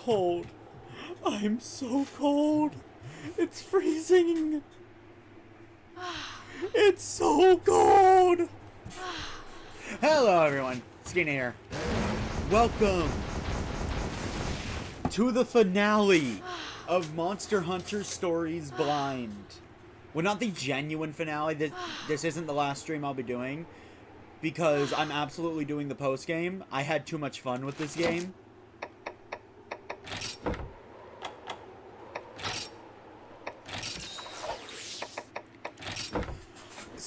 cold. I'm so cold. It's freezing. It's so cold. Hello everyone, Skena here. Welcome to the finale of Monster Hunter Stories Blind. Well, not the genuine finale. This isn't the last stream I'll be doing, because I'm absolutely doing the post-game. I had too much fun with this game.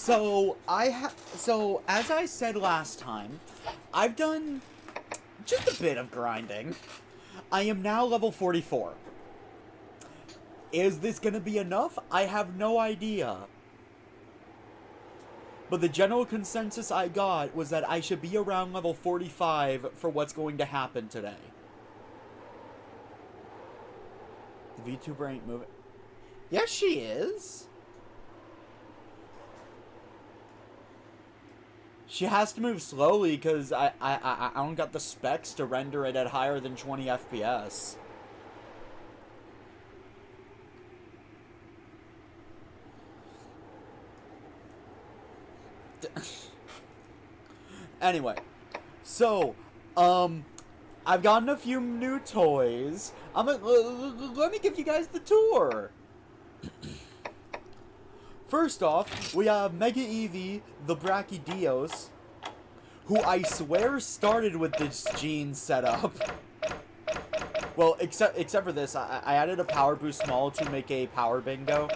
So as I said last time, I've done just a bit of grinding. I am now level 44. Is this gonna be enough? I have no idea. But the general consensus I got was that I should be around level 45 for what's going to happen today. The VTuber ain't moving. Yes, she is. She has to move slowly because I don't got the specs to render it at higher than 20 FPS. Anyway, so, I've gotten a few new toys. Let me give you guys the tour. First off, we have Mega Eevee, the Brachydios, who I swear started with this gene setup. Well, except for this, I added a power boost small to make a power bingo.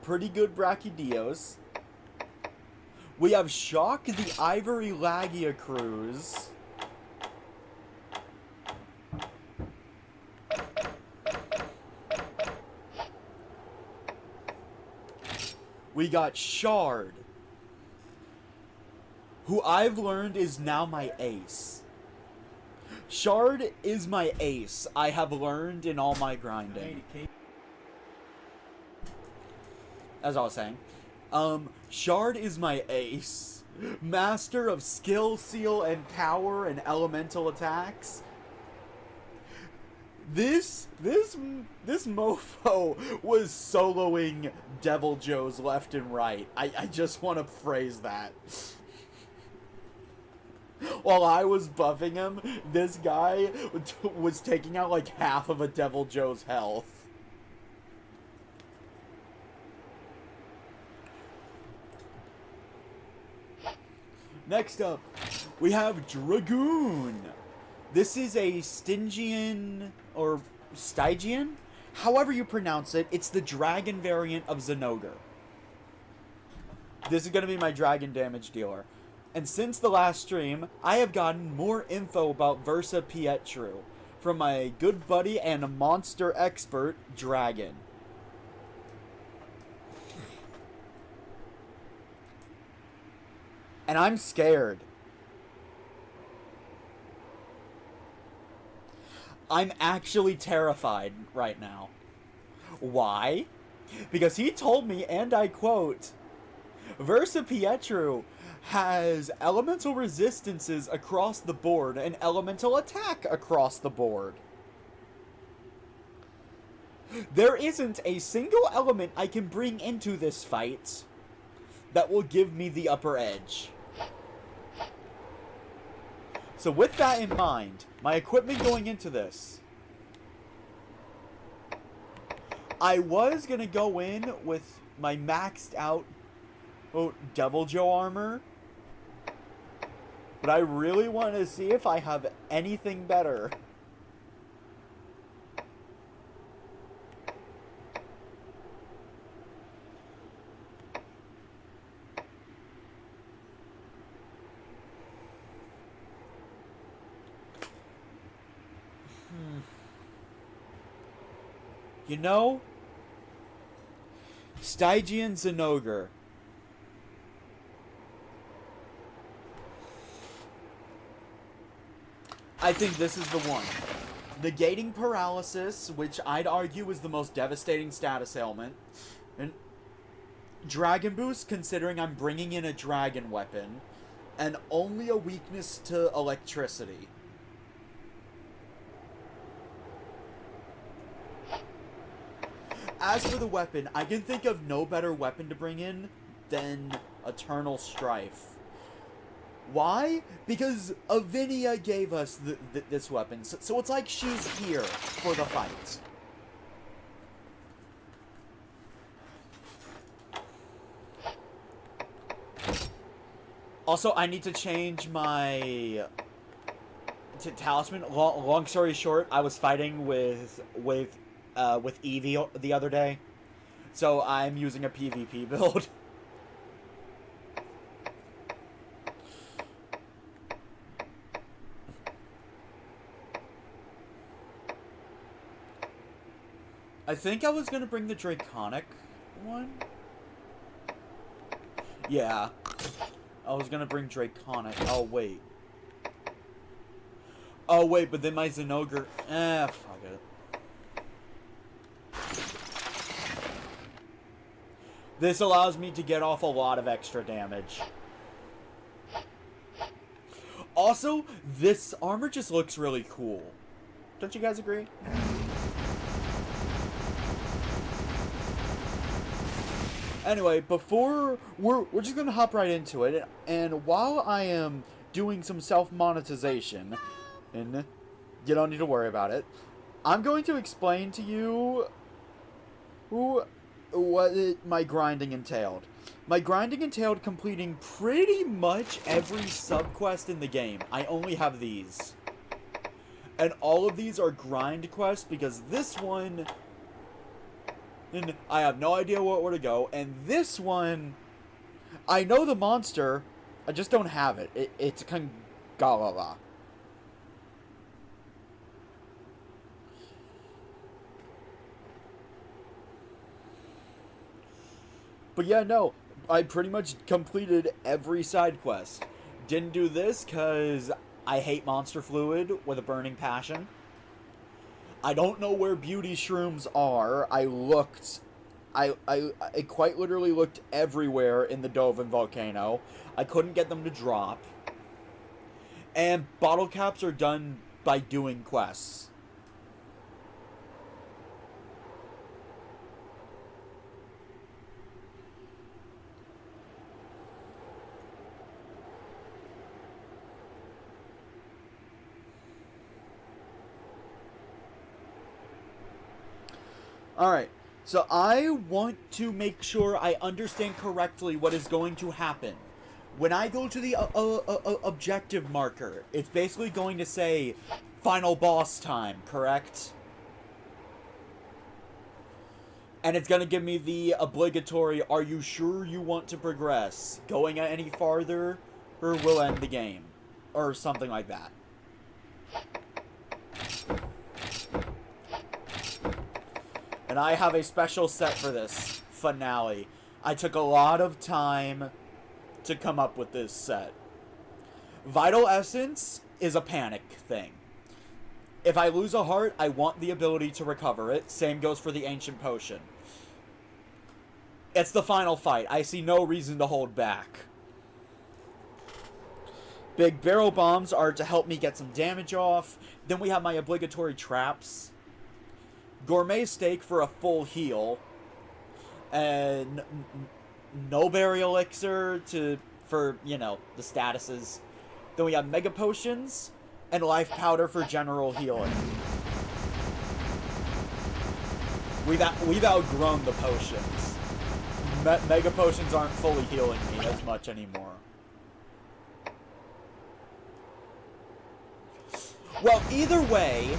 Pretty good Brachydios. We have Shock, the Ivory Lagia Cruise. We got Shard, who I've learned is now my ace. Shard is my ace, I have learned in all my grinding. As I was saying, Shard is my ace. Master of skill, seal, and power and elemental attacks. This mofo was soloing Devil Joes left and right. I just want to phrase that. While I was buffing him, this guy was taking out like half of a Devil Joe's health. Next up, we have Dragoon. This is a Stygian, or Stygian? However you pronounce it, it's the dragon variant of Zinogre. This is going to be my dragon damage dealer. And since the last stream, I have gotten more info about Versa Pietru from my good buddy and monster expert, Dragon. And I'm scared. I'm actually terrified right now. Why? Because he told me, and I quote, Versa Pietru has elemental resistances across the board and elemental attack across the board. There isn't a single element I can bring into this fight that will give me the upper edge. So with that in mind, my equipment going into this, I was going to go in with my maxed out Devil Joe armor, but I really want to see if I have anything better. You know, Stygian Zinogre. I think this is the one. Negating paralysis, which I'd argue is the most devastating status ailment. And Dragon Boost, considering I'm bringing in a dragon weapon. and only a weakness to electricity. As for the weapon, I can think of no better weapon to bring in than Eternal Strife. Why? Because Avinia gave us this weapon, so it's like she's here for the fight. Also, I need to change my talisman. Long story short, I was fighting with Eevee the other day, so I'm using a PvP build. I think I was gonna bring the Draconic one. Yeah. I was gonna bring Draconic. Oh, wait. Oh, wait, but then my Zenogre... fuck it. This allows me to get off a lot of extra damage. Also, this armor just looks really cool. Don't you guys agree? Anyway, before we're just gonna hop right into it, and while I am doing some self-monetization, and you don't need to worry about it, I'm going to explain to you what my grinding entailed. My grinding entailed completing pretty much every subquest in the game. I only have these. And all of these are grind quests because this one... And I have no idea where to go. And this one, I know the monster, I just don't have it. It's Kangalala. But yeah, no, I pretty much completed every side quest. Didn't do this because I hate monster fluid with a burning passion. I don't know where beauty shrooms are. I looked. I quite literally looked everywhere in the Dovin volcano. I couldn't get them to drop. And bottle caps are done by doing quests. Alright, so I want to make sure I understand correctly what is going to happen. When I go to the objective marker, it's basically going to say, final boss time, correct? And it's going to give me the obligatory, are you sure you want to progress? Going any farther, or will end the game. Or something like that. And I have a special set for this finale. I took a lot of time to come up with this set. Vital Essence is a panic thing. If I lose a heart, I want the ability to recover it. Same goes for the Ancient Potion. It's the final fight. I see no reason to hold back. Big Barrel Bombs are to help me get some damage off. Then we have my obligatory traps. Gourmet Steak for a full heal, and no Berry Elixir for, you know, the statuses. Then we have Mega Potions, and Life Powder for general healing. We've outgrown the potions. Mega Potions aren't fully healing me as much anymore. Well, either way...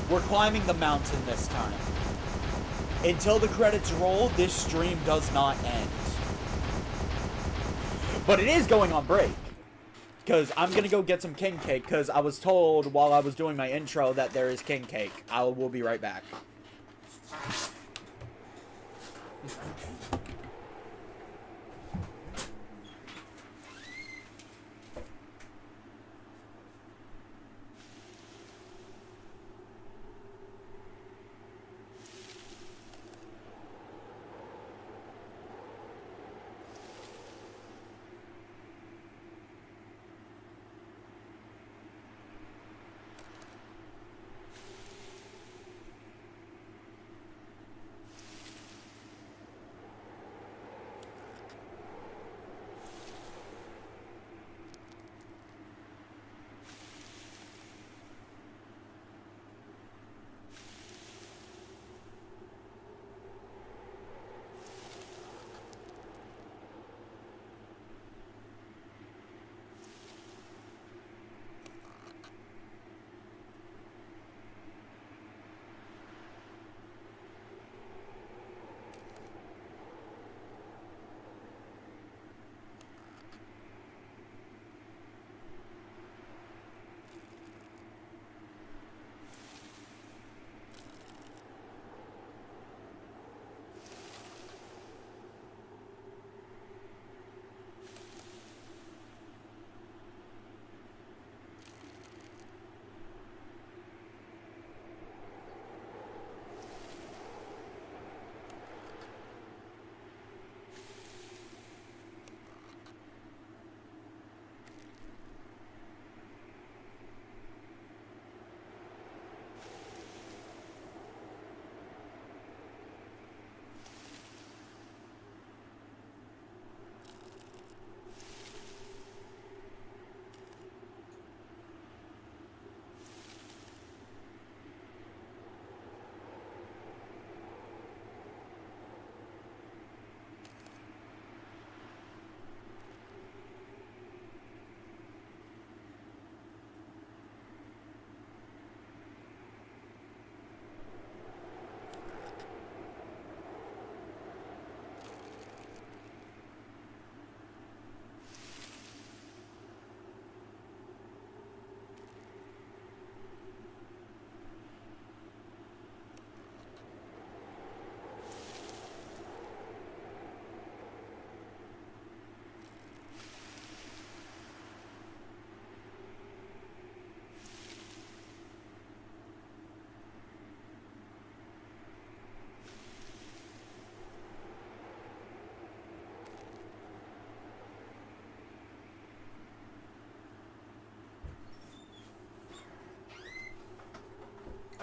We're climbing the mountain this time. Until the credits roll, this stream does not end. But it is going on break. Because I'm going to go get some king cake, because I was told while I was doing my intro that there is king cake. I will be right back.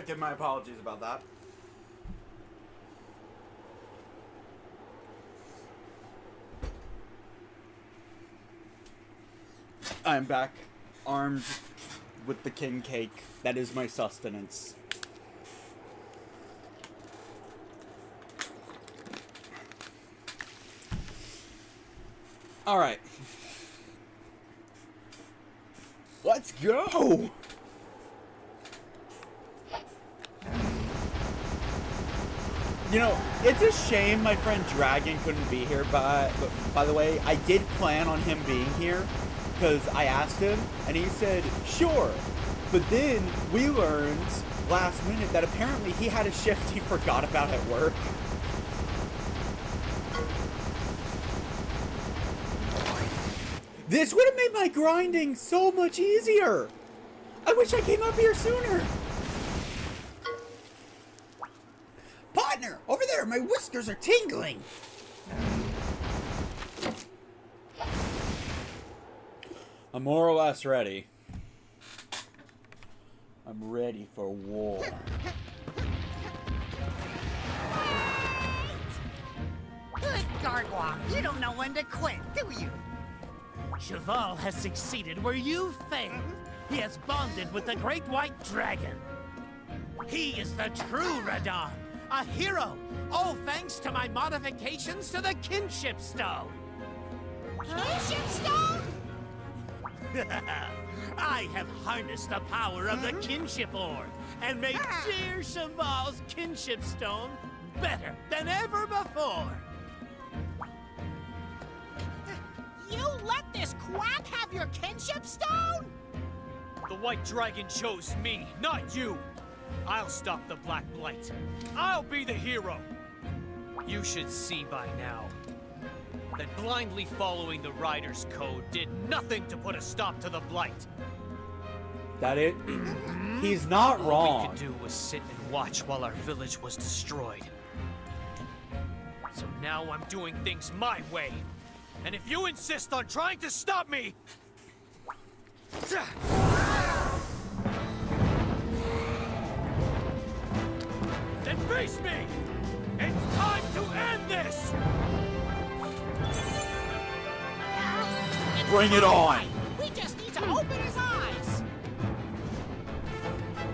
give my apologies about that. I'm back, armed with the king cake. That is my sustenance. Alright. Let's go! You know, it's a shame my friend Dragon couldn't be here, but by the way, I did plan on him being here, because I asked him, and he said, sure. But then we learned last minute that apparently he had a shift he forgot about at work. This would have made my grinding so much easier. I wish I came up here sooner. Partner, over there, my whiskers are tingling. I'm more or less ready. I'm ready for war. Good Gargoyle, you don't know when to quit, do you? Cheval has succeeded where you failed. He has bonded with the Great White Dragon. He is the true Radon, a hero, all thanks to my modifications to the Kinship Stone. Kinship Stone? I have harnessed the power of the Kinship Orb and made dear Cheval's Kinship Stone better than ever before. You let this quack have your Kinship Stone? The White Dragon chose me, not you. I'll stop the Black Blight. I'll be the hero. You should see by now that blindly following the Rider's Code did nothing to put a stop to the Blight. That it? He's not All wrong. we could do was sit and watch while our village was destroyed. So now I'm doing things my way. And if you insist on trying to stop me... then face me! It's time to end this! Bring it on! We just need to open his eyes.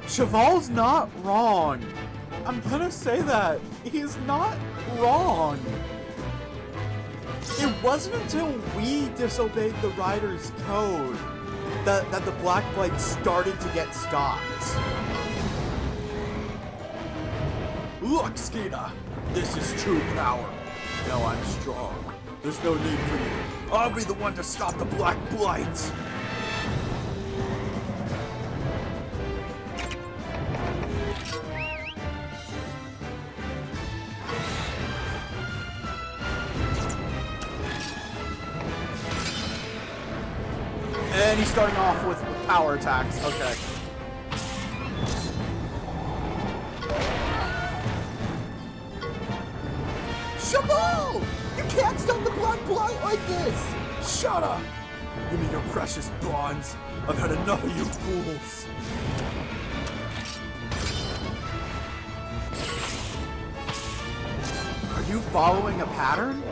Cheval's not wrong. I'm gonna say that. He's not wrong. It wasn't until we disobeyed the Rider's Code that the Black Blight started to get stopped. Look, Skena! This is true power. Now I'm strong. There's no need for you. I'll be the one to stop the Black Blight! And he's starting off with power attacks. Okay. Cheval! You can't stop the Black Blight like this! Shut up! Give me your precious bonds. I've had enough of you fools. Are you following a pattern?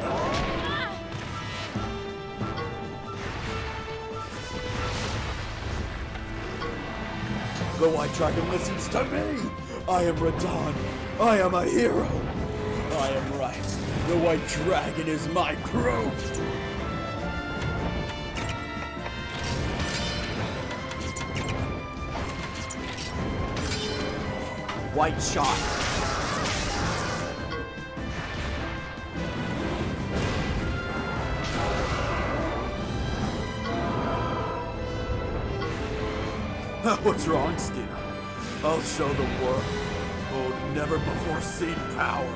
The White Dragon listens to me! I am Radon. I am a hero. I am right. The White Dragon is my crew. White shot. What's wrong, Skena? I'll show the world never before seen power.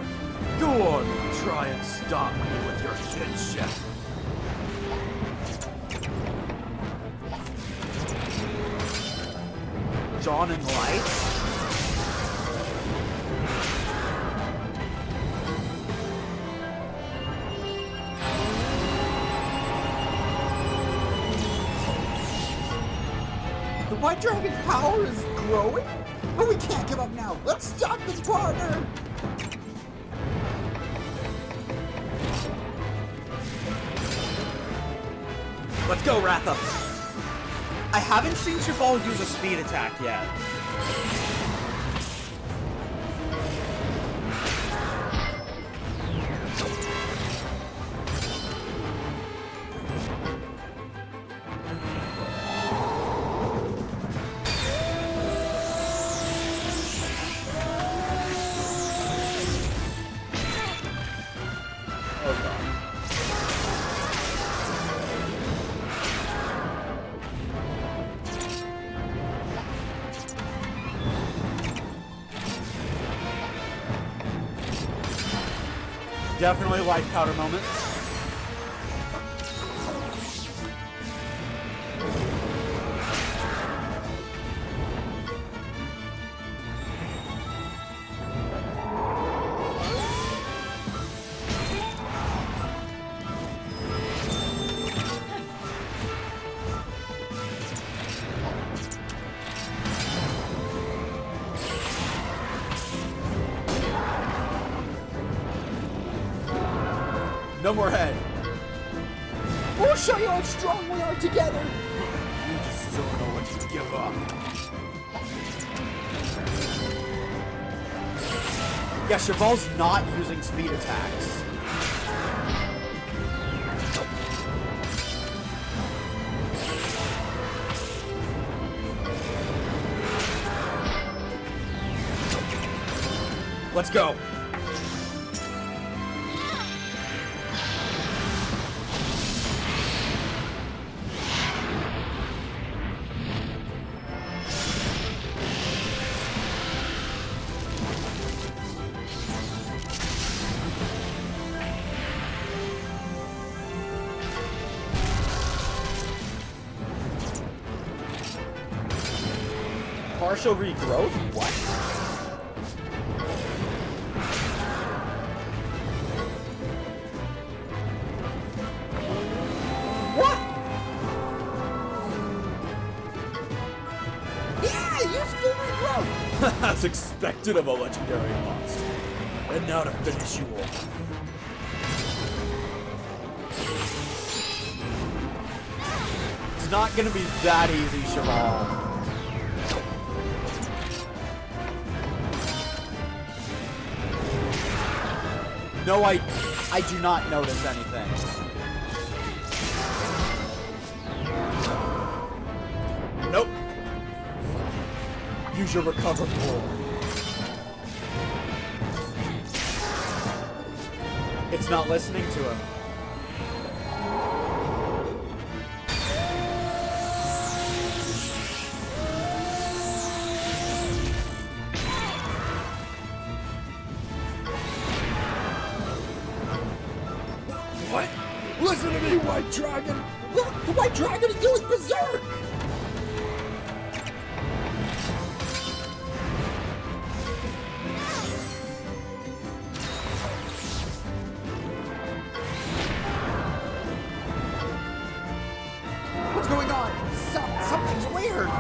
Go on, try and stop me with your kinship. John and Light? The White Dragon's power is growing? But we can't give up now. Let's stop this, partner. Let's go, Ratha. I haven't seen Cheval use a speed attack yet. Definitely life powder moment. No more head. We'll show you how strong we are together. You just don't know what to give up. Yeah, Cheval's not using speed attacks. Let's go. Partial regrowth? What? What? Yeah, useful regrowth! As expected of a legendary monster. And now to finish you off. It's not gonna be that easy, Cheval. No, I do not notice anything. Nope. Use your recover pull. It's not listening to him. What? Listen to me, White Dragon! Look, the White Dragon is doing berserk! What's going on? Something's weird!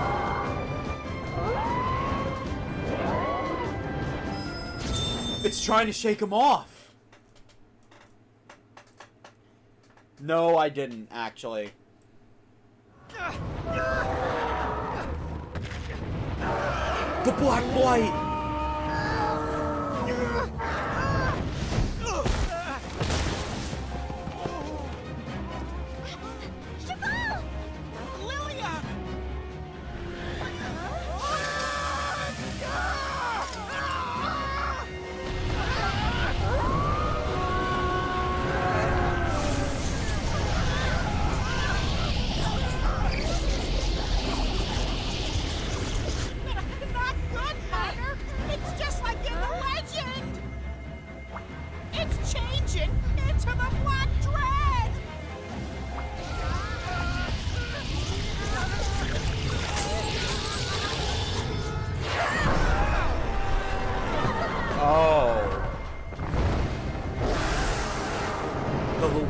It's trying to shake him off! No, I didn't, actually. The Black Blight!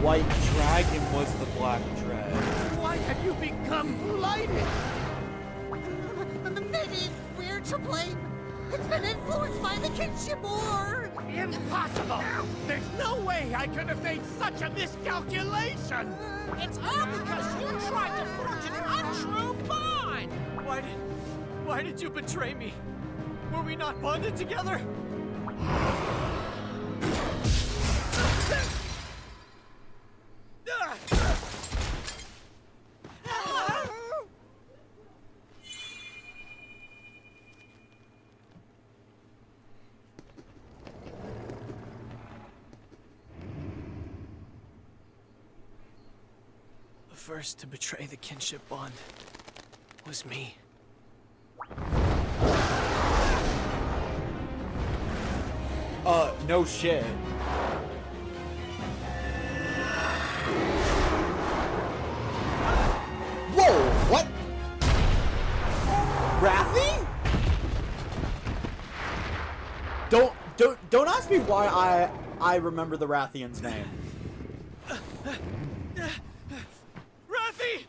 White Dragon was the Black Dread. Why have you become blighted? Maybe we're to blame. It's been influenced by the kinship ore! Impossible! There's no way I could have made such a miscalculation! It's all because you tried to forge an untrue bond! Why did you betray me? Were we not bonded together? The first to betray the kinship bond was me. No shit. Whoa, what? Wrathy? Don't ask me why I remember the Rathian's name. Wrathy!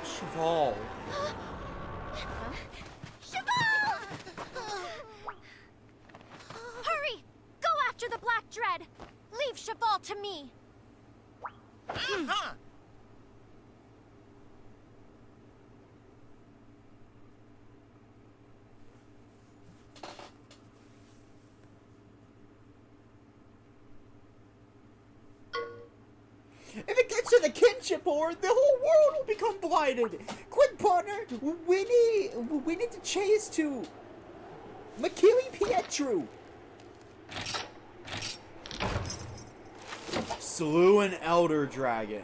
Cheval. Cheval! Hurry! Go after the Black Dread! Leave Cheval to me! Uh-huh. If it gets to the kinship ore, the whole world will become blighted. Quick, partner, we need to chase to Makili Pietru. Slew an elder dragon.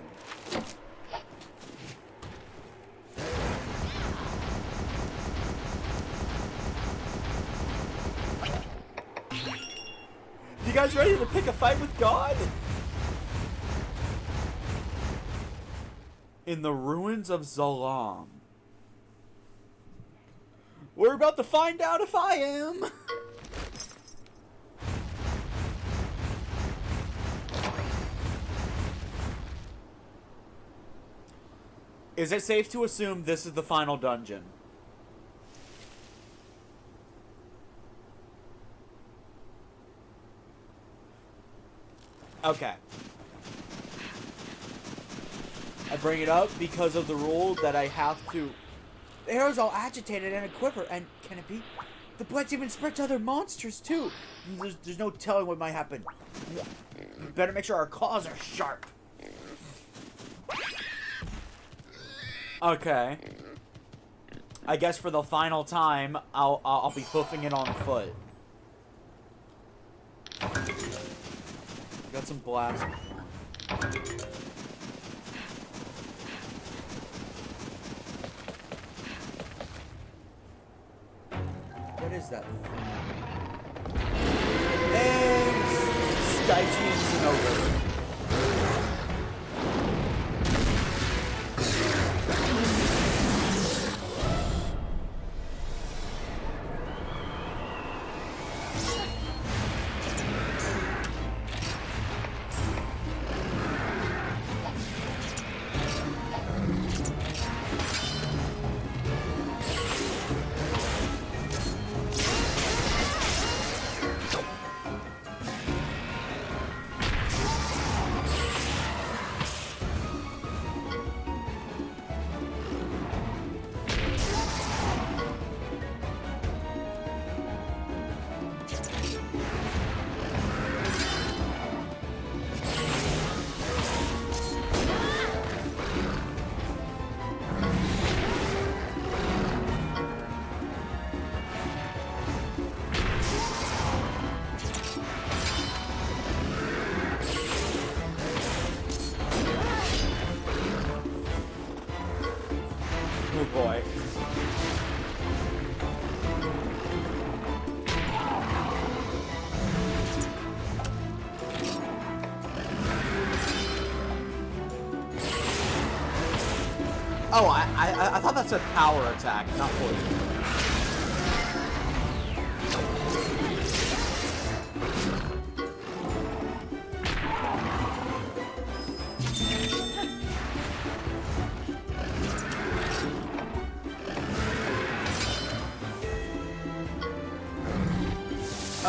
You guys ready to pick a fight with God? In the ruins of Zalam. We're about to find out if I am. Is it safe to assume this is the final dungeon? Okay. I bring it up because of the rule that I have to... The arrow's all agitated and a quiver, and can it be? The Blight's even spread to other monsters, too. There's no telling what might happen. We better make sure our claws are sharp. Okay. I guess for the final time, I'll be hoofing it on foot. Got some blast. What is that? And Stygians and over. Oh boy. Oh, I thought that's a power attack, not poison.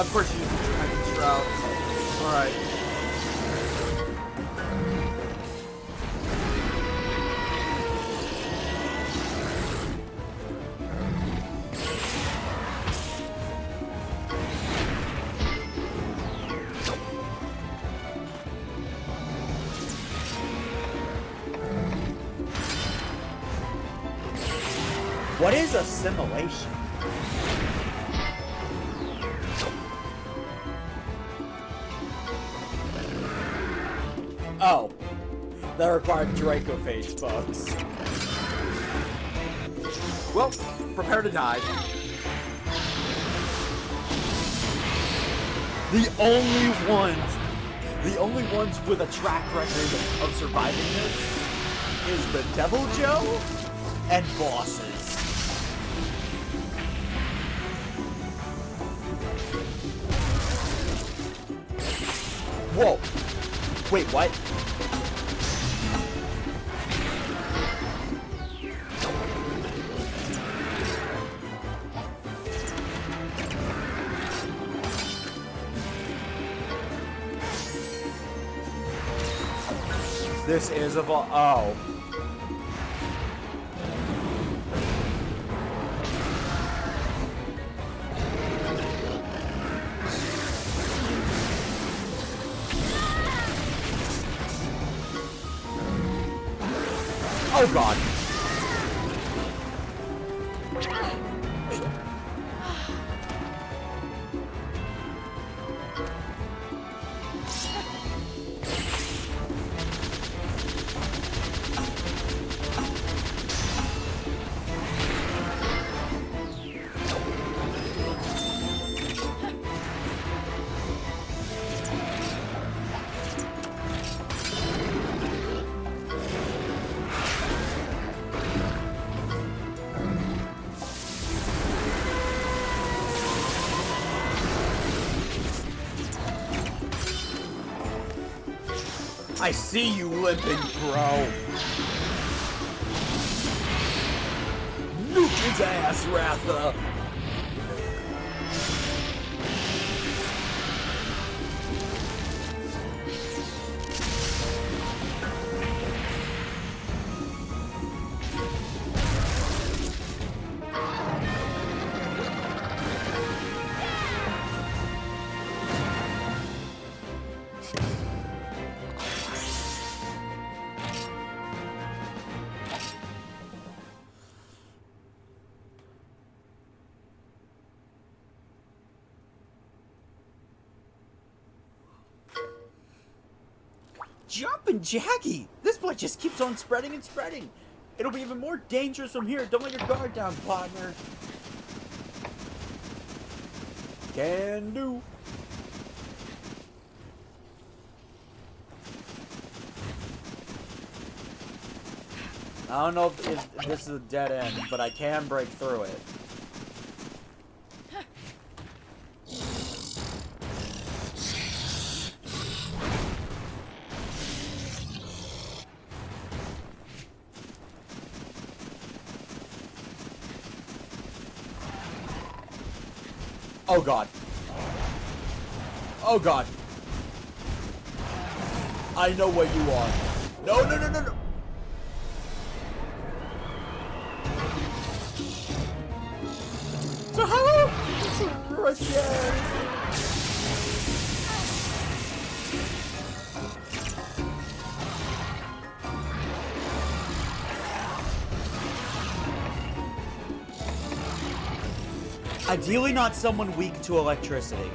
Of course, you use the Dragon Shroud. Alright. What is assimilation? Oh, that required Dracophage bugs. Well, prepare to die. The only ones with a track record of surviving this is the Devil Joe and bosses. Whoa! Wait, what? This is a oh. Oh god. I see you limping, bro. Nuke his ass, Ratha. Jumpin' Jackie! This blood just keeps on spreading and spreading. It'll be even more dangerous from here. Don't let your guard down, partner. Can do. I don't know if this is a dead end, but I can break through it. Oh god. Oh god. I know what you are. No, no, no, no, no. So how? Again. Ideally not someone weak to electricity.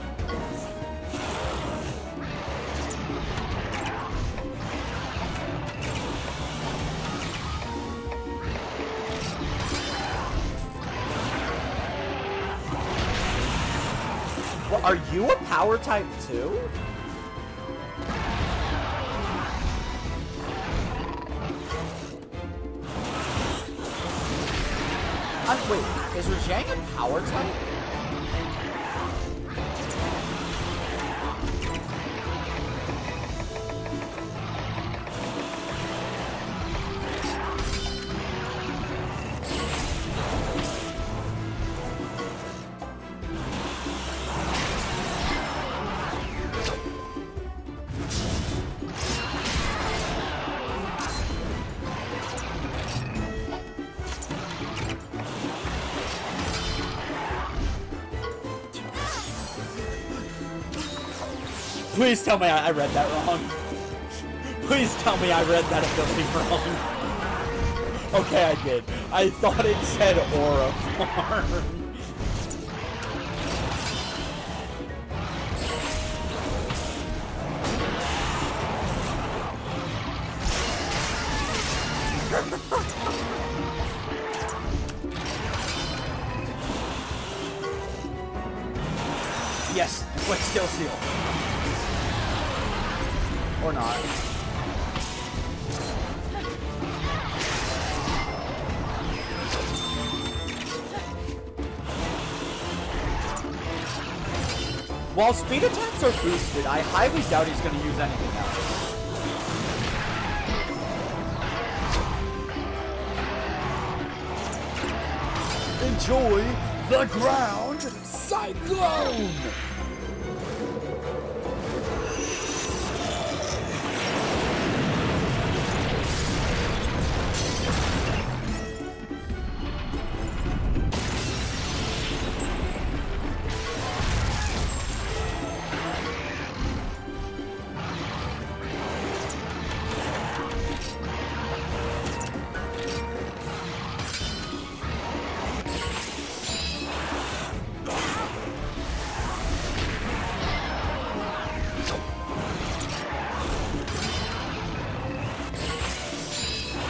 Well, are you a power type too? Wait, is Rajang a power type? Please tell me I read that wrong. Please tell me I read that ability wrong. Okay, I did. I thought it said Aura Form. Yes, quick skill seal. Or not. While speed attacks are boosted, I highly doubt he's going to use anything else. Enjoy the ground cyclone!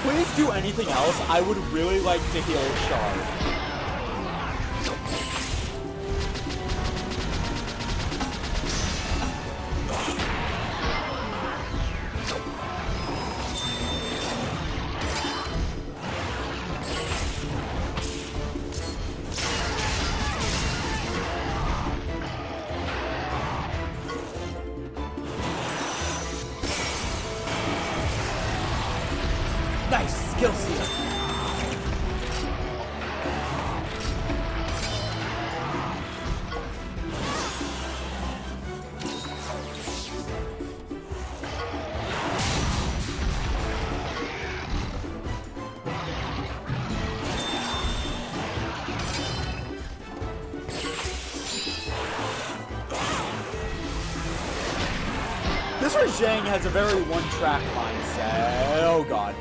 Please do anything else. I would really like to heal Shard. Nice skill seal. This Zhang has a very one-track mindset. Oh god.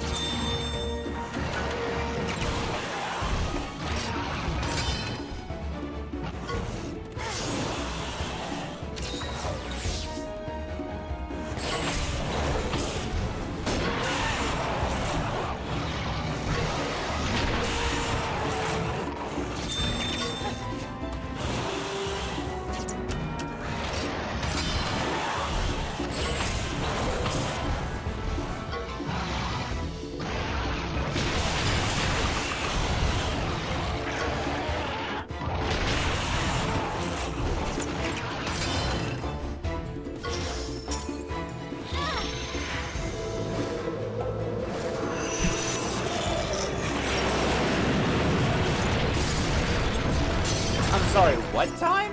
Sorry, what time?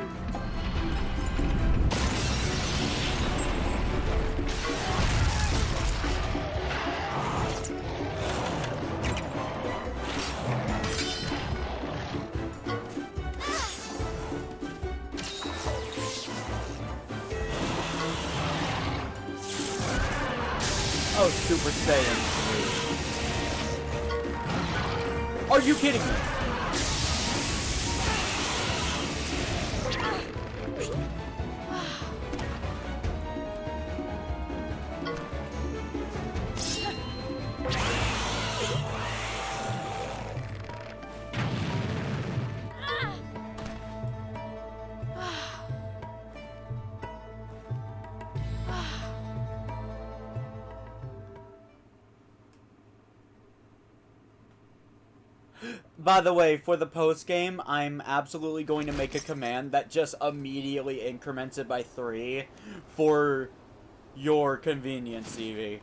Oh, Super Saiyan 3. Are you kidding me? By the way, for the post-game, I'm absolutely going to make a command that just immediately increments it by 3 for your convenience, Evie.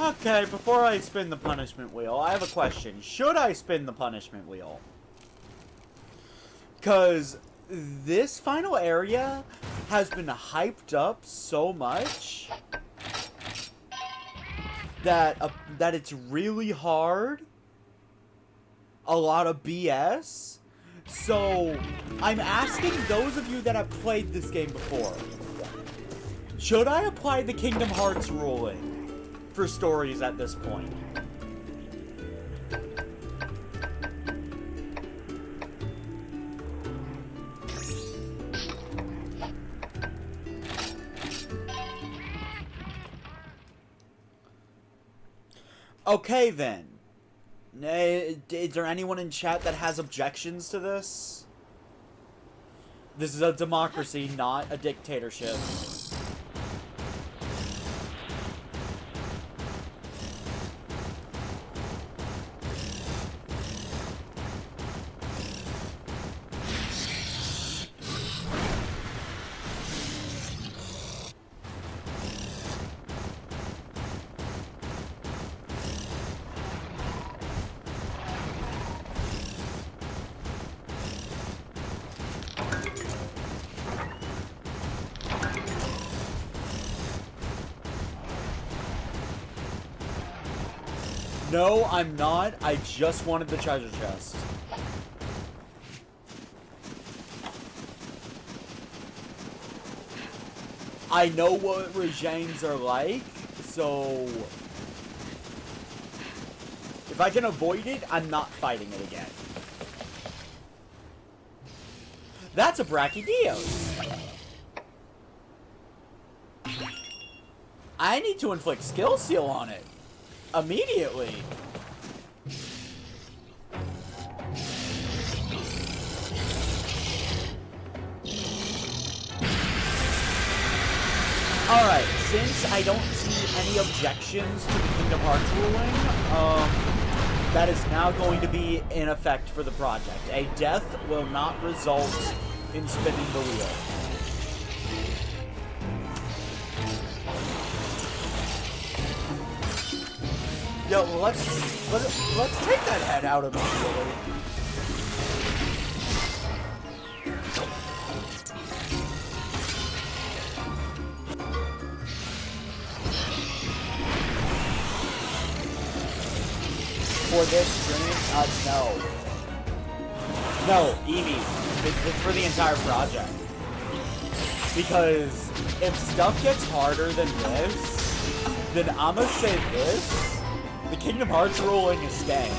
Okay, before I spin the punishment wheel, I have a question. Should I spin the punishment wheel? Because this final area has been hyped up so much that it's really hard, a lot of BS, So, I'm asking those of you that have played this game before, should I apply the Kingdom Hearts ruling for stories at this point? Okay, then. Is there anyone in chat that has objections to this? This is a democracy, not a dictatorship. No, I'm not. I just wanted the treasure chest. I know what regimes are like, so if I can avoid it, I'm not fighting it again. That's a Brachydios. I need to inflict skill seal on it. Immediately. Alright, since I don't see any objections to the Kingdom Hearts ruling, that is now going to be in effect for the project. A death will not result in spinning the wheel. Yo, let's take that head out immediately. For this stream, no. No, Eevee. It's for the entire project. Because if stuff gets harder than this, then I'ma say this. The Kingdom Hearts ruling is staying.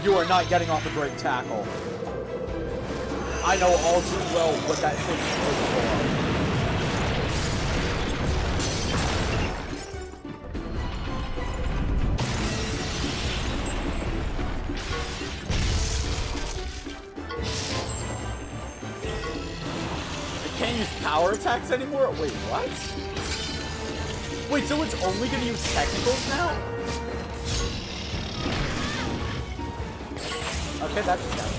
You are not getting off a great tackle. I know all too well what that thing is capable of. I can't use power attacks anymore? Wait, what? Wait, so it's only gonna use technicals now? Okay, that's just that.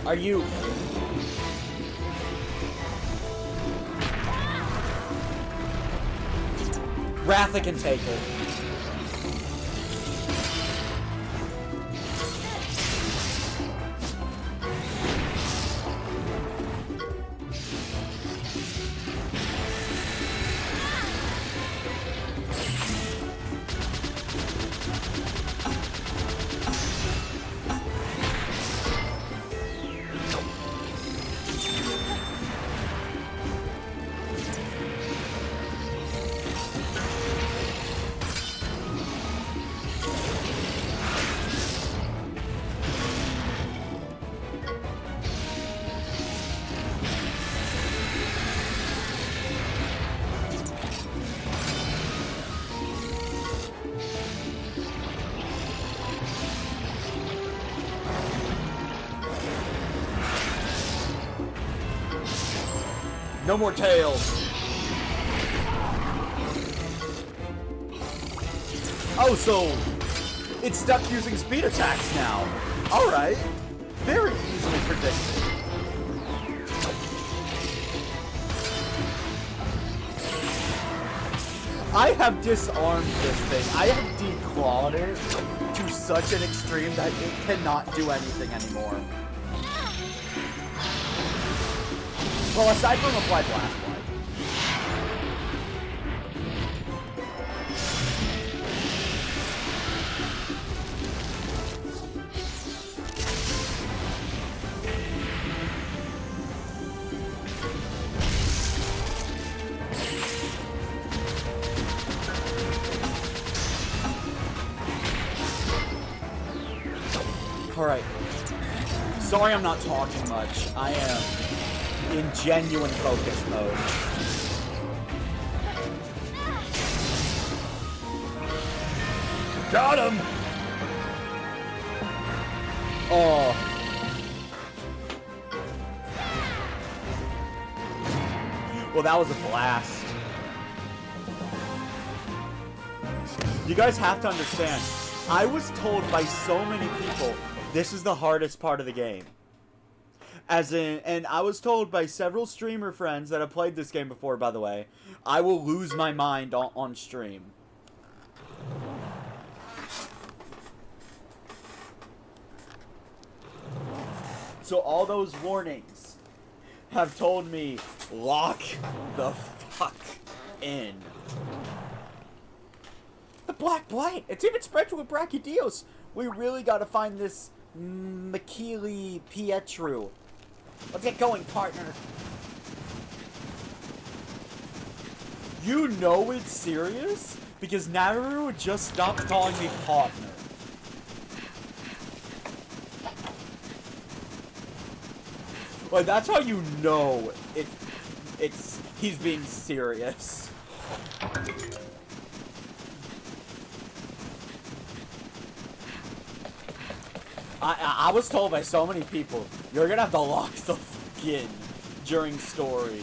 Are you... Ratha can take it. No more tails. Oh, so it's stuck using speed attacks now. Alright. Very easily predicted. I have disarmed this thing. I have declawed it to such an extreme that it cannot do anything anymore. Well, aside from Apply Blast Blight. Alright. Sorry I'm not talking much. I am in genuine focus mode. Got him! Oh. Well, that was a blast. You guys have to understand, I was told by so many people, this is the hardest part of the game. As in, and I was told by several streamer friends that have played this game before, by the way, I will lose my mind on stream. So all those warnings have told me, lock the fuck in. The Black Blight! It's even spread with Brachydios! We really gotta find this Makili Pietru. Let's get going, partner. You know it's serious? Because Naru just stopped calling me partner. Like, that's how you know he's being serious. I was told by so many people, you're gonna have to lock the fuck in during story,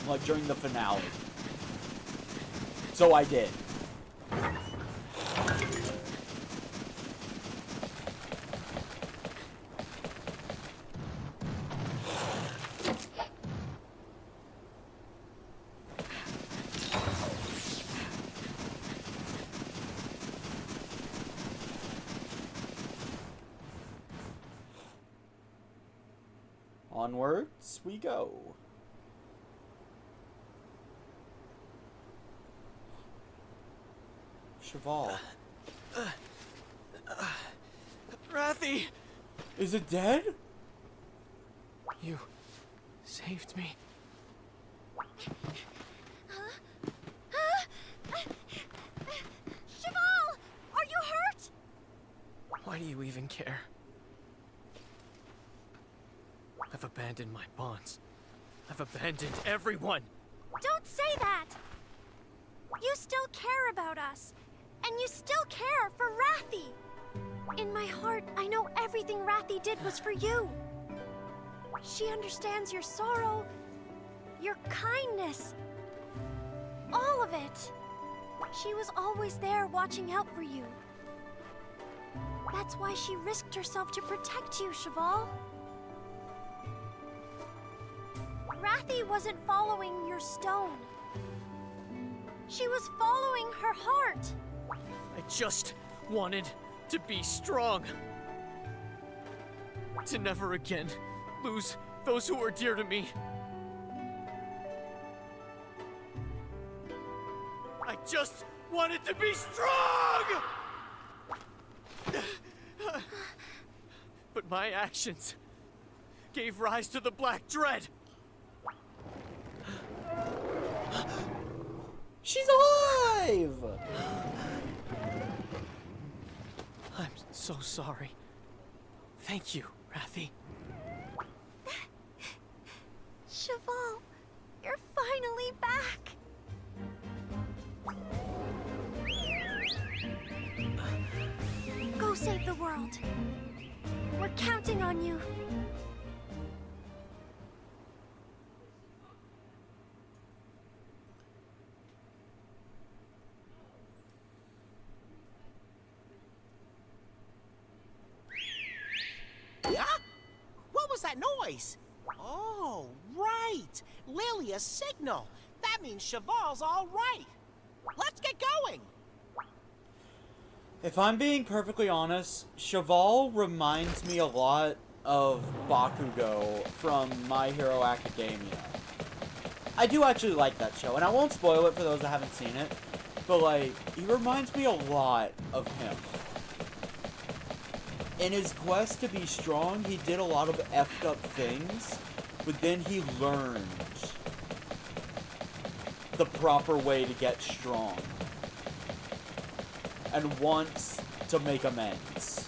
like during the finale. So I did. Onwards we go. Cheval. Rathy! Is it dead? You saved me. Cheval! Are you hurt? Why do you even care? I've abandoned my bonds. I've abandoned everyone. Don't say that! You still care about us. And you still care for Rathy. In my heart, I know everything Rathy did was for you. She understands your sorrow, your kindness, all of it. She was always there watching out for you. That's why she risked herself to protect you, Cheval. Rathy wasn't following your stone. She was following her heart. I just wanted to be strong. To never again lose those who are dear to me. I just wanted to be strong! But my actions gave rise to the Black Dread. She's alive! I'm so sorry. Thank you, Rathy. Cheval, you're finally back. Go save the world. We're counting on you. noise. Oh, right. Lilia's signal. That means Cheval's all right. Let's get going. If I'm being perfectly honest, Cheval reminds me a lot of Bakugo from My Hero Academia. I do actually like that show, and I won't spoil it for those that haven't seen it, but, like, he reminds me a lot of him. In his quest to be strong, he did a lot of effed up things, but then he learned the proper way to get strong. And wants to make amends.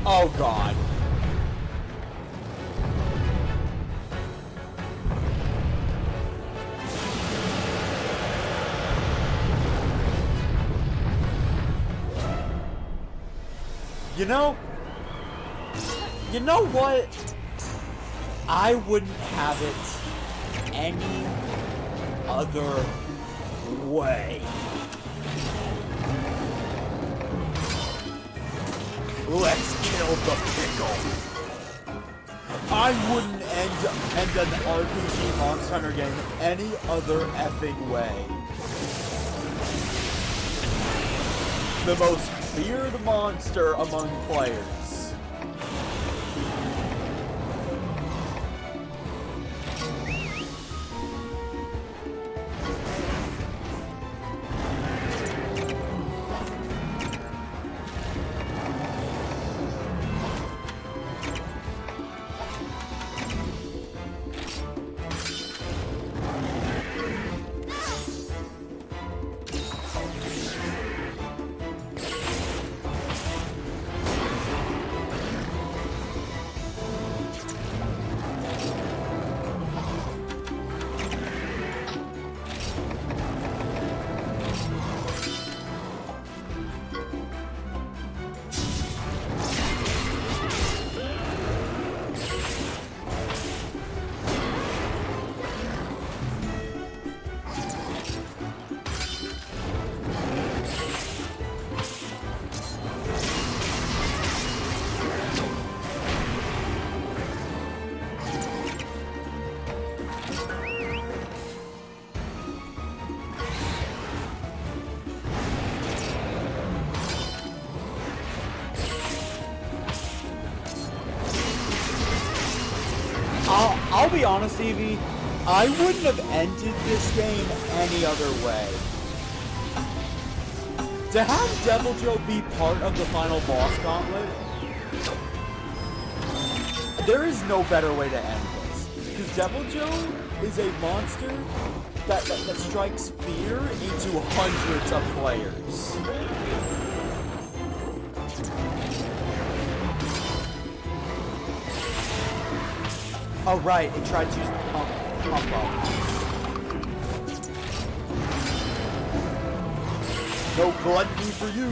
Oh God. You know what? I wouldn't have it any other way. Let's kill the pickle. I wouldn't end an RPG Monster Hunter game any other effing way. The most feared monster among players. I'll be honest, Evie, I wouldn't have ended this game any other way. To have Deviljho be part of the final boss gauntlet, there is no better way to end this. Because Deviljho is a monster that strikes fear into hundreds of players. Oh right, it tried to use pump up. No gluttony for you.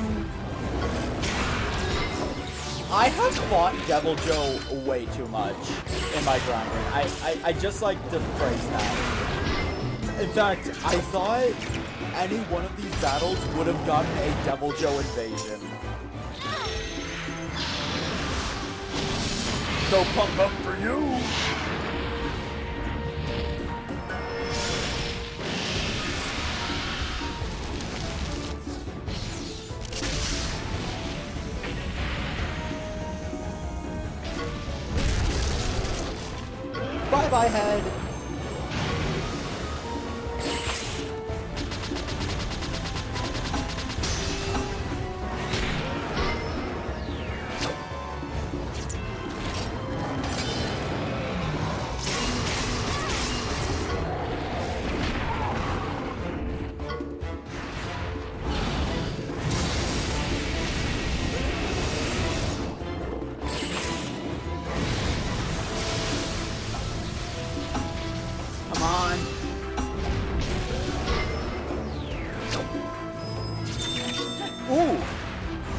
I have fought Deviljho way too much in my grinding. I just like to praise that. In fact, I thought any one of these battles would have gotten a Deviljho invasion. No pump up for you. Bye-bye, head.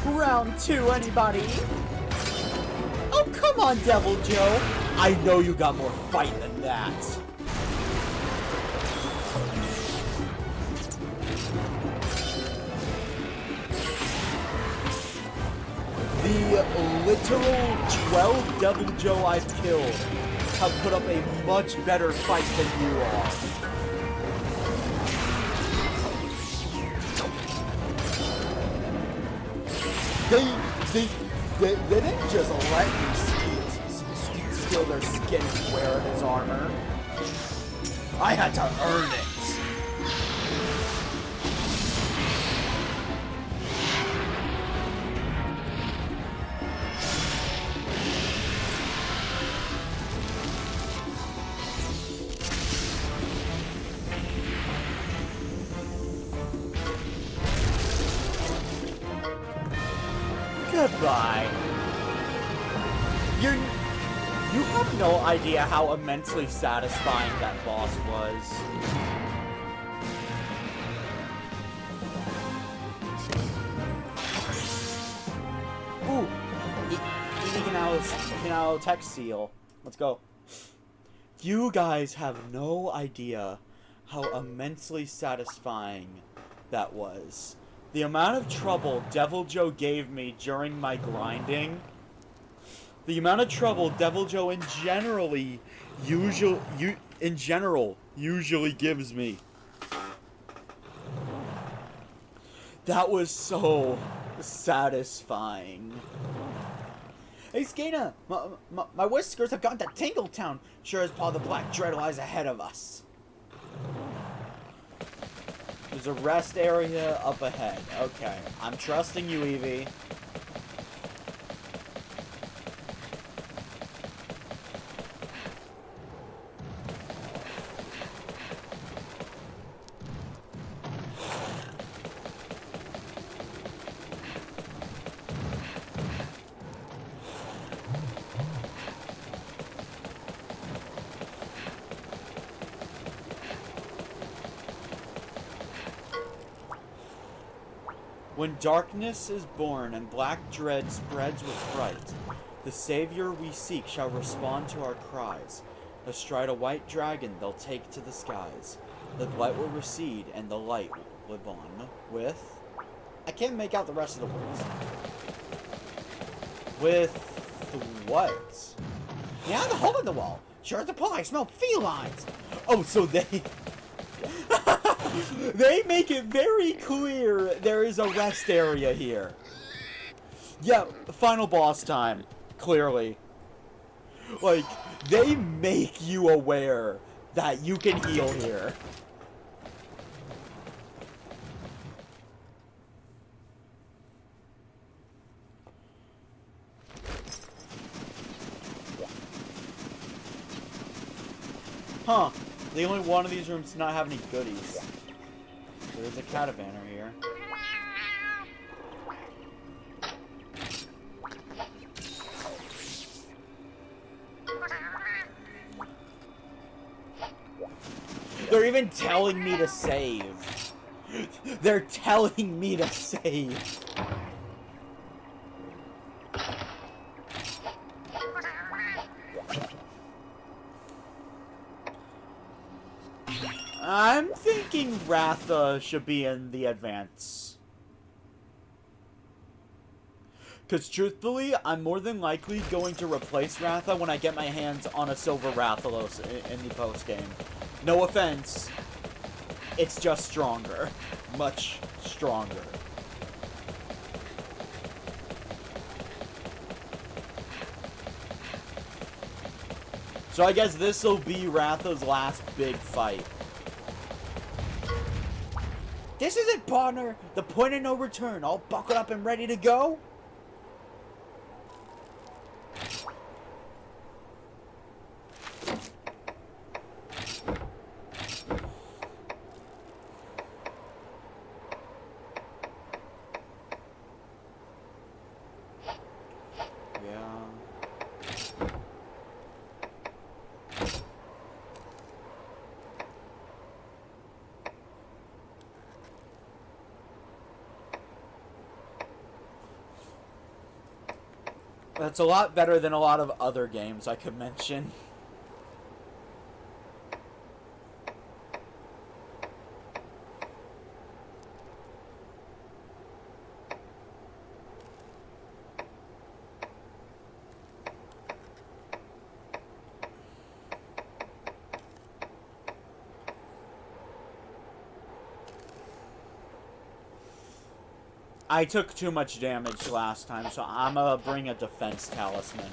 Round two, anybody? Oh, come on, Deviljho. I know you got more fight than that. literal 12 Devil Joe I've killed have put up a much better fight than you are. They didn't just let me steal their skin and wear it as armor. I had to earn it. Goodbye. You have no idea how immensely satisfying that boss was. Ooh, Eganao Tech Seal. Let's go. You guys have no idea how immensely satisfying that was. The amount of trouble Devil Joe gave me during my grinding, the amount of trouble Devil Joe usually gives me. That was so satisfying. Hey Skena, my whiskers have gone to Tingletown. Sure as Paul the Black Dread lies ahead of us. There's a rest area up ahead. Okay, I'm trusting you, Evie. When darkness is born and black dread spreads with fright, the savior we seek shall respond to our cries. Astride a white dragon they'll take to the skies. The blight will recede and the light will live on with... I can't make out the rest of the words. With what? Yeah, the hole in the wall. Sure as a pull, I smell felines. Oh, so they... They make it very clear there is a rest area here. Yeah, final boss time. Clearly. Like, they make you aware that you can heal here. Huh. The only one of these rooms does not have any goodies. There's a catavanner here. They're even telling me to save. They're telling me to save. I'm thinking Ratha should be in the advance. Because truthfully, I'm more than likely going to replace Ratha when I get my hands on a silver Rathalos in the post-game. No offense. It's just stronger. Much stronger. So I guess this will be Ratha's last big fight. This is it, partner. The point of no return. All buckled up and ready to go? That's a lot better than a lot of other games I could mention. I took too much damage last time, so I'm gonna bring a defense talisman.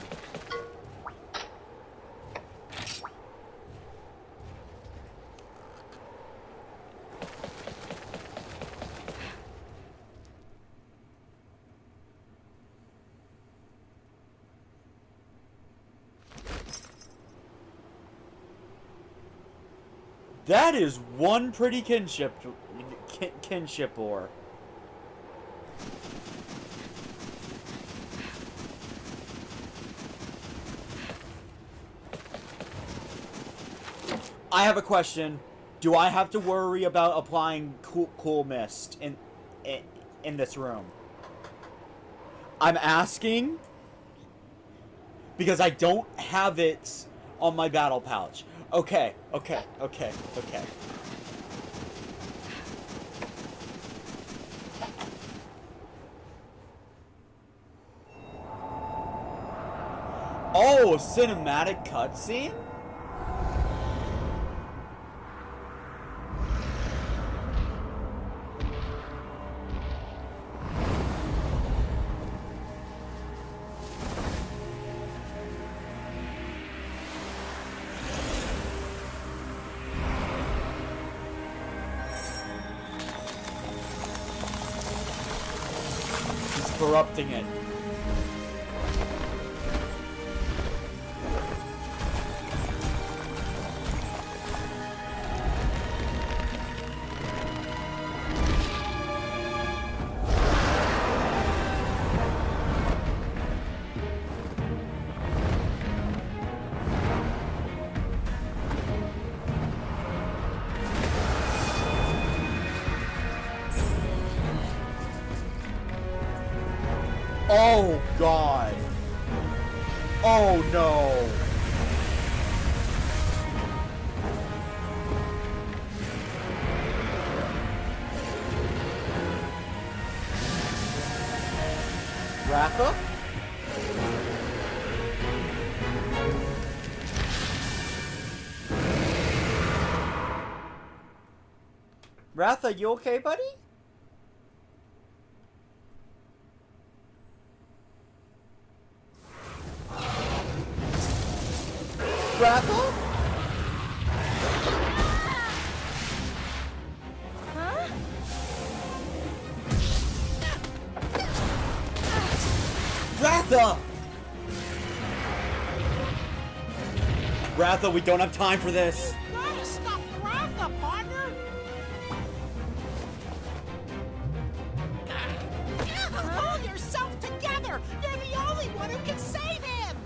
That is one pretty kinship ore. I have a question. Do I have to worry about applying cool mist in this room? I'm asking because I don't have it on my battle pouch. Okay. Oh, a cinematic cutscene? Corrupting it. Oh, God. Oh, no. Ratha? Ratha, you okay, buddy? Ratha? Huh? Ratha! Ratha, we don't have time for this. You gotta stop Ratha, partner! Hold yourself together! You're the only one who can save him!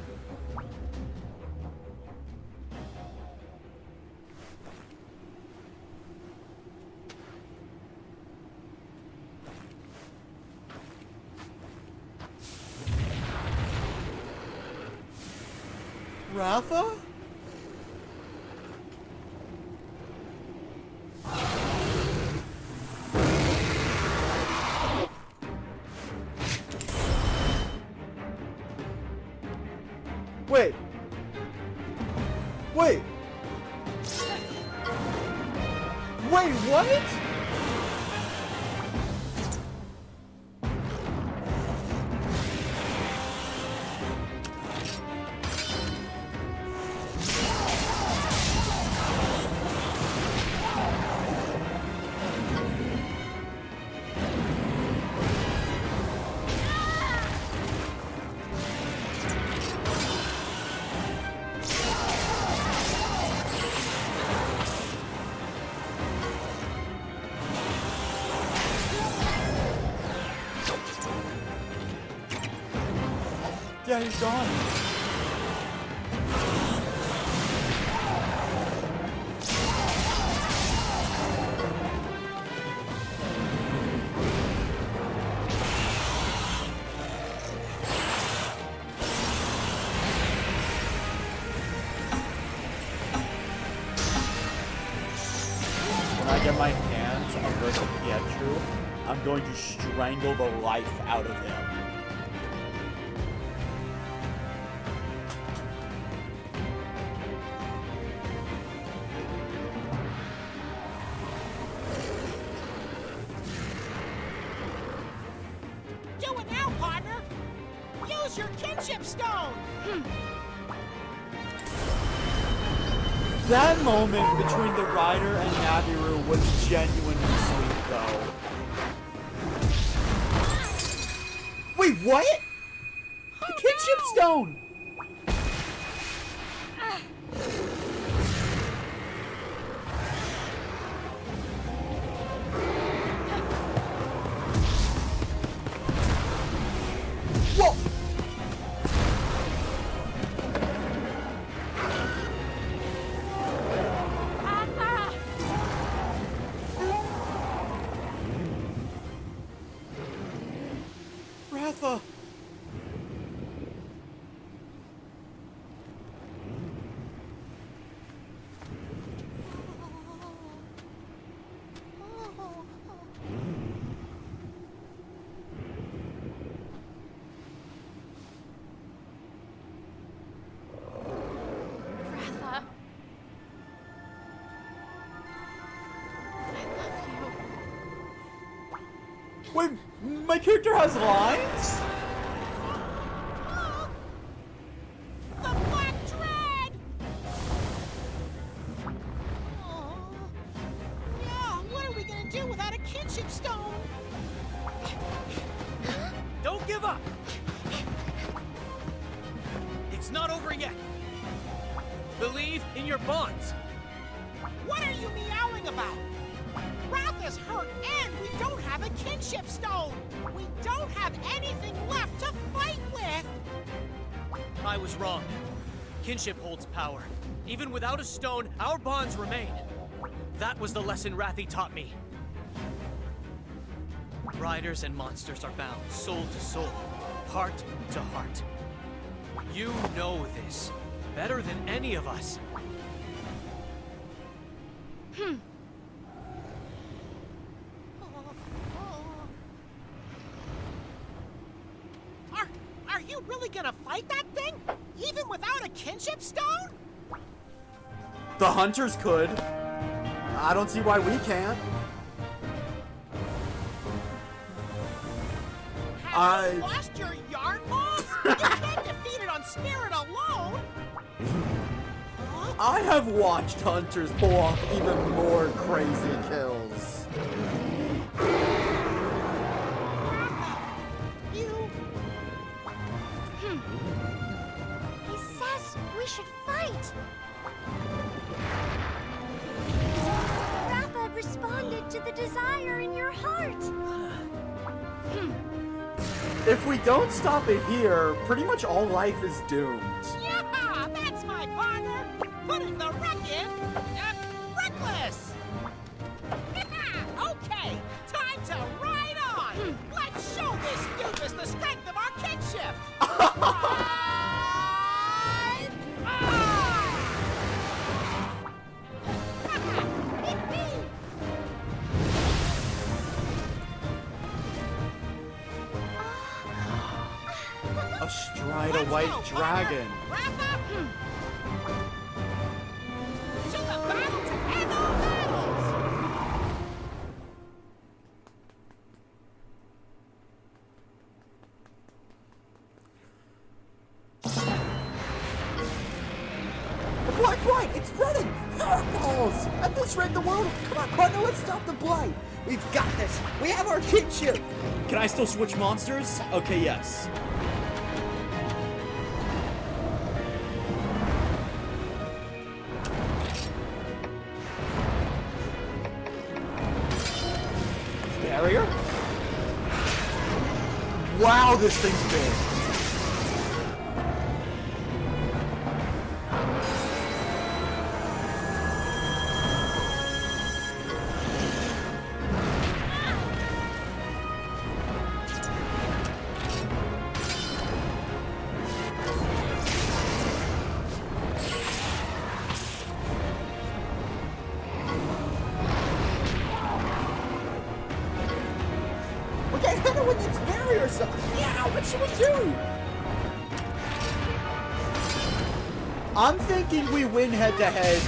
Ratha? Wait. Wait. Wait, what? Yeah, he's gone. When I get my hands on Versa Pietru, I'm going to strangle the life out of him. use your kinship stone! That moment between the Rider and Nabiru was genuinely sweet, though. Wait, what? The kinship stone! Whoa! Ratha! Ratha. I love you. Wait, my character has lines? The Black Drag! Oh. Yeah, what are we gonna do without a kinship stone? Don't give up! It's not over yet. Believe in your bonds. What are you meowing about? Wrath is hurt and we don't have a kinship stone! We don't have anything left to fight with! I was wrong. Kinship holds power. Even without a stone, our bonds remain. That was the lesson Rathy taught me. Riders and monsters are bound, soul to soul, heart to heart. You know this better than any of us. Are you really gonna fight that thing? Even without a kinship stone? The hunters could. I don't see why we can't. Have you lost your yarn balls? You can't defeat it on spirit alone! Huh? I have watched hunters pull off even more crazy kills. You... He says we should fight. Ratha responded to the desire in your heart. If we don't stop it here, pretty much all life is doomed. Yeah, that's my partner! Putting the wreck in... reckless! Okay, time to ride on! Let's show this doofus the strength of our kinship! Ride on! Astride a Let's white go, dragon. partner. Wrap up! To the battle to end all battles! The Black Blight, it's running! Fireballs! At this rate, the world... Come on, partner, let's stop the Blight! We've got this! We have our kinship! Can I still switch monsters? Okay, yes. Barrier? Wow, this thing's big! Okay, hit it with its barrier, so yeah, what should we do? I'm thinking we win head-to-head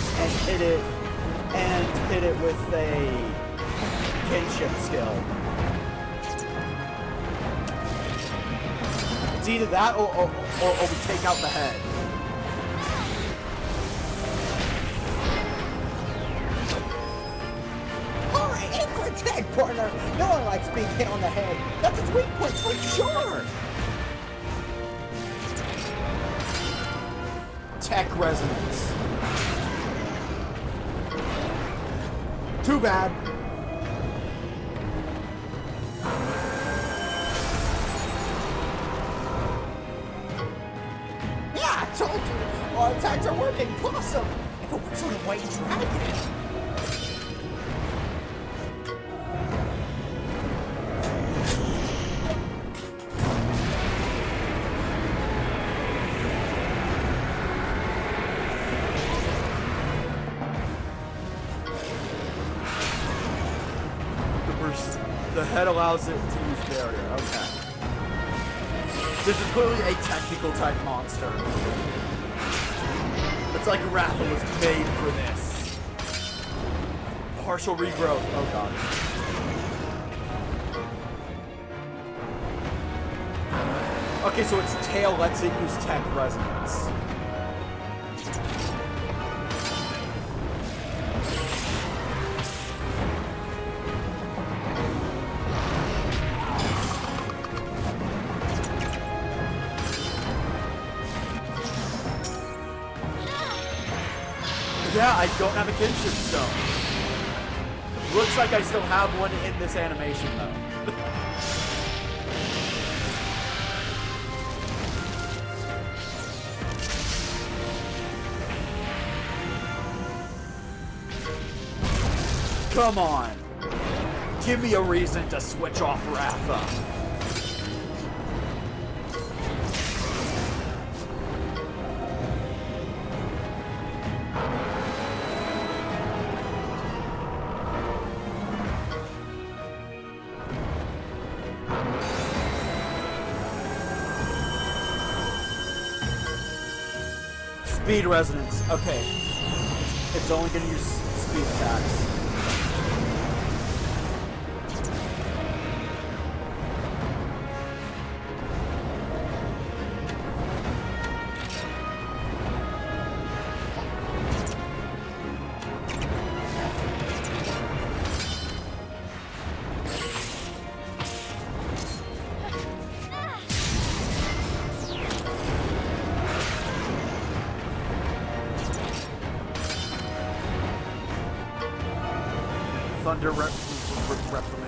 and hit it with a kinship skill. It's either that or we take out the head. Alright, aim for its head, partner! No one likes being hit on the head. That's its weak point for sure! Tech resonance. Too bad. Yeah, I told you! Our attacks are working! Awesome! But what sort of white dragon? The head allows it to use barrier. Okay. This is clearly a technical type monster. It's like Ratha was made for this. Partial regrowth. Oh god. Okay, so its tail lets it use tech resonance. Yeah, I don't have a kinship stone. Looks like I still have one in this animation, though. Come on. Give me a reason to switch off Ratha. Speed resonance. Okay. It's only going to use speed attacks. Thunder reprimand.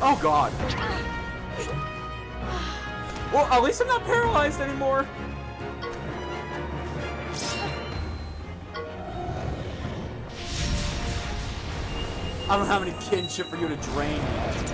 Oh god. Well, at least I'm not paralyzed anymore. I don't have any kinship for you to drain yet.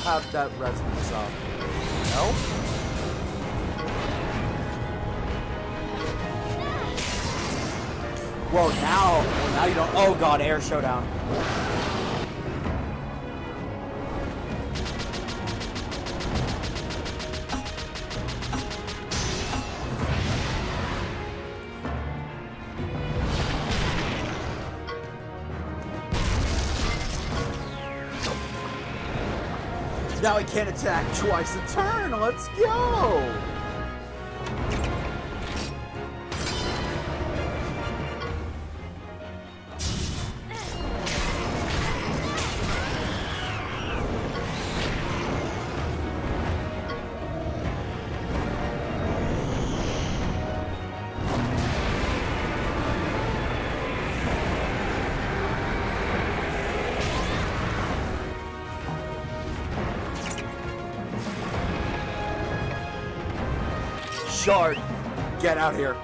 have that resonance up. No? Well, now you don't. Oh god, air showdown. Now I can't attack twice a turn. Let's go. Shard, get out here.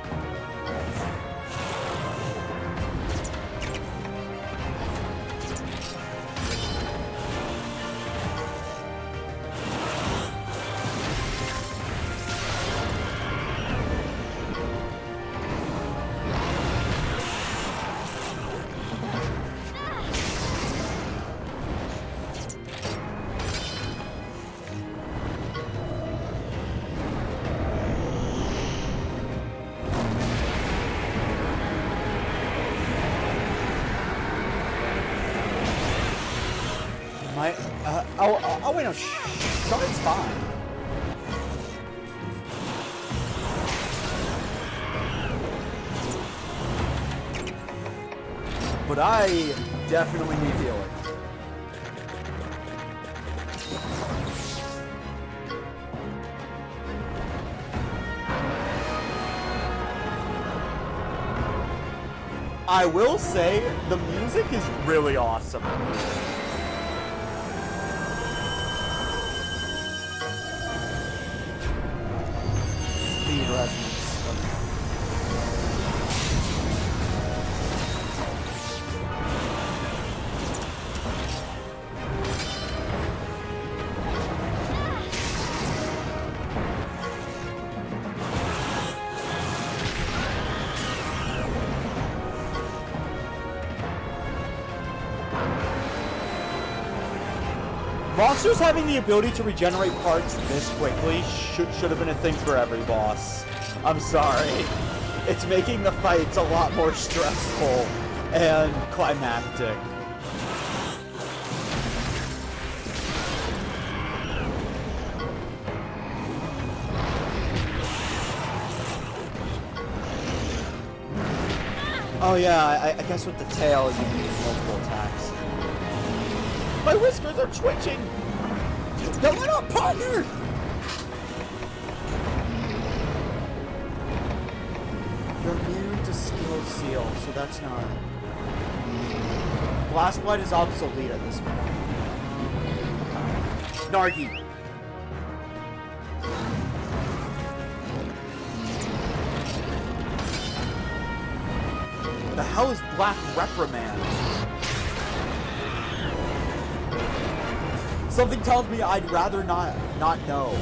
Oh wait, no, Shard's fine. But I definitely need healing. I will say, the music is really awesome. Monsters having the ability to regenerate parts this quickly should have been a thing for every boss. I'm sorry. It's making the fights a lot more stressful and climactic. Oh yeah, I guess with the tail you can use multiple attacks. My whiskers are twitching! No, we're not partnered! You're immune to skill seal, so that's not... Blast Blight is obsolete at this point. Nargi! The hell is Black Reprimand? Something tells me I'd rather not know.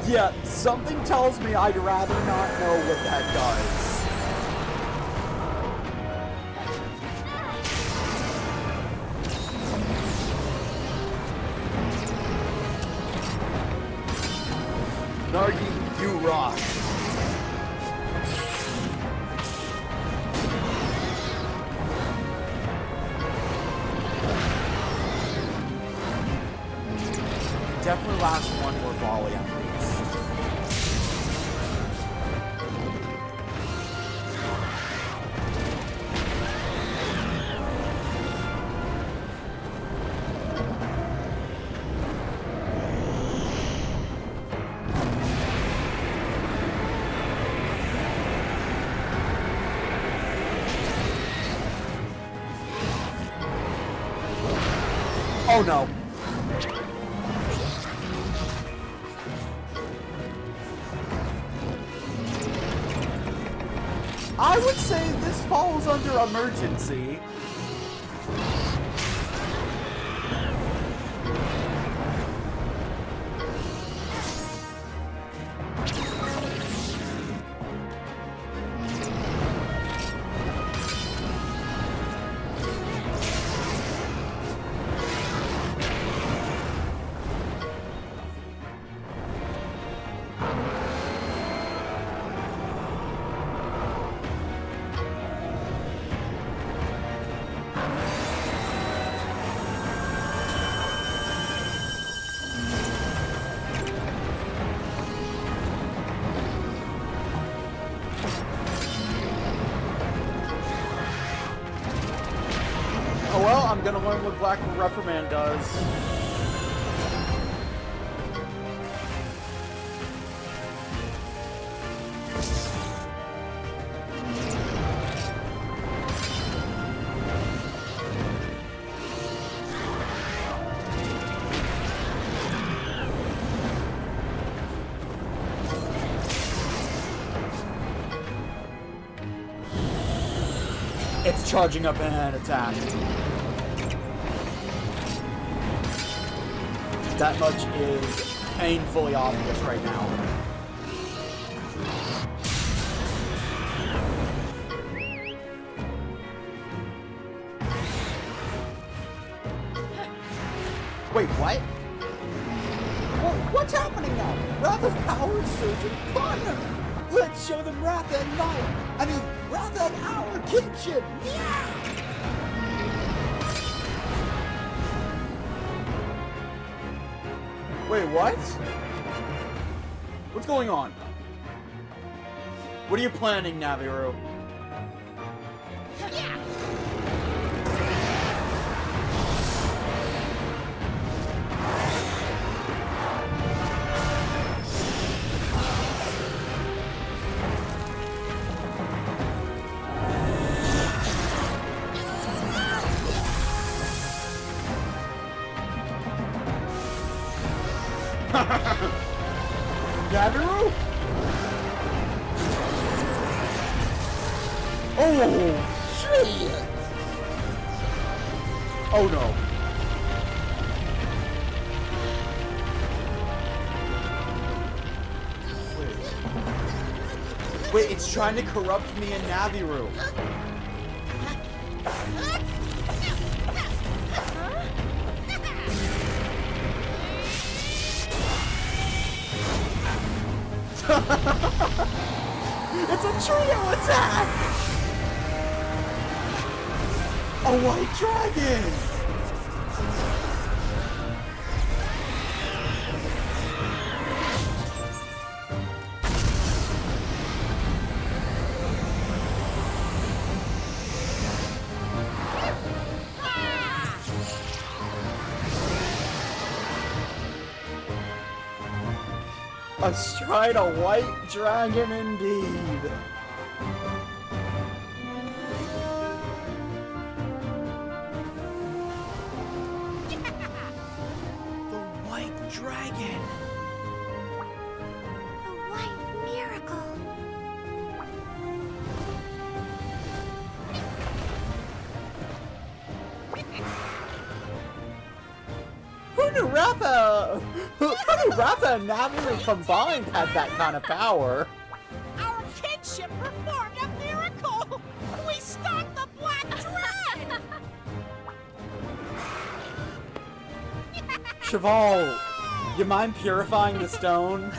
Yeah, something tells me I'd rather not know what that does. Nargi, you rock. Definitely last one more volley at least. Oh no. I would say this falls under emergency. gonna learn what Black Reprimand does. It's charging up an attack. That much is painfully obvious right now. Wait, what? What's happening now? Ratha's power is surging partner! Let's show them Ratha and Blight! I mean, Ratha and our kinship! Yeah! Wait, what? What's going on? What are you planning, Naviru? Naviru? Oh, shit! Oh no. Wait, it's trying to corrupt me and Naviru. It's a trio attack! A white dragon! Astride a white dragon indeed. The white dragon. The white miracle. Who knew Ratha? Who knew Ratha and Naviru combined had that kind of power? Our kinship performed a miracle! We stopped the Black Dragon! Cheval, you mind purifying the stone?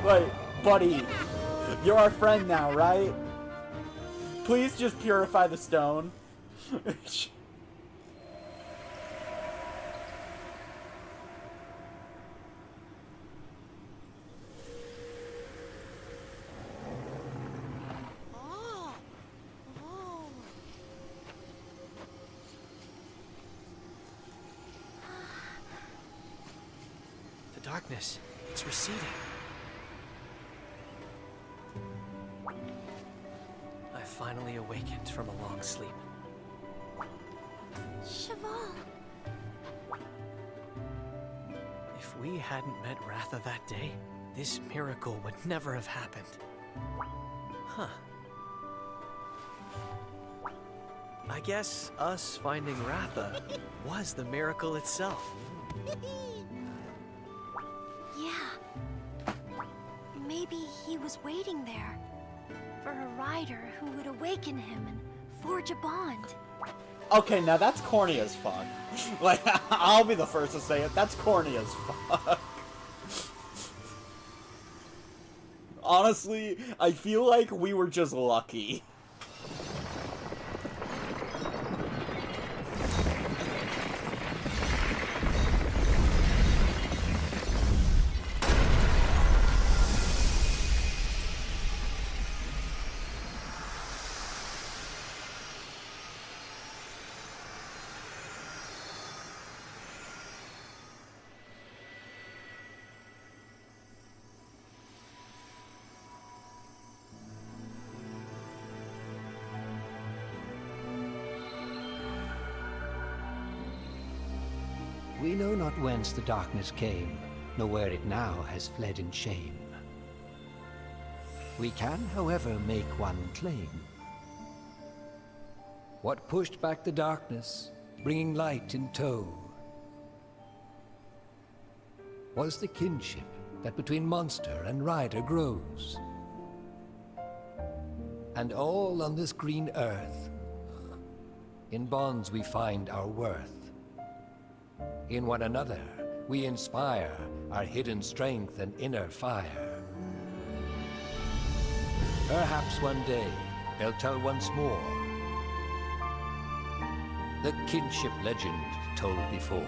Wait, buddy, you're our friend now, right? Please just purify the stone. Oh. Oh. The darkness, it's receding. I finally awakened from a long sleep. Cheval. If we hadn't met Ratha that day, this miracle would never have happened. Huh. I guess us finding Ratha was the miracle itself. Yeah. Maybe he was waiting there for a rider who would awaken him and forge a bond. Okay, now that's corny as fuck. Like, I'll be the first to say it. That's corny as fuck. Honestly, I feel like we were just lucky. We know not whence the darkness came, nor where it now has fled in shame. We can, however, make one claim. What pushed back the darkness, bringing light in tow, was the kinship that between monster and rider grows. And all on this green earth, in bonds we find our worth. In one another we inspire our hidden strength and inner fire. Perhaps one day they'll tell once more the kinship legend told before.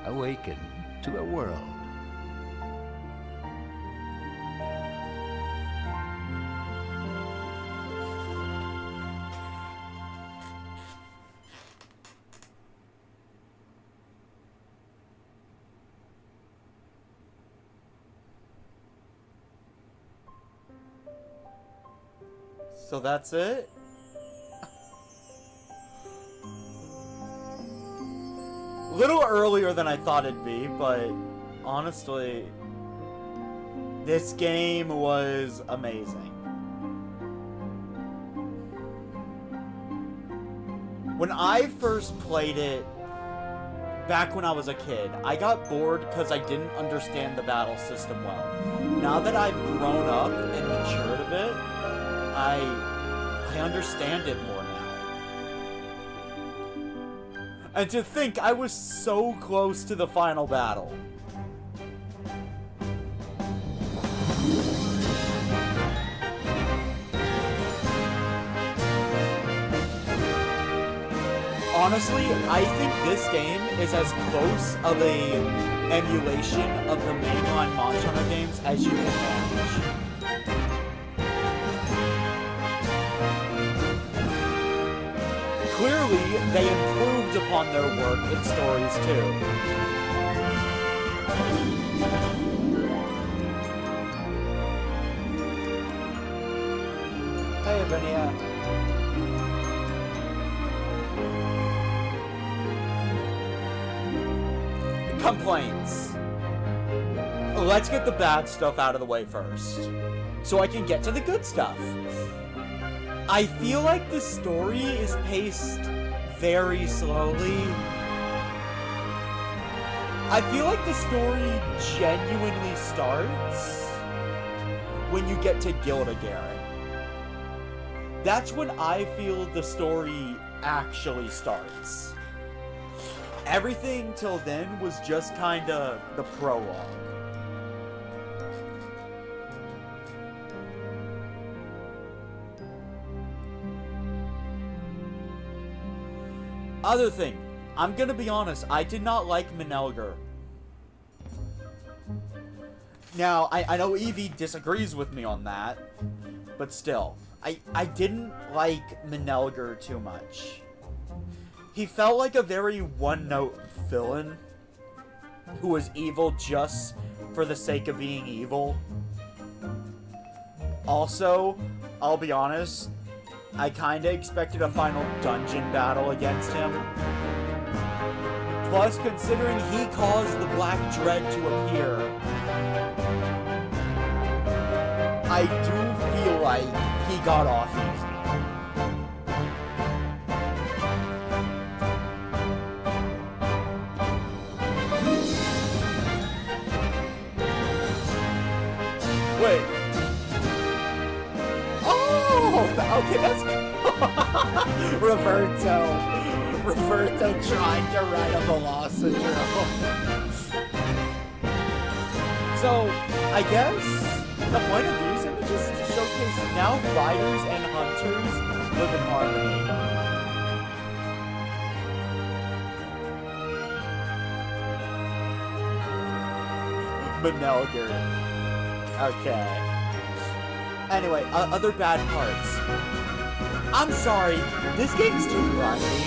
Awaken to a world. So that's it? A little earlier than I thought it'd be, but honestly, this game was amazing. When I first played it, back when I was a kid, I got bored because I didn't understand the battle system well. Now that I've grown up and matured a bit, I understand it more now. And to think I was so close to the final battle. Honestly, I think this game is as close of a emulation of the mainline Monster Hunter games as you can manage. Clearly, they improved upon their work in stories too. Hey, Vania. Complaints. Let's get the bad stuff out of the way first, so I can get to the good stuff. I feel like the story is paced very slowly. I feel like the story genuinely starts when you get to Gilda-Garret. That's when I feel the story actually starts. Everything till then was just kinda the prologue. Other thing, I'm gonna be honest, I did not like Menelger. Now, I know Evie disagrees with me on that, but still, I didn't like Menelger too much. He felt like a very one-note villain who was evil just for the sake of being evil. Also, I'll be honest, I kinda expected a final dungeon battle against him. Plus, considering he caused the Black Dread to appear, I do feel like he got off easy. Wait. Okay, that's Roberto trying to ride a Velocitron. So, I guess the point of these images is to showcase now riders and hunters live in harmony. Menelger. Okay. Anyway, other bad parts. I'm sorry, this game's too grindy.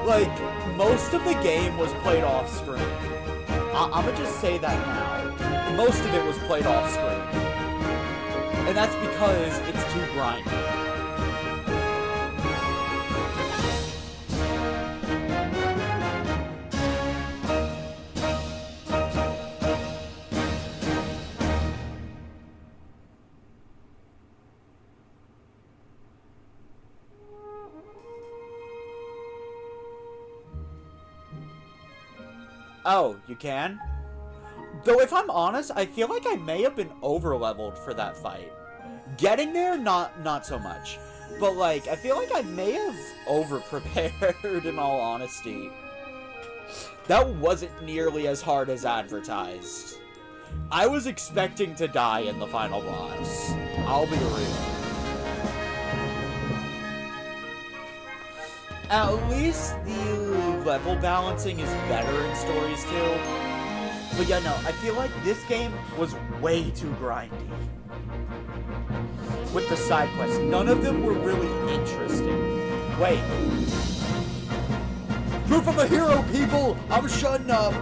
Like, most of the game was played off screen. I'ma just say that now. Most of it was played off screen. And that's because it's too grindy. Oh, you can? Though if I'm honest, I feel like I may have been over-leveled for that fight. Getting there, not so much. But, like, I feel like I may have over-prepared, in all honesty. That wasn't nearly as hard as advertised. I was expecting to die in the final boss. I'll be real. At least the level balancing is better in Stories 2. But yeah, no, I feel like this game was way too grindy. With the side quests, none of them were really interesting. Wait. Proof of a hero, people! I'm shutting up!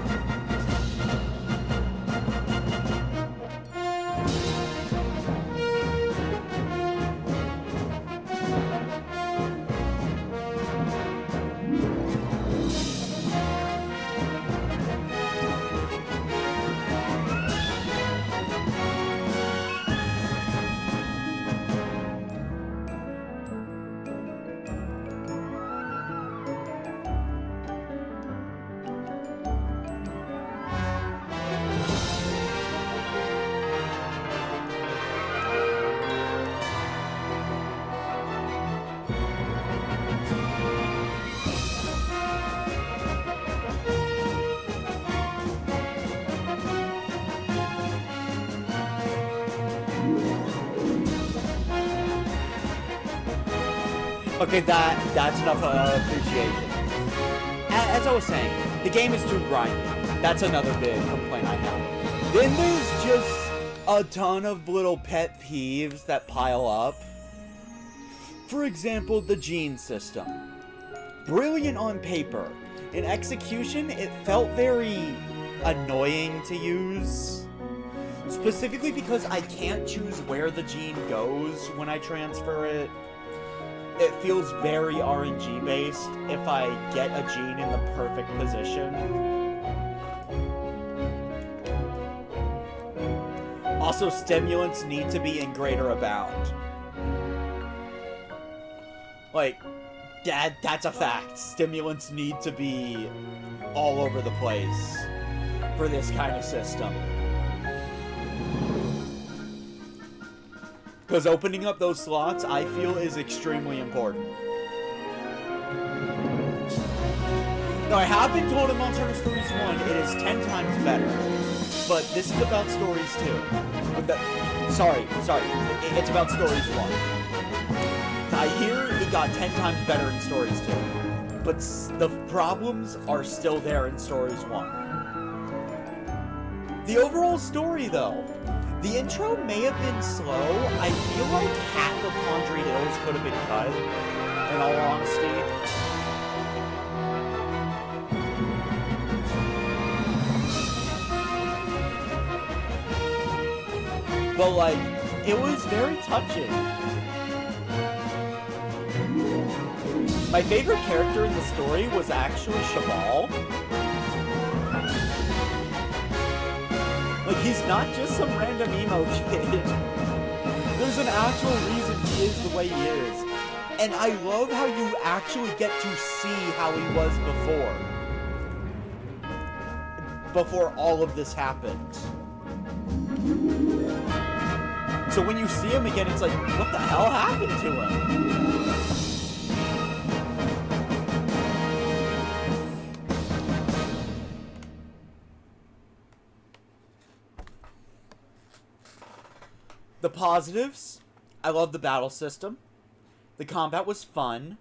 Okay, that's enough appreciation. As I was saying, the game is too grindy. That's another big complaint I have. Then there's just a ton of little pet peeves that pile up. For example, the gene system. Brilliant on paper. In execution, it felt very annoying to use. Specifically because I can't choose where the gene goes when I transfer it. It feels very RNG based if I get a gene in the perfect position. Also, stimulants need to be in greater abound. Like, that's a fact. Stimulants need to be all over the place for this kind of system. Because opening up those slots, I feel, is extremely important. Now, I have been told in Monster Hunter Stories 1, it is 10 times better. But this is about Stories 2. Sorry. It's about Stories 1. I hear it got 10 times better in Stories 2. But the problems are still there in Stories 1. The overall story, though. The intro may have been slow. I feel like half of Pondry Hills could have been cut, in all honesty. But, like, it was very touching. My favorite character in the story was actually Cheval. Like, he's not just some random emo kid. There's an actual reason he is the way he is. And I love how you actually get to see how he was before all of this happened. So when you see him again, it's like, what the hell happened to him? The positives, I love the battle system. The combat was fun.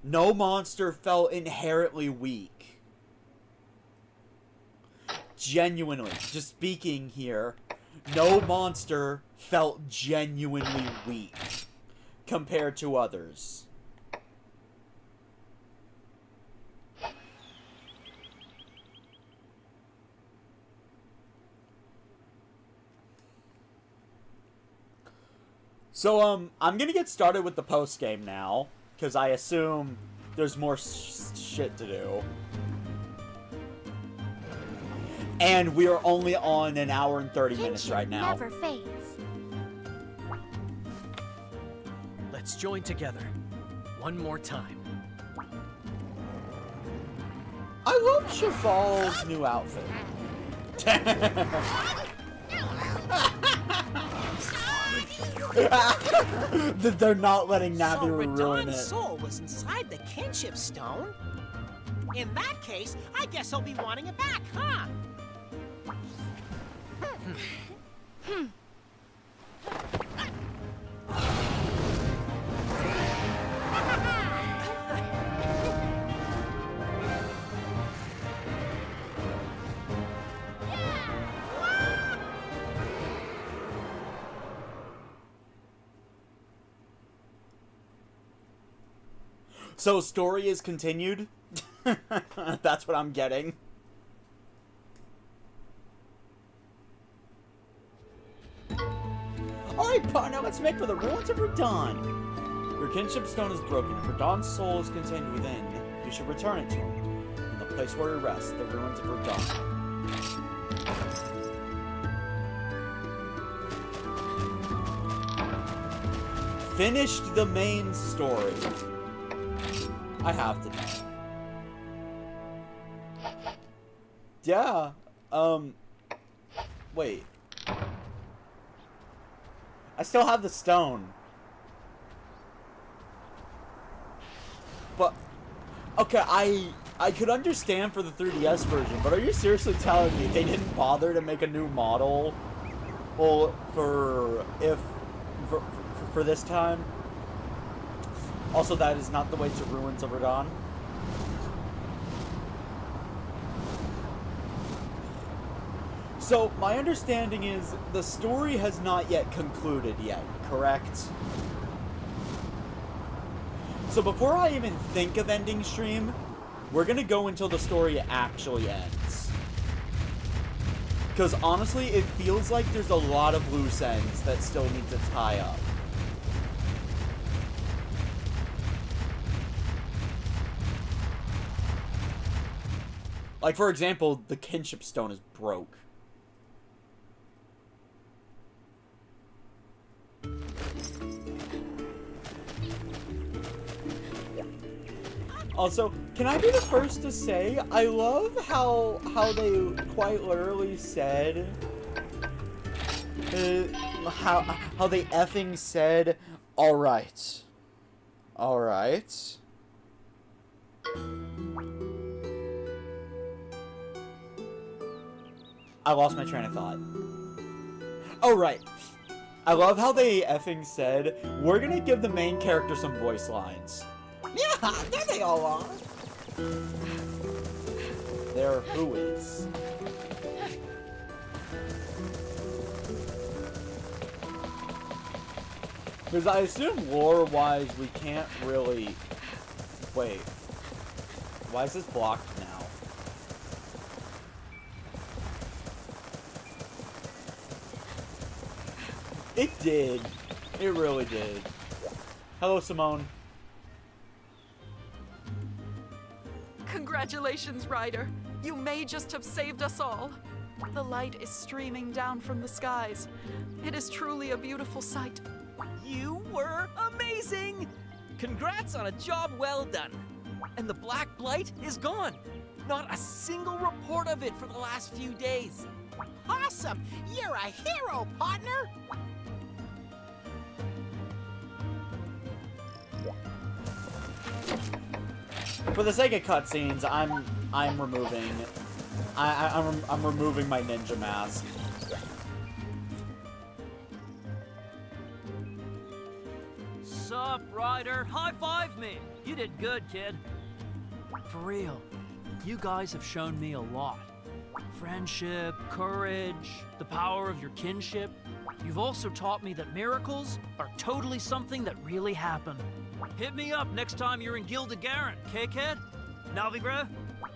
No monster felt inherently weak. Genuinely, just speaking here, no monster felt genuinely weak compared to others. So, I'm gonna get started with the post-game now, because I assume there's more shit to do. And we are only on an hour and 30 minutes right now. Never fades. Let's join together. One more time. I love Cheval's new outfit. They're not letting Navi So ruin Radon's it. soul was inside the kinship stone? In that case, I guess I'll be wanting it back, huh? So story is continued? That's what I'm getting. Alright, partner, let's make for the ruins of Radon. Your kinship stone is broken. If Radon's soul is contained within, you should return it to him. In the place where he rests, the ruins of Radon. Finished the main story. I have to. Yeah. Wait. I still have the stone. But okay, I could understand for the 3DS version, but are you seriously telling me they didn't bother to make a new model? Well, for this time? Also, that is not the way to Ruins of Radon. So, my understanding is the story has not yet concluded yet, correct? So before I even think of ending stream, we're gonna go until the story actually ends. Because honestly, it feels like there's a lot of loose ends that still need to tie up. Like, for example, the kinship stone is broke. Also, can I be the first to say, I love how they quite literally said, how they effing said, alright. Alright. I lost my train of thought. Oh, right. I love how they effing said, we're gonna give the main character some voice lines. Yeah, there they all are. There who is. Because I assume lore-wise we can't really... Wait. Why is this blocked now? It did. It really did. Hello, Simone. Congratulations, Ryder. You may just have saved us all. The light is streaming down from the skies. It is truly a beautiful sight. You were amazing! Congrats on a job well done. And the Black Blight is gone. Not a single report of it for the last few days. Awesome! You're a hero, partner! For the sake of cutscenes, I'm removing. I'm removing my ninja mask. Sup, Ryder? High five me. You did good, kid. For real, you guys have shown me a lot. Friendship, courage, the power of your kinship. You've also taught me that miracles are totally something that really happen. Hit me up next time you're in Gilda-Garen, K-Kid? Navigra,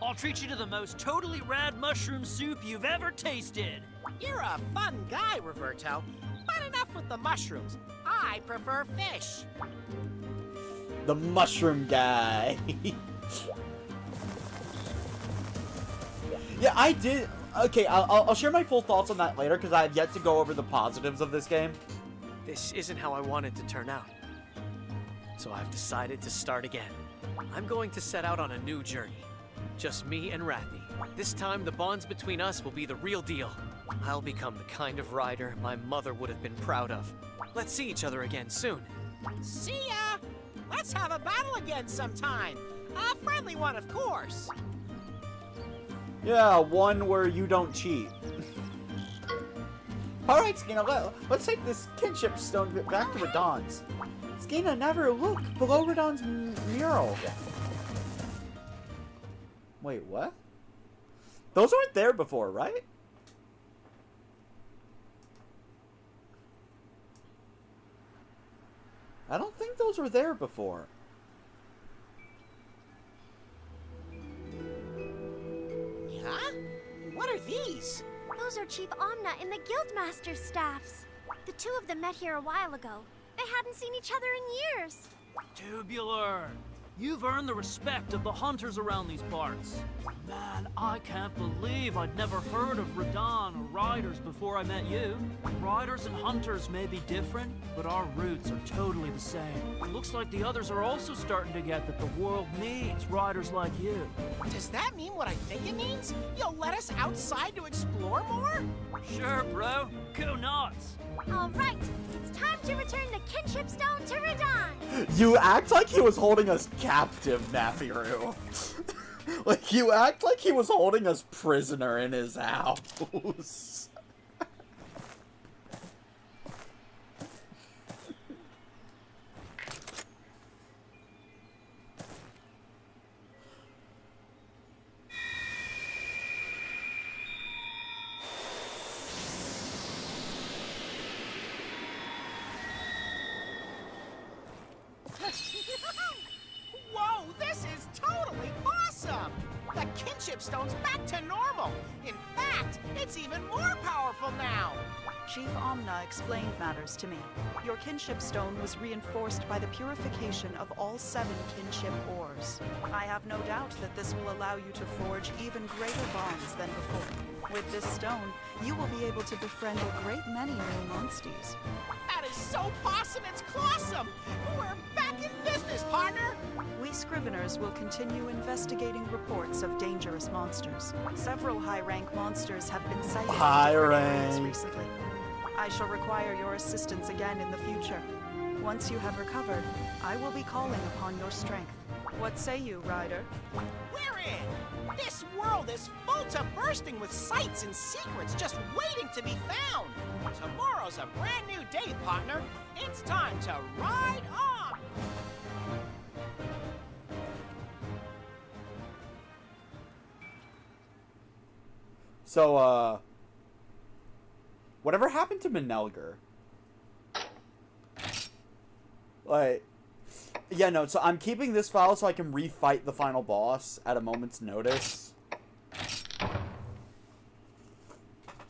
I'll treat you to the most totally rad mushroom soup you've ever tasted. You're a fun guy, Roberto. But enough with the mushrooms. I prefer fish. The mushroom guy. Yeah, I did. Okay, I'll share my full thoughts on that later because I have yet to go over the positives of this game. This isn't how I wanted to turn out. So I've decided to start again. I'm going to set out on a new journey. Just me and Rathy. This time, the bonds between us will be the real deal. I'll become the kind of rider my mother would have been proud of. Let's see each other again soon. See ya! Let's have a battle again sometime. A friendly one, of course. Yeah, one where you don't cheat. Alright, Skena, let's take this kinship stone back to Radon's. Skena, never look below Radon's mural. Wait, what? Those weren't there before, right? I don't think those were there before. Huh? What are these? Those are Chief Omna and the Guildmaster's staffs. The two of them met here a while ago. They hadn't seen each other in years. Tubular! You've earned the respect of the hunters around these parts. Man, I can't believe I'd never heard of Radon or riders before I met you. Riders and hunters may be different, but our roots are totally the same. Looks like the others are also starting to get that the world needs riders like you. Does that mean what I think it means? You'll let us outside to explore more? Sure, bro. Go nuts. All right, it's time to return the kinship stone to Radon. You act like he was holding us captive, Nafiru. Like, you act like he was holding us prisoner in his house. Whoa, this is totally awesome! The kinship stone's back to normal. In fact, it's even more powerful now. Chief Omna explained matters to me. Your kinship stone was reinforced by the purification of all 7 kinship ores. I have no doubt that this will allow you to forge even greater bonds than before. With this stone, you will be able to befriend a great many new monsters. That is so awesome, it's clawsome! We're back in business, partner! We Scriveners will continue investigating reports of dangerous monsters. Several high-rank monsters have been sighted in different areas recently. I shall require your assistance again in the future. Once you have recovered, I will be calling upon your strength. What say you, Ryder? We're in! This world is full to bursting with sights and secrets just waiting to be found! Tomorrow's a brand new day, partner. It's time to ride on! So, whatever happened to Menelger? Like, yeah, no, so I'm keeping this file so I can refight the final boss at a moment's notice.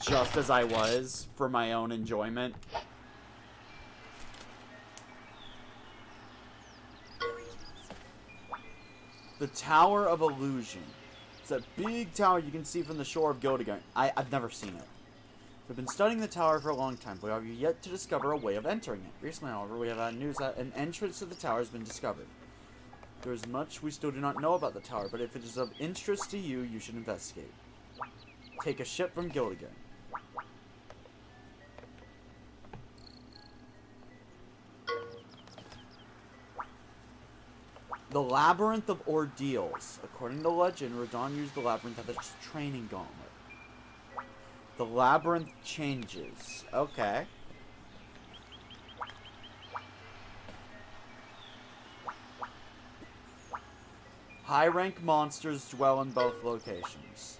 Just as I was, for my own enjoyment. The Tower of Illusion. It's a big tower you can see from the shore of Gildigan. I've never seen it. We've been studying the tower for a long time, but we have yet to discover a way of entering it. Recently, however, we have had news that an entrance to the tower has been discovered. There is much we still do not know about the tower, but if it is of interest to you, you should investigate. Take a ship from Gildigan. The Labyrinth of Ordeals. According to legend, Radon used the labyrinth as its training gauntlet. The labyrinth changes. Okay. High-rank monsters dwell in both locations.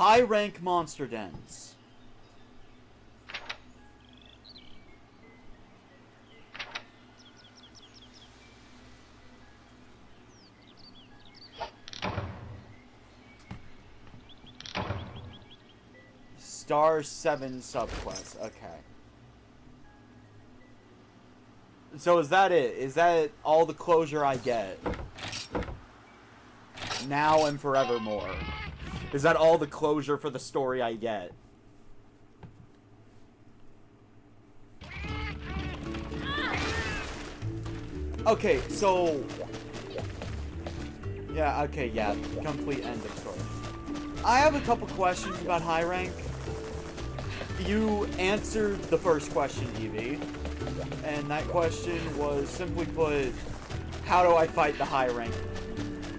high rank monster dens. Star 7 subquest. Okay. So is that it? Is that all the closure I get? Now and forevermore. Is that all the closure for the story I get? Okay, so... Yeah, okay, yeah. Complete end of story. I have a couple questions about high rank. You answered the first question, Evie. And that question was, simply put, how do I fight the high rank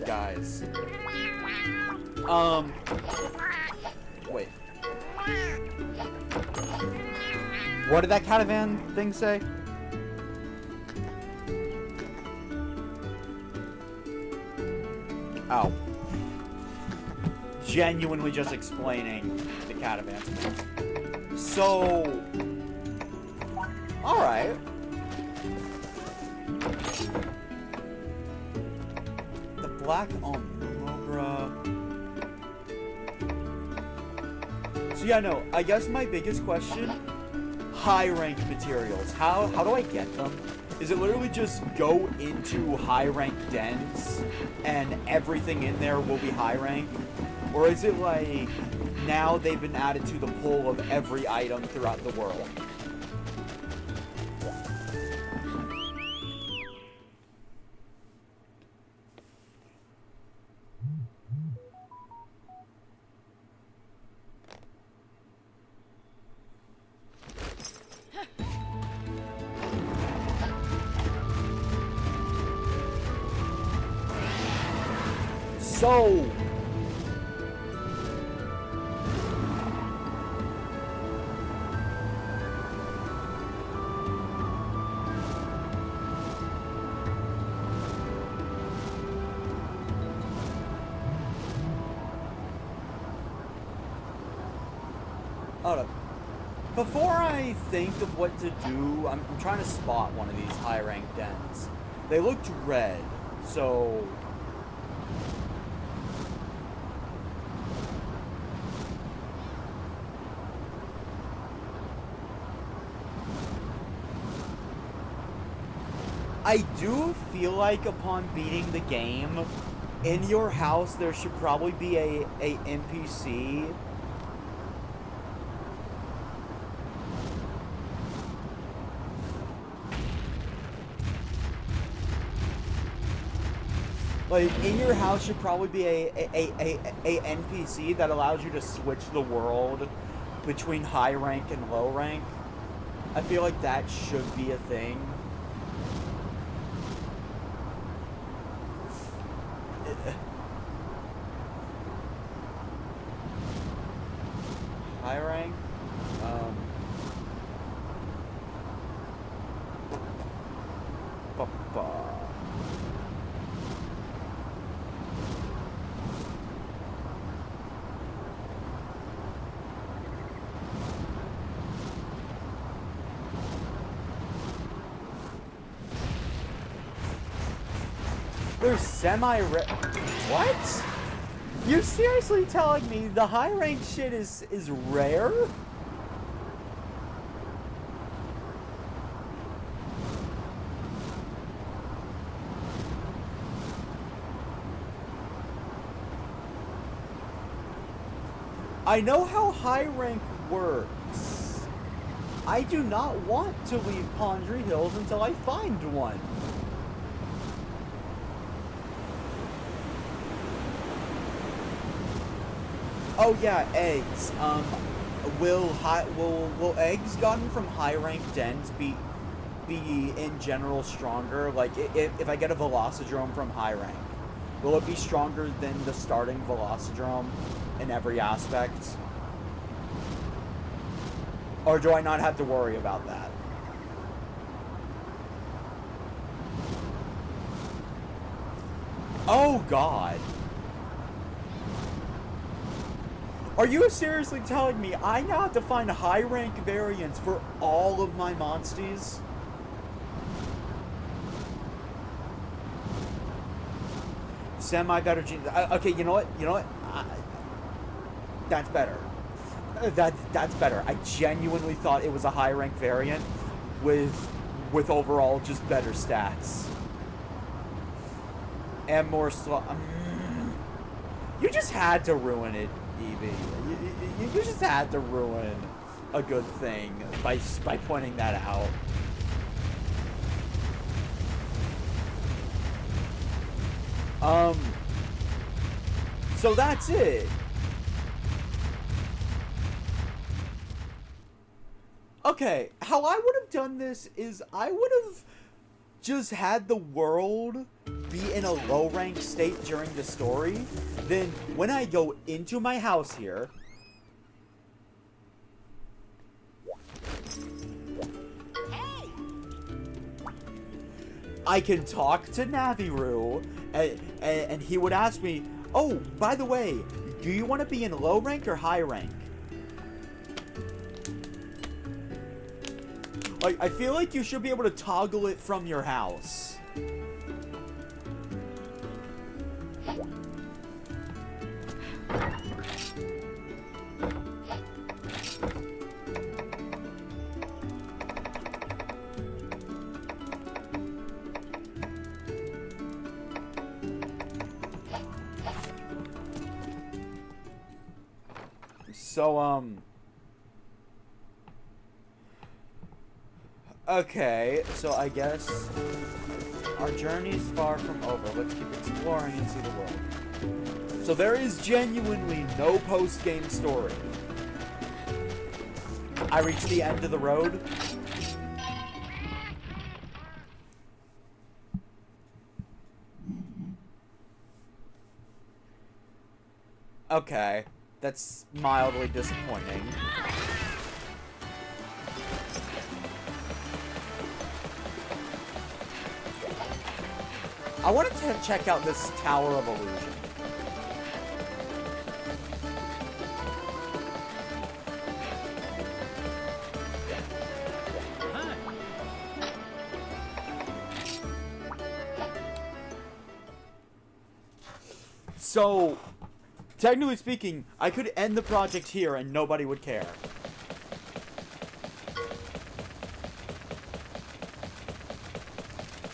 guys? Wait. What did that caravan thing say? Oh. Genuinely just explaining the caravan thing. So... Alright. The black Umbra. So yeah, no, I guess my biggest question, high rank materials. How do I get them? Is it literally just go into high rank dens and everything in there will be high rank? Or is it like now they've been added to the pool of every item throughout the world? So... Hold up. Before I think of what to do, I'm trying to spot one of these high-ranked dens. They looked red, so... I do feel like upon beating the game, in your house there should probably be a NPC. Like, in your house should probably be a NPC that allows you to switch the world between high rank and low rank. I feel like that should be a thing. High rank? They're semi-rare. What? You're seriously telling me the high rank shit is rare? I know how high rank works. I do not want to leave Pondry Hills until I find one. Oh yeah, eggs. Will eggs gotten from high rank dens be in general stronger? Like if I get a Velocidrome from high rank, will it be stronger than the starting Velocidrome in every aspect? Or do I not have to worry about that? Oh god. Are you seriously telling me I now have to find high rank variants for all of my monsties? Semi-better genes. Okay, you know what? You know what? That's better. That's better. I genuinely thought it was a high rank variant with overall just better stats. And more slow. You just had to ruin it, Evie. You just had to ruin a good thing by pointing that out. So that's it. Okay, how I would have done this is I would have just had the world be in a low-rank state during the story. Then, when I go into my house here... Hey! I can talk to Naviru, and he would ask me, oh, by the way, do you want to be in low rank or high rank? I feel like you should be able to toggle it from your house. So, okay, so I guess our journey's far from over. Let's keep exploring and see the world. So there is genuinely no post-game story. I reached the end of the road. Okay, that's mildly disappointing. I wanted to check out this Tower of Illusion. So, technically speaking, I could end the project here and nobody would care.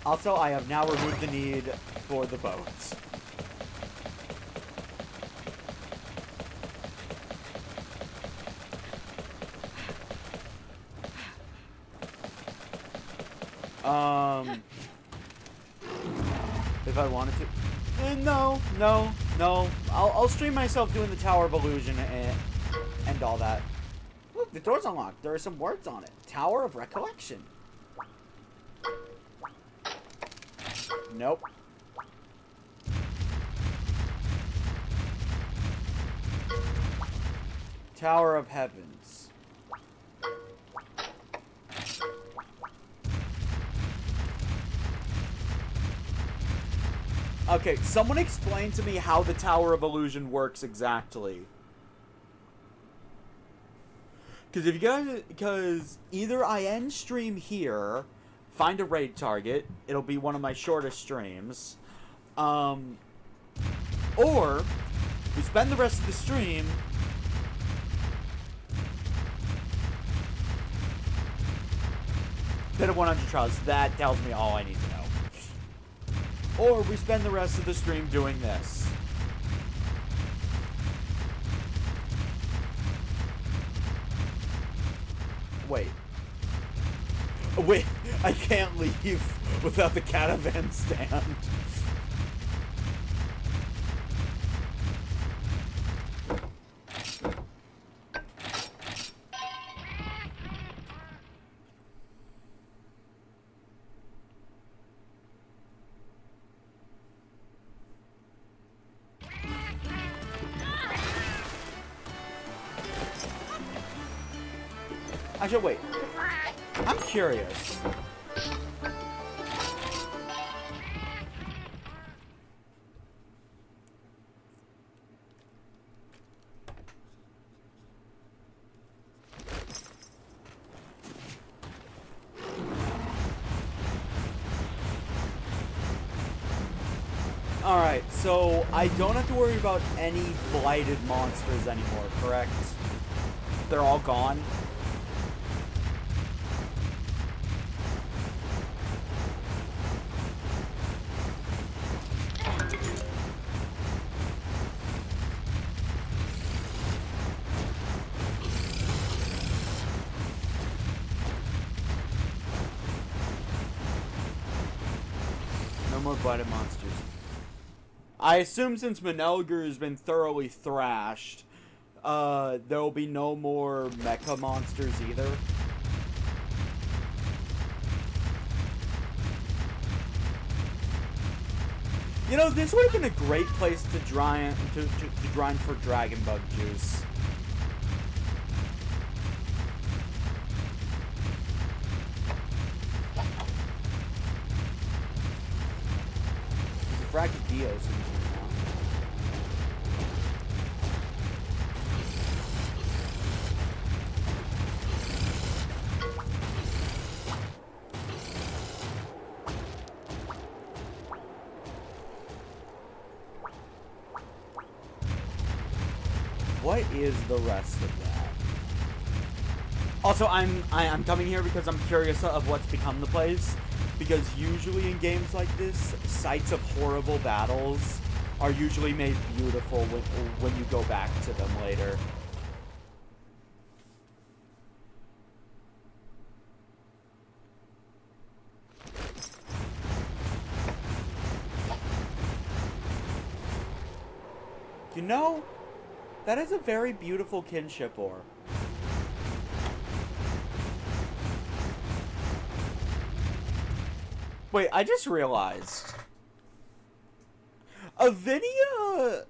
Also, I have now removed the need for the boats. If I wanted to. No. I'll stream myself doing the Tower of Illusion and all that. Look, the door's unlocked. There are some words on it. Tower of Recollection. Nope. Tower of Heavens. Okay, someone explain to me how the Tower of Illusion works exactly. Because either I end stream here, find a raid target, it'll be one of my shortest streams, or we spend the rest of the stream bit of 100 trials. That tells me all I need to know. Or we spend the rest of the stream doing this. Wait, I can't leave without the caravan stand. Actually, wait. I'm curious. Alright, so I don't have to worry about any blighted monsters anymore, correct? They're all gone? No more blighted monsters. I assume since Manelger has been thoroughly thrashed, there will be no more mecha monsters either. You know, this would have been a great place to grind for Dragon Bug Juice. Brachydios in here now. What is the rest of that? Also, I'm coming here because I'm curious of what's become the place. Because usually in games like this, sites of horrible battles are usually made beautiful when you go back to them later. You know, that is a very beautiful kinship ore. Wait, I just realized. Avinia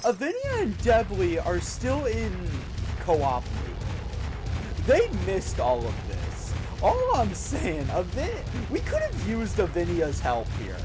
and Debly are still in co-op league. They missed all of this. All I'm saying, we could have used Avinia's help here.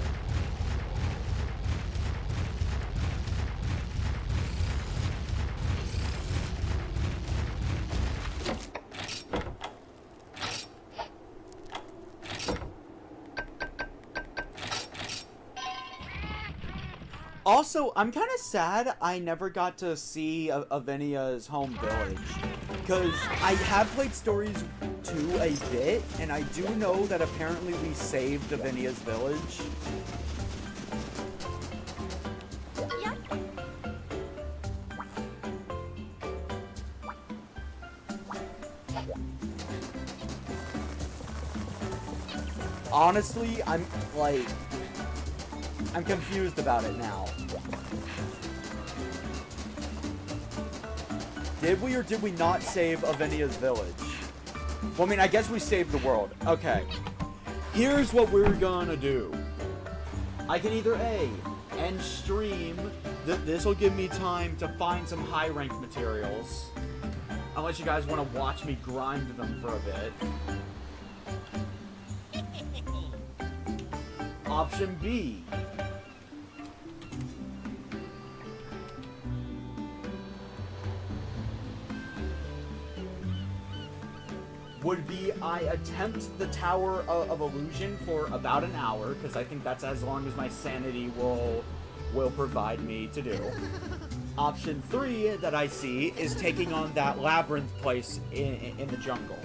Also, I'm kind of sad I never got to see Avinia's home village. Because I have played Stories 2 a bit, and I do know that apparently we saved Avinia's village. Yep. Honestly, I'm confused about it now. Did we or did we not save Avinia's village? Well, I mean, I guess we saved the world. Okay. Here's what we're gonna do. I can either A, end stream. This will give me time to find some high rank materials. Unless you guys want to watch me grind them for a bit. Option B. Would be I attempt the Tower of Illusion for about an hour, because I think that's as long as my sanity will provide me to do. Option 3 that I see is taking on that labyrinth place in the jungle.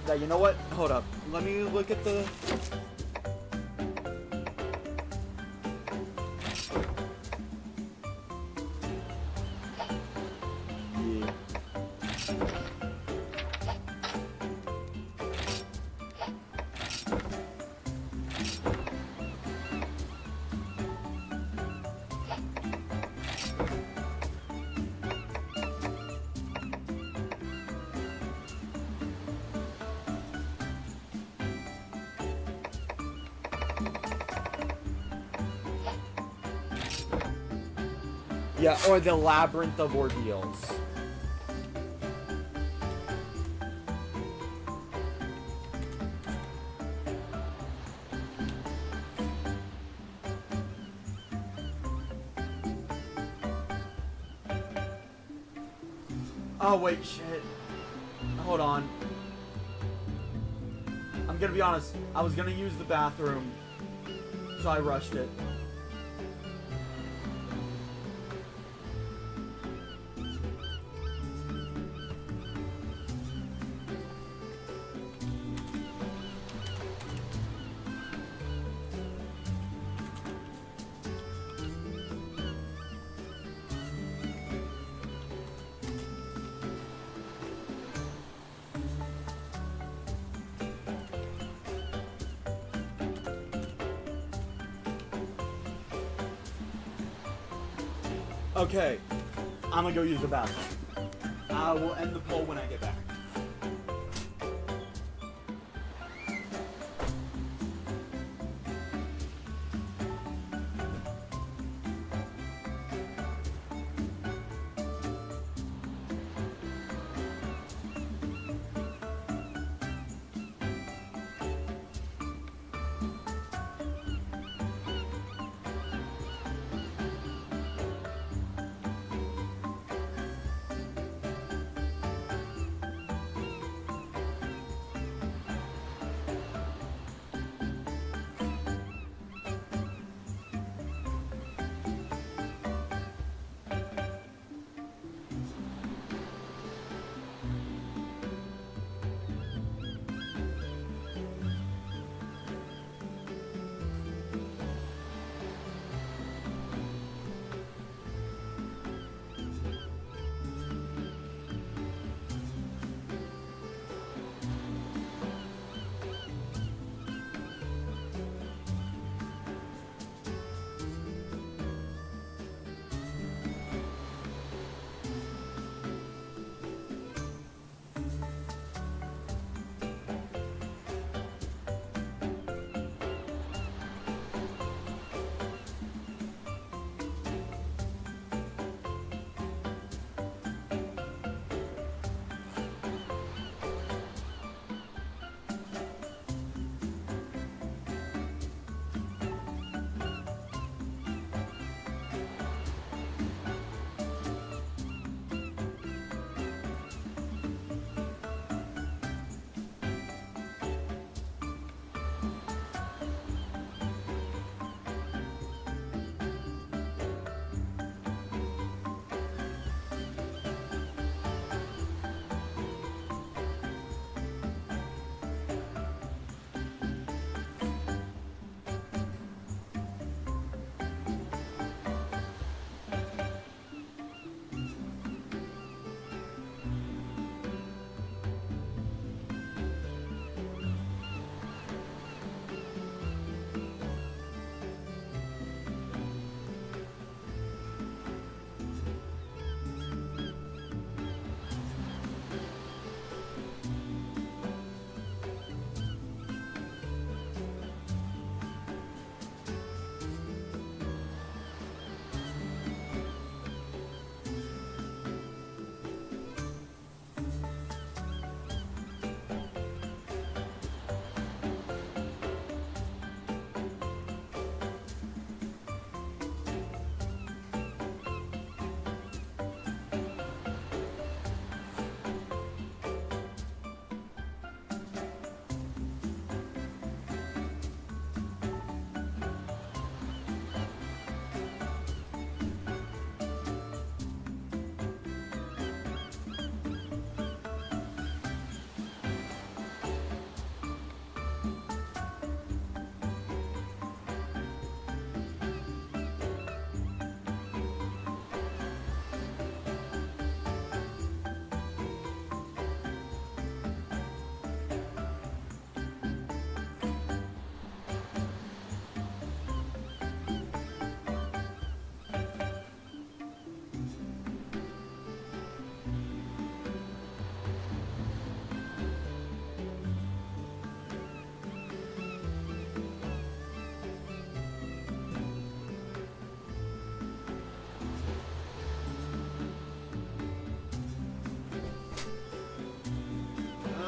Yeah, you know what? Hold up. Let me look at the... Yeah, or the Labyrinth of Ordeals. Oh, wait, shit. Hold on. I'm gonna be honest. I was gonna use the bathroom, so I rushed it. Okay, I'm gonna go use the bathroom. I will end the poll when I get back.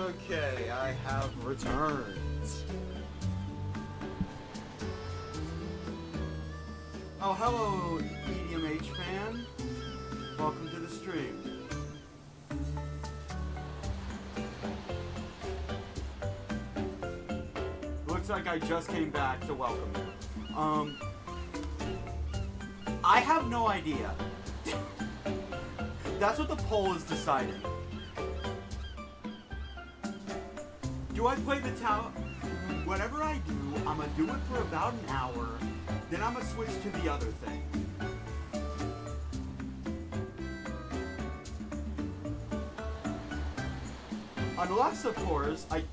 Okay, I have returned. Oh, hello, EDMH fan. Welcome to the stream. looks like I just came back to welcome you. I have no idea. That's what the poll is deciding. Do I play the tower? Whatever I do, I'm gonna do it for about an hour, then I'm gonna switch to the other thing. Unless, of course, I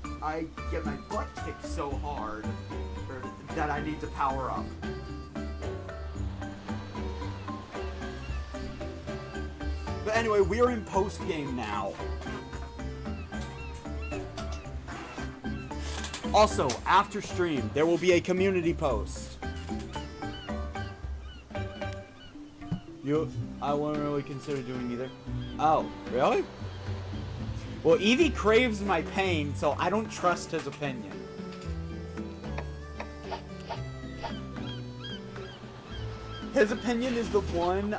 get my butt kicked so hard that I need to power up. But anyway, we are in post-game now. Also, after stream, there will be a community post. I wouldn't really consider doing either. Oh, really? Well, Evie craves my pain, so I don't trust his opinion. His opinion is the one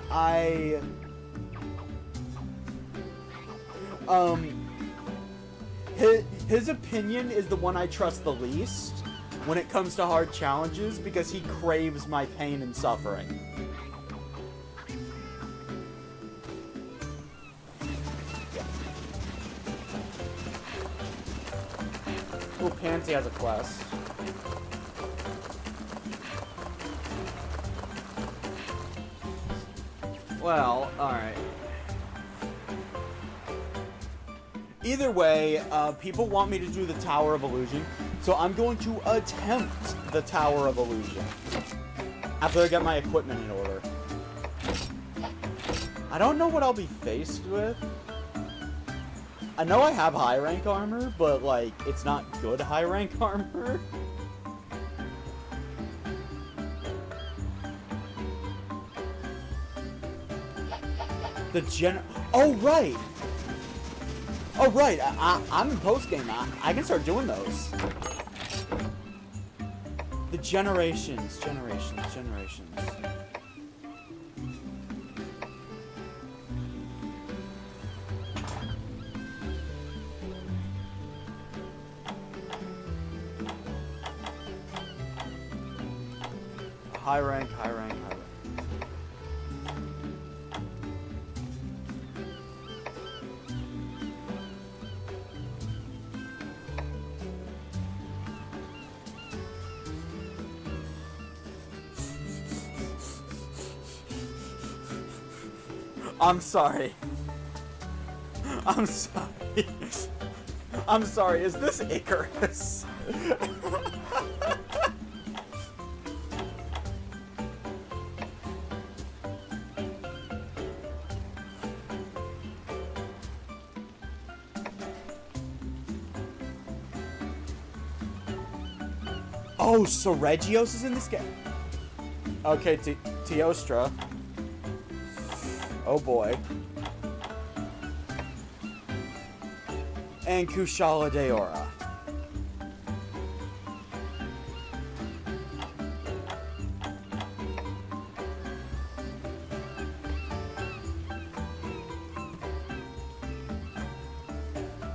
his opinion is the one I trust the least when it comes to hard challenges because he craves my pain and suffering. Oh, Pansy has a quest. Well, alright. Either way, people want me to do the Tower of Illusion, so I'm going to attempt the Tower of Illusion after I get my equipment in order. I don't know what I'll be faced with. I know I have high rank armor, but like, it's not good high rank armor. Oh, right! Oh, right, I'm in post-game. I can start doing those. The generations. High rank. I'm sorry. I'm sorry, is this Icarus? Oh, so Regios is in this game? Okay, Teostra. Oh boy. And Kushala Daora.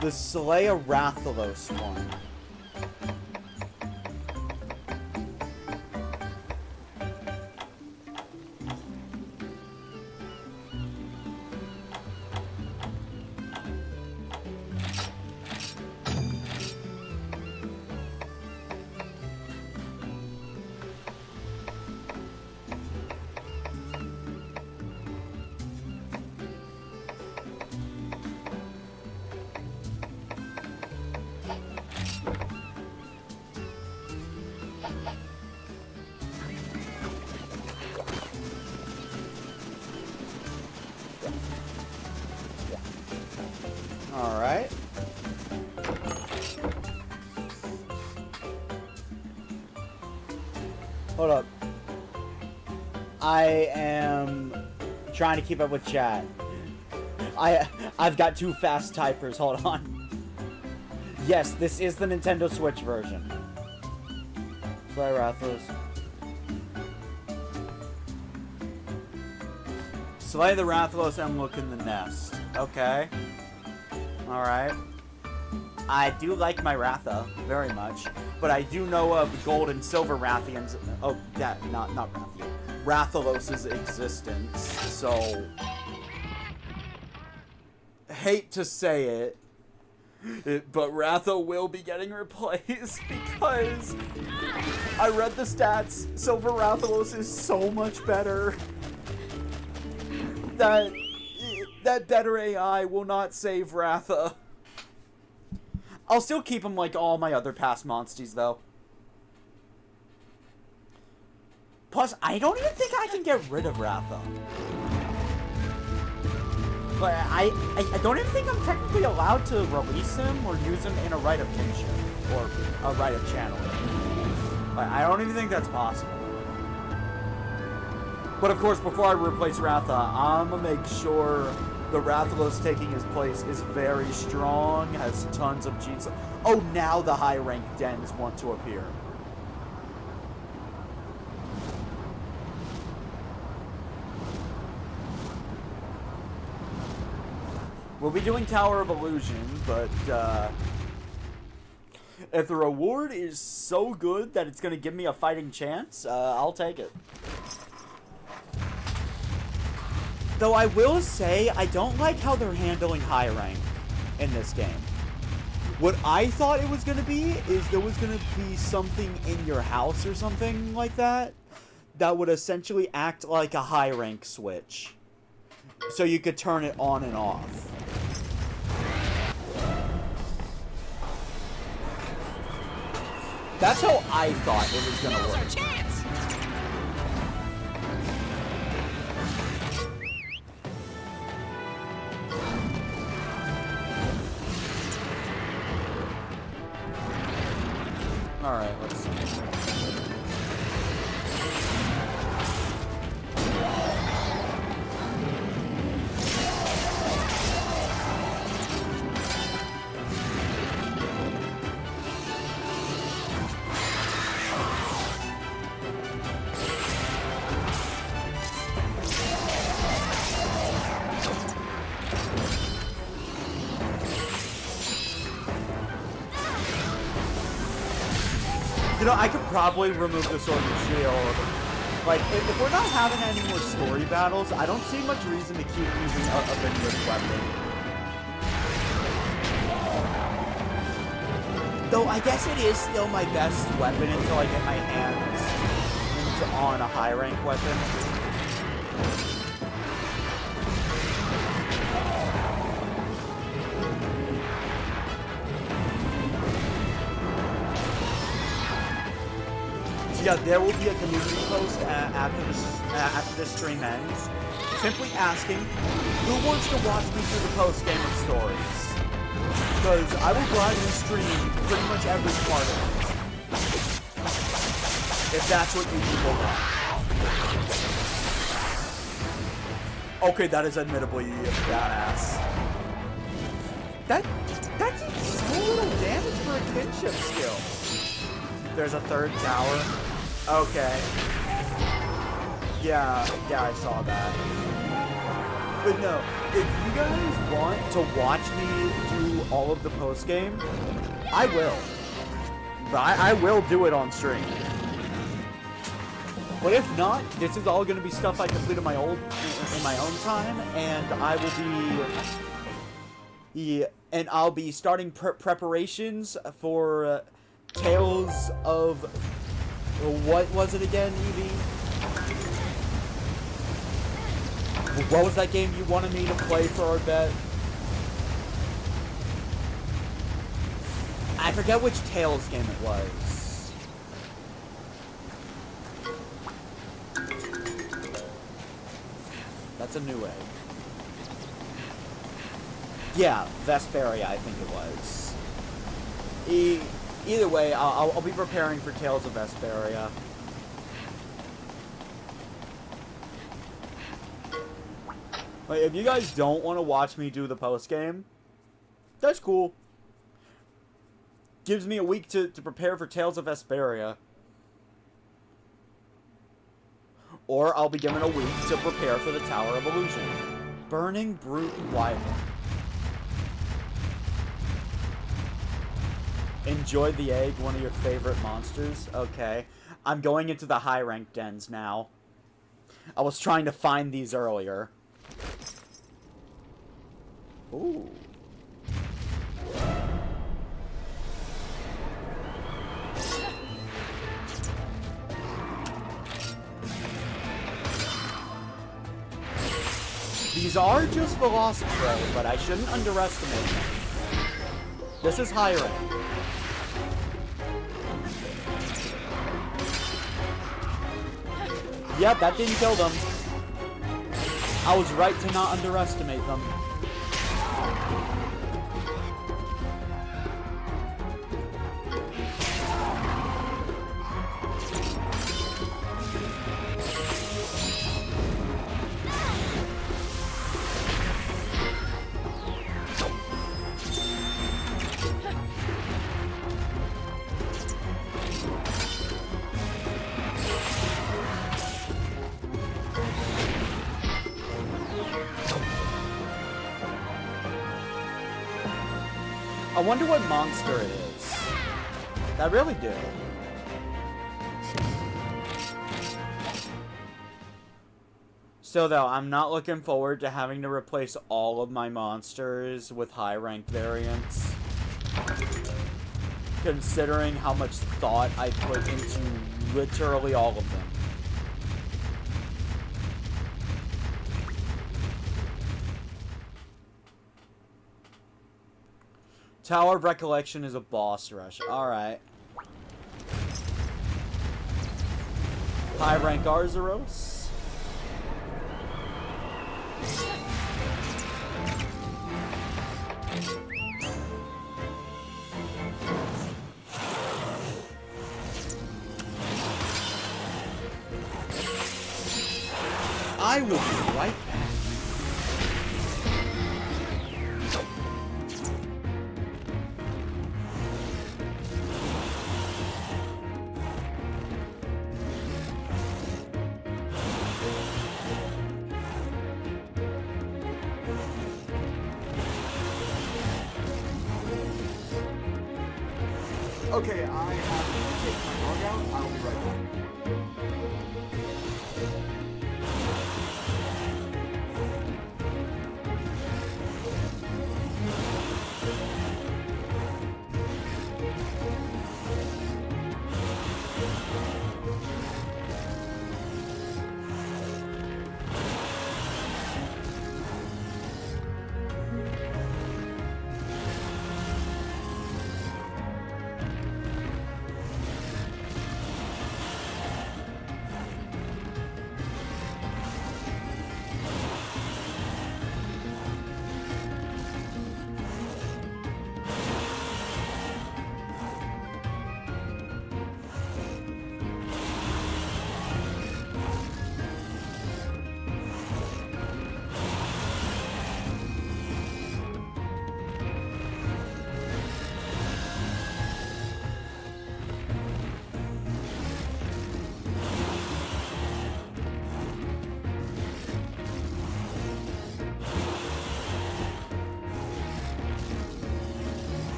The Saleya Rathalos one. Alright. Hold up. I am trying to keep up with chat. I've got two fast typers, hold on. Yes, this is the Nintendo Switch version. Fly Rathalos. Slay the Rathalos and look in the nest. Okay. Alright. I do like my Ratha very much, but I do know of gold and silver Rathians. Oh, that not Rathian. Rathalos' existence. So, hate to say it, but Ratha will be getting replaced because I read the stats. Silver Rathalos is so much better that better AI will not save Ratha. I'll still keep him like all my other past monsties, though. Plus, I don't even think I can get rid of Ratha. But I don't even think I'm technically allowed to release him or use him in a rite of kinship or a rite of channeling. I don't even think that's possible. But of course, before I replace Ratha, I'm gonna make sure the Rathalos taking his place is very strong, has tons of genes. Oh, now the high rank dens want to appear. We'll be doing Tower of Illusion, but if the reward is so good that it's going to give me a fighting chance, I'll take it. Though I will say, I don't like how they're handling high rank in this game. What I thought it was going to be is there was going to be something in your house or something like that that would essentially act like a high rank switch. So you could turn it on and off. That's how I thought it was going to work. Now's our chance. Alright, let's see. You know, I could probably remove the sword and shield. Like, if we're not having any more story battles, I don't see much reason to keep using a Vindica's weapon. Though, I guess it is still my best weapon until I get my hands on a high rank weapon. Yeah, there will be a community post after this stream ends, simply asking who wants to watch me through the post-game of stories. Because I will gladly stream pretty much every part of it. If that's what you people want. Okay, that is admittably badass. That did so little damage for a kinship skill. There's a third tower. Okay. Yeah, I saw that. But no, if you guys want to watch me do all of the post-game, I will. I will do it on stream. But if not, this is all going to be stuff I complete in my own time, and I will be... and I'll be starting preparations for... Tales of... What was it again, Evie? What was that game you wanted me to play for our bet? I forget which Tales game it was. That's a new egg. Yeah, Vesperia, I think it was. Either way, I'll be preparing for Tales of Vesperia. Like, if you guys don't want to watch me do the post-game, that's cool. Gives me a week to prepare for Tales of Vesperia. Or I'll be given a week to prepare for the Tower of Illusion. Burning Brute Wyvern. Enjoy the egg, one of your favorite monsters. Okay. I'm going into the high rank dens now. I was trying to find these earlier. Ooh. These are just Velocipray, but I shouldn't underestimate them. This is high rank. Yep, that didn't kill them. I was right to not underestimate them. I wonder what monster it is. I really do. So though, I'm not looking forward to having to replace all of my monsters with high rank variants. Considering how much thought I put into literally all of them. Tower of Recollection is a boss rush. Alright. High rank Arzuros. I will be right back. Okay, I have to take my dog out. I'll be right back.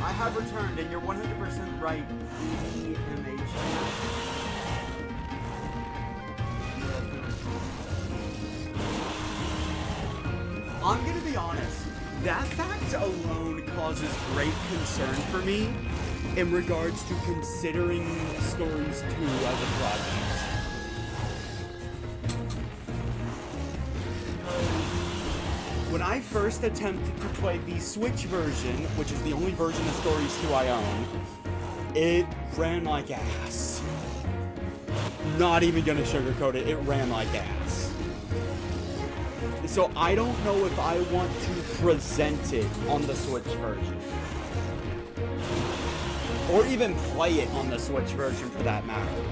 I have returned, and you're 100% right. EMH. I'm gonna be honest. That fact alone causes great concern for me in regards to considering Stories 2 as a project. when I first attempted to play the Switch version, which is the only version of Stories 2 I own, it ran like ass. Not even gonna sugarcoat it, it ran like ass. So I don't know if I want to present it on the Switch version. Or even play it on the Switch version for that matter.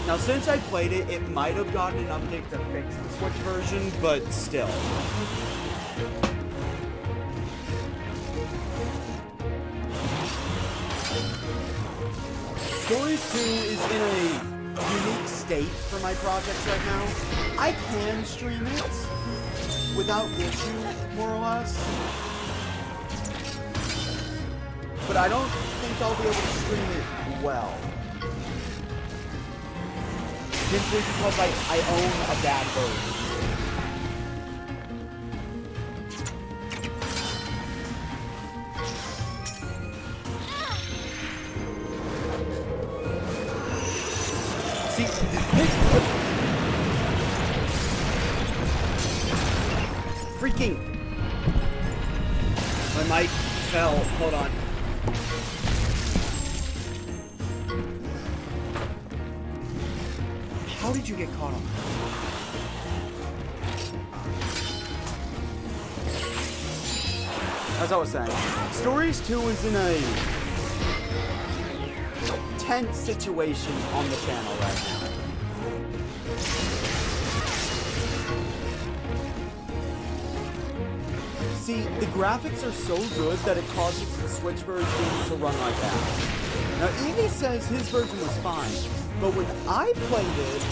Now since I played it, it might have gotten an update to fix the Switch version, but still. Stories 2 is in a unique state for my projects right now. I can stream it without issue, more or less. But I don't think I'll be able to stream it well. Simply because I own a bad version. See, freaking... My mic fell. Hold on. How did you get caught on that? As I was saying, Stories 2 is in a tense situation on the channel right now. See, the graphics are so good that it causes the Switch version to run like that. Now, Evie says his version was fine, but when I played it,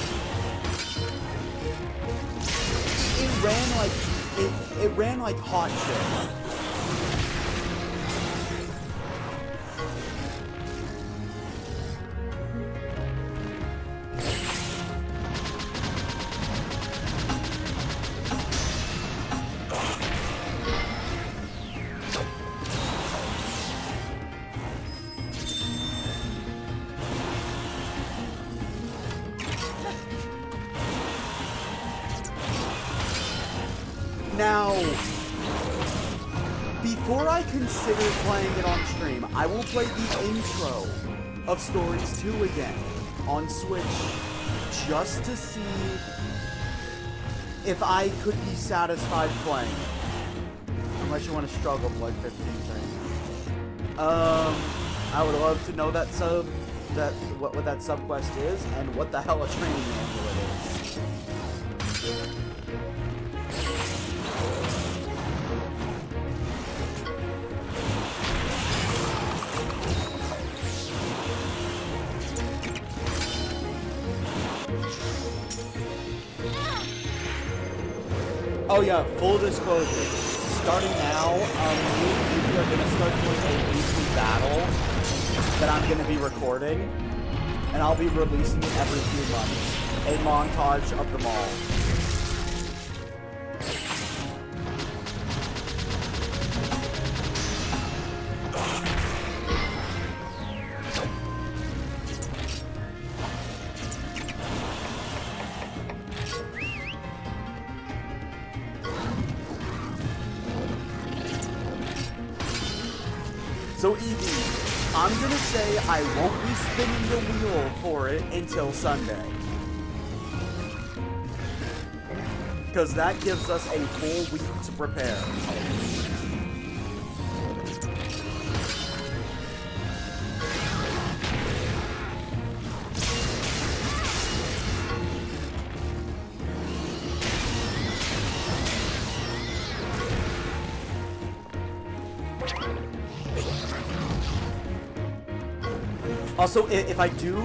it ran like hot shit. Now, before I consider playing it on stream, I will play the intro of Stories 2 again on Switch just to see if I could be satisfied playing it. Unless you want to struggle for like 15 seconds. I would love to know that what that subquest is and what the hell a training manual it is. Oh yeah, full disclosure. Starting now, we are gonna start doing a weekly battle that I'm gonna be recording, and I'll be releasing it every few months. A montage of them all. So Evie, I'm gonna say I won't be spinning the wheel for it until Sunday. Because that gives us a full week to prepare. Also, if I do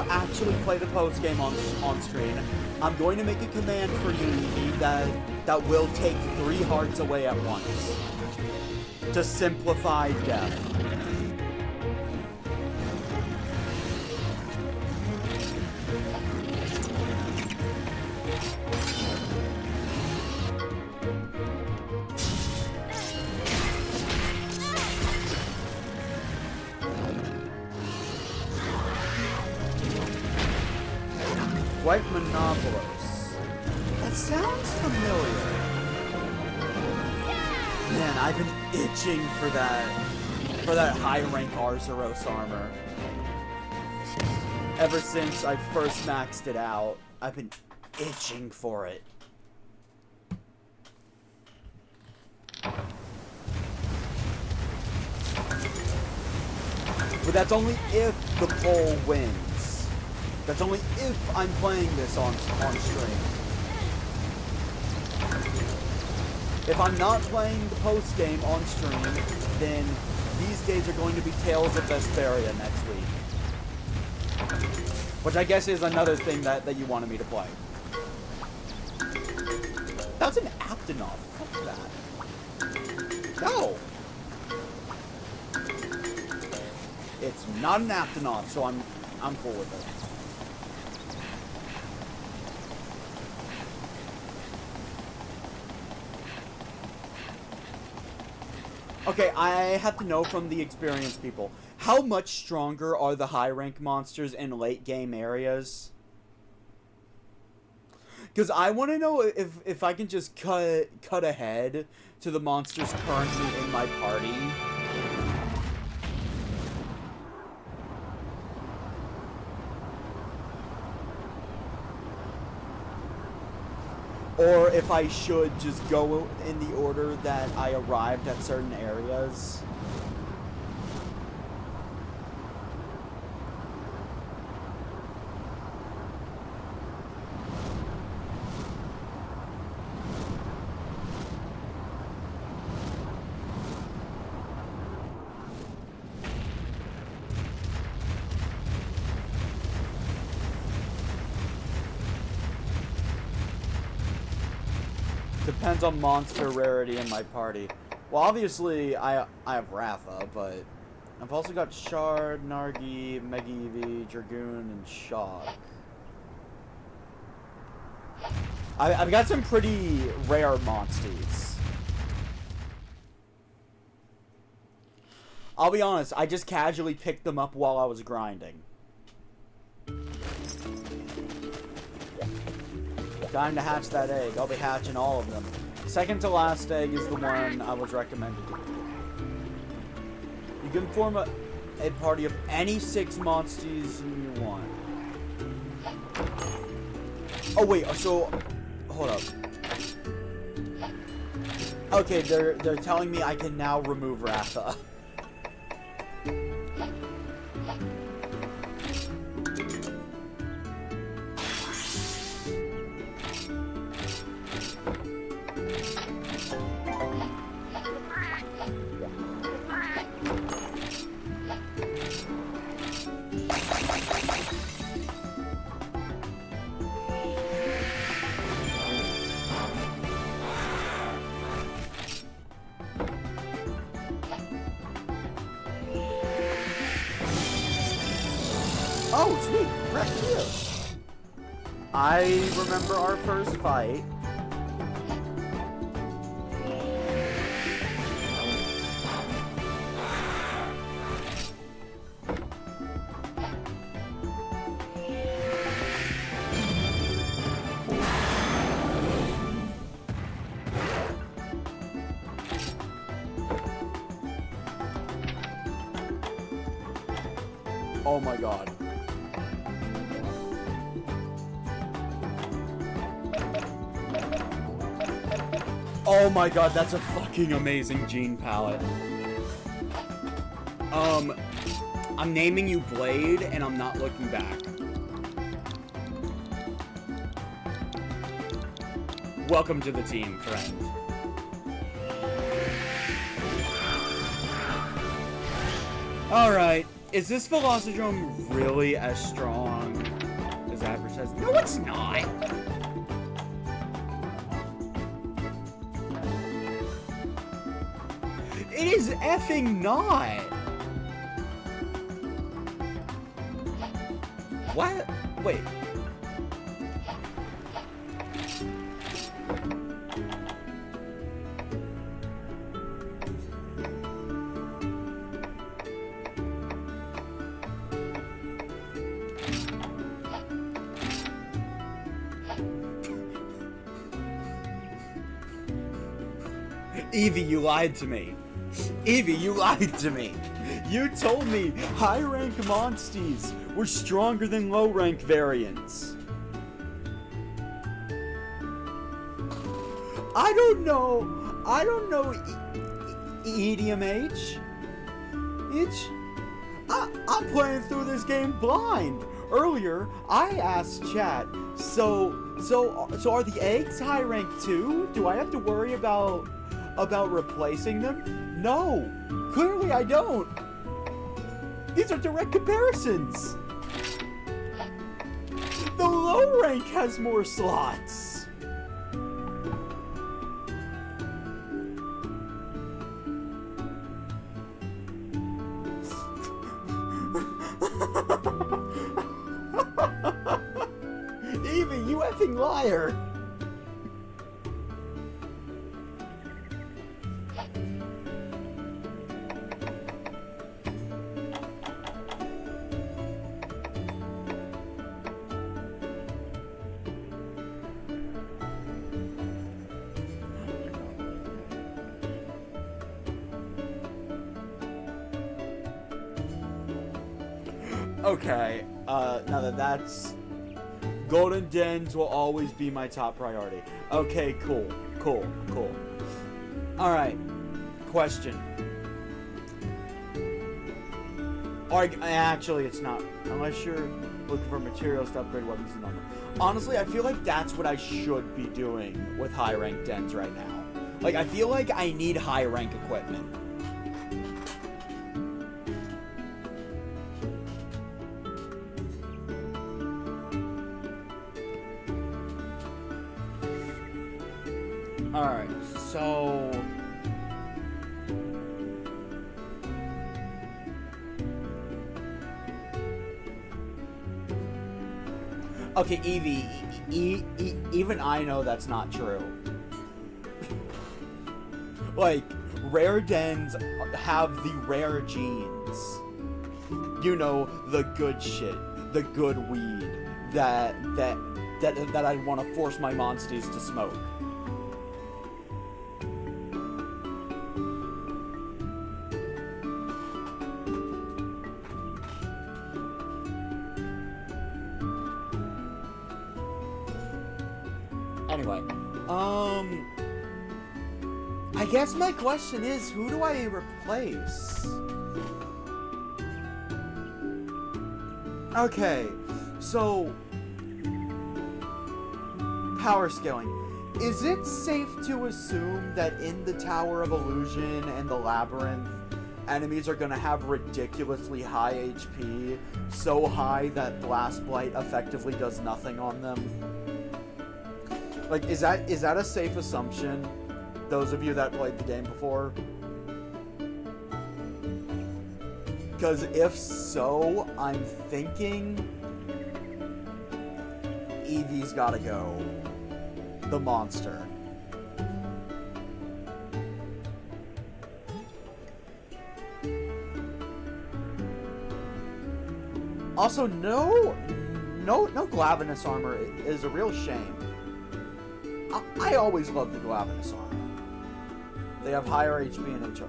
actually play the post game on screen, I'm going to make a command for you, Evie, that will take 3 hearts away at once to simplify death. White Monopolos. That sounds familiar. Man, I've been itching for that high rank Arzuros armor. Ever since I first maxed it out, I've been itching for it. But that's only if the poll wins. That's only if I'm playing this on stream. If I'm not playing the post game on stream, then these days are going to be Tales of Vesperia next week. Which I guess is another thing that you wanted me to play. That was an Aptonoff. Fuck that. No! It's not an Aptonoff, so I'm cool with it. Okay, I have to know from the experienced people, how much stronger are the high rank monsters in late game areas? Because I want to know if I can just cut ahead to the monsters currently in my party. Or if I should just go in the order that I arrived at certain areas. Depends on monster rarity in my party. Well, obviously, I have Rafa, but I've also got Shard, Nargi, Megivi, Dragoon, and Shock. I've got some pretty rare monsters. I'll be honest, I just casually picked them up while I was grinding. Time to hatch that egg. I'll be hatching all of them. Second to last egg is the one I was recommended. You can form a party of any 6 monsters you want. Oh wait, so hold up. Okay, they're telling me I can now remove Rafa. Oh, sweet! Right here. I remember our first fight. Oh my god. Oh my god, that's a fucking amazing gene palette. I'm naming you Blade, and I'm not looking back. Welcome to the team, friend. Alright, is this Velocidrome really as strong as advertised? No, it's not! It is effing not! What? Wait. Evie, you lied to me. Evie, you lied to me. You told me high-rank monsties were stronger than low-rank variants. I don't know, EDMH. I'm playing through this game blind. Earlier, I asked chat, so are the eggs high rank too? Do I have to worry about replacing them? No, clearly I don't. These are direct comparisons. The low rank has more slots. Evie, you effing liar! Okay, now that's... Golden Dens will always be my top priority. Okay, cool. Alright, question. Or, actually, it's not. Unless you're looking for materials to upgrade weapons and armor. Honestly, I feel like that's what I should be doing with high-rank Dens right now. Like, I feel like I need high-rank equipment. Alright, so... Okay, Evie, even I know that's not true. Like, rare dens have the rare genes. You know, the good shit, the good weed that I'd want to force my monsties to smoke. Anyway, I guess my question is, who do I replace? Okay, so power scaling. Is it safe to assume that in the Tower of Illusion and the Labyrinth, enemies are gonna have ridiculously high HP, so high that Blast Blight effectively does nothing on them? Like, is that a safe assumption? Those of you that played the game before? Because if so, I'm thinking Evie's gotta go. The monster. Also, no Glavinus armor is a real shame. I always love the Glavinus armor. They have higher HP and HR.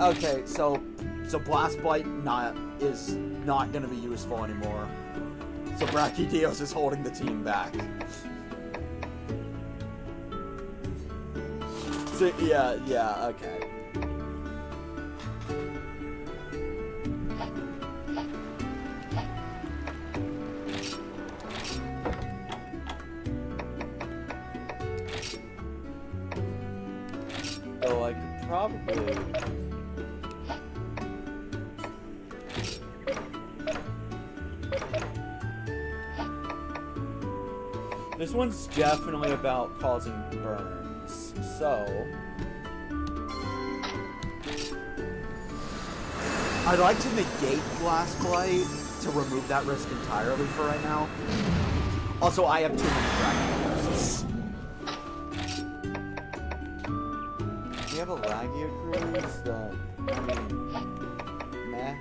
Okay, so Blast Blight is not going to be useful anymore. So Brachydios is holding the team back. So yeah, okay. So I could probably... This one's definitely about causing burns, so... I'd like to negate Blast Blight to remove that risk entirely for right now. Also, I have too many Brachydios. We have a Lagia Cruise that, I mean, meh.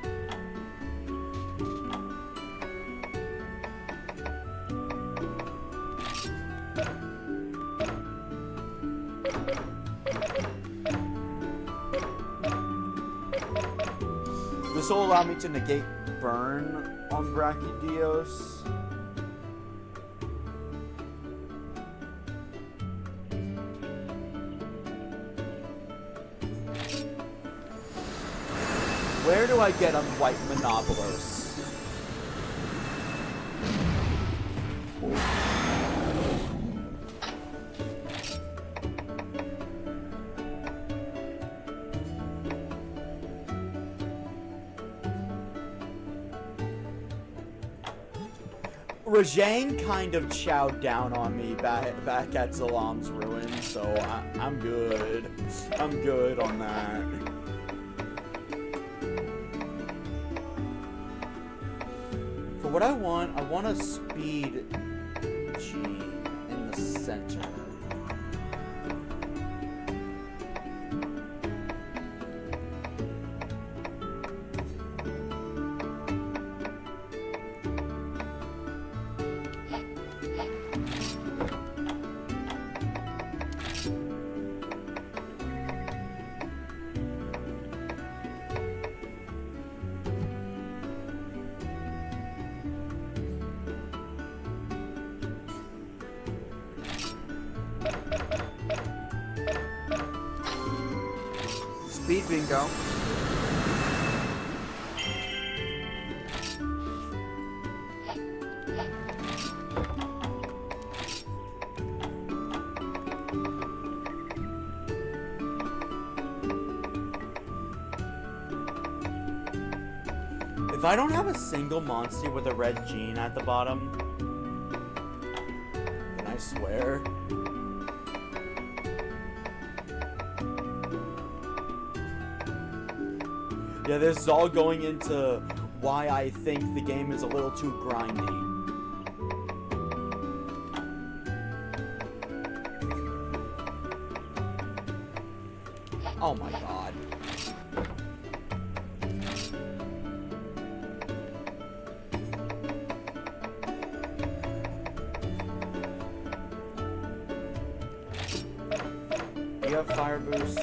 also allow me to negate burn on Brachydios. Where do I get a white Monopolos? Rajang kind of chowed down on me back at Zalam's ruin, so I'm good. I'm good on that. For what I want a speed G in the center. Speed bingo. If I don't have a single monster with a red gene at the bottom, then I swear. Yeah, this is all going into why I think the game is a little too grindy. Oh my god. You have fire boost.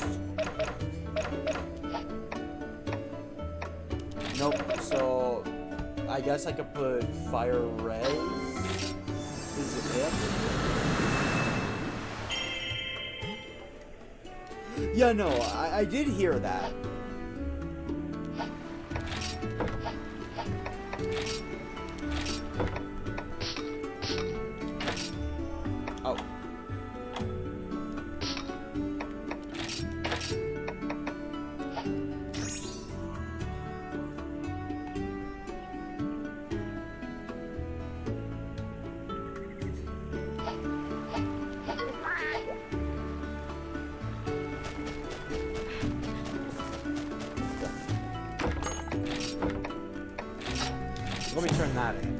Nope, so I guess I could put fire res. Is it it? Yeah, no, I did hear that. Oh. Let me turn that in.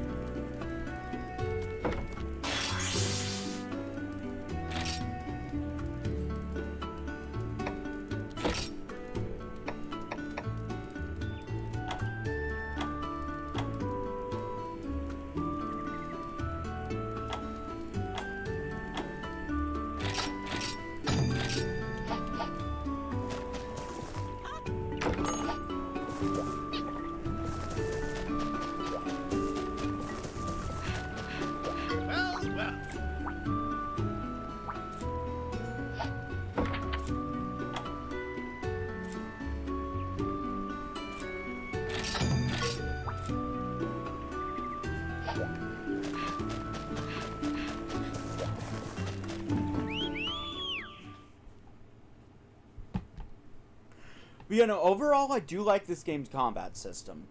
But you know, overall, I do like this game's combat system.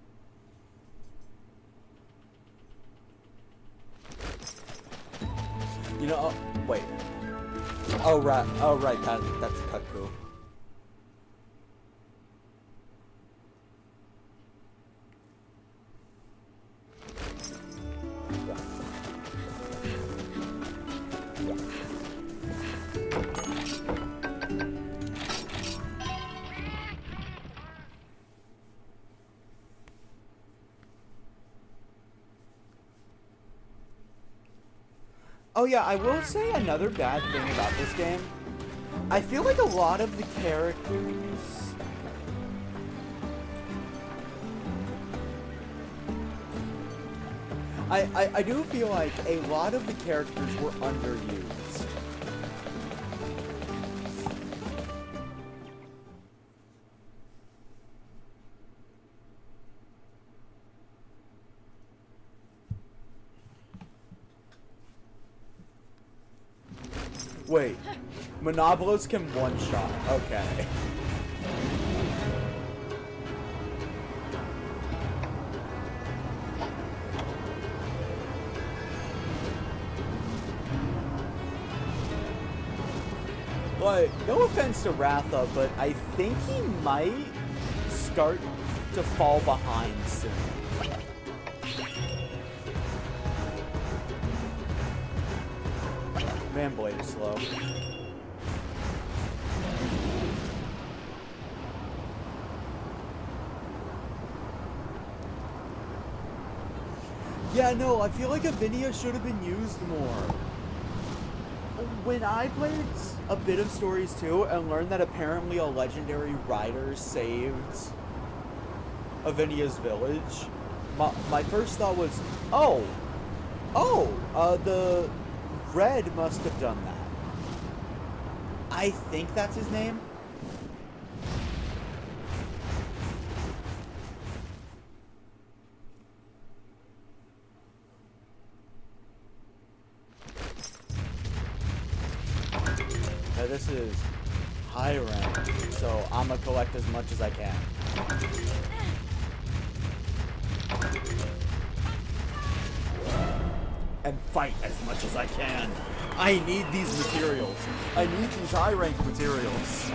You know, wait. Oh right, that's Kutku. Oh yeah, I will say another bad thing about this game. I feel like a lot of the characters... I do feel like a lot of the characters were underused. Wait, Monobolos can one-shot. Okay. But, no offense to Ratha, but I think he might start to fall behind soon. Man, Blight is slow. Yeah, no, I feel like Avinia should have been used more. When I played a bit of Stories 2 and learned that apparently a legendary rider saved Avinia's village, my first thought was, the Red must have done that. I think that's his name. Now this is high rank, so I'm gonna collect as much as I can. And fight as much as I can. I need these materials. I need these high rank materials.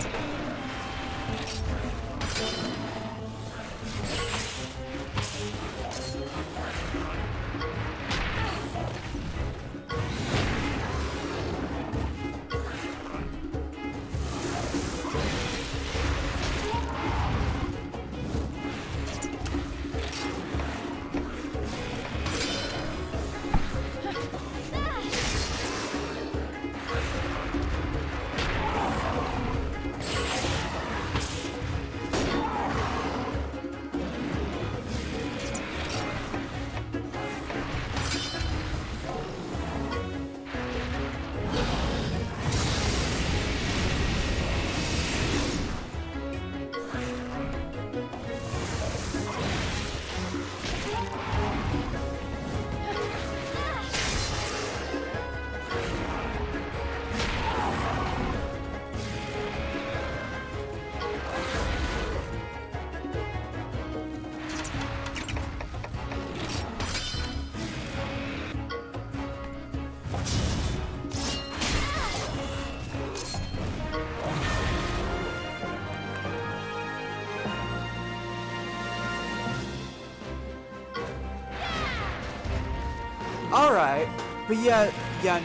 Alright, but yeah,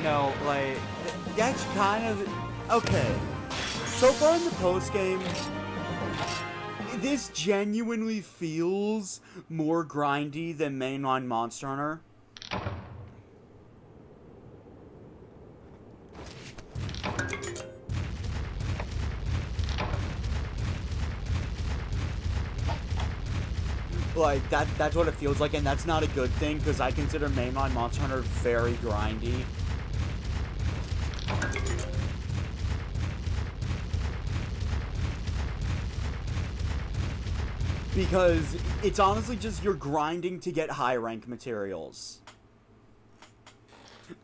no, like, that's kind of, okay. So far in the post-game, this genuinely feels more grindy than mainline Monster Hunter. Like, that's what it feels like, and that's not a good thing, because I consider mainline Monster Hunter very grindy. Because it's honestly just you're grinding to get high rank materials.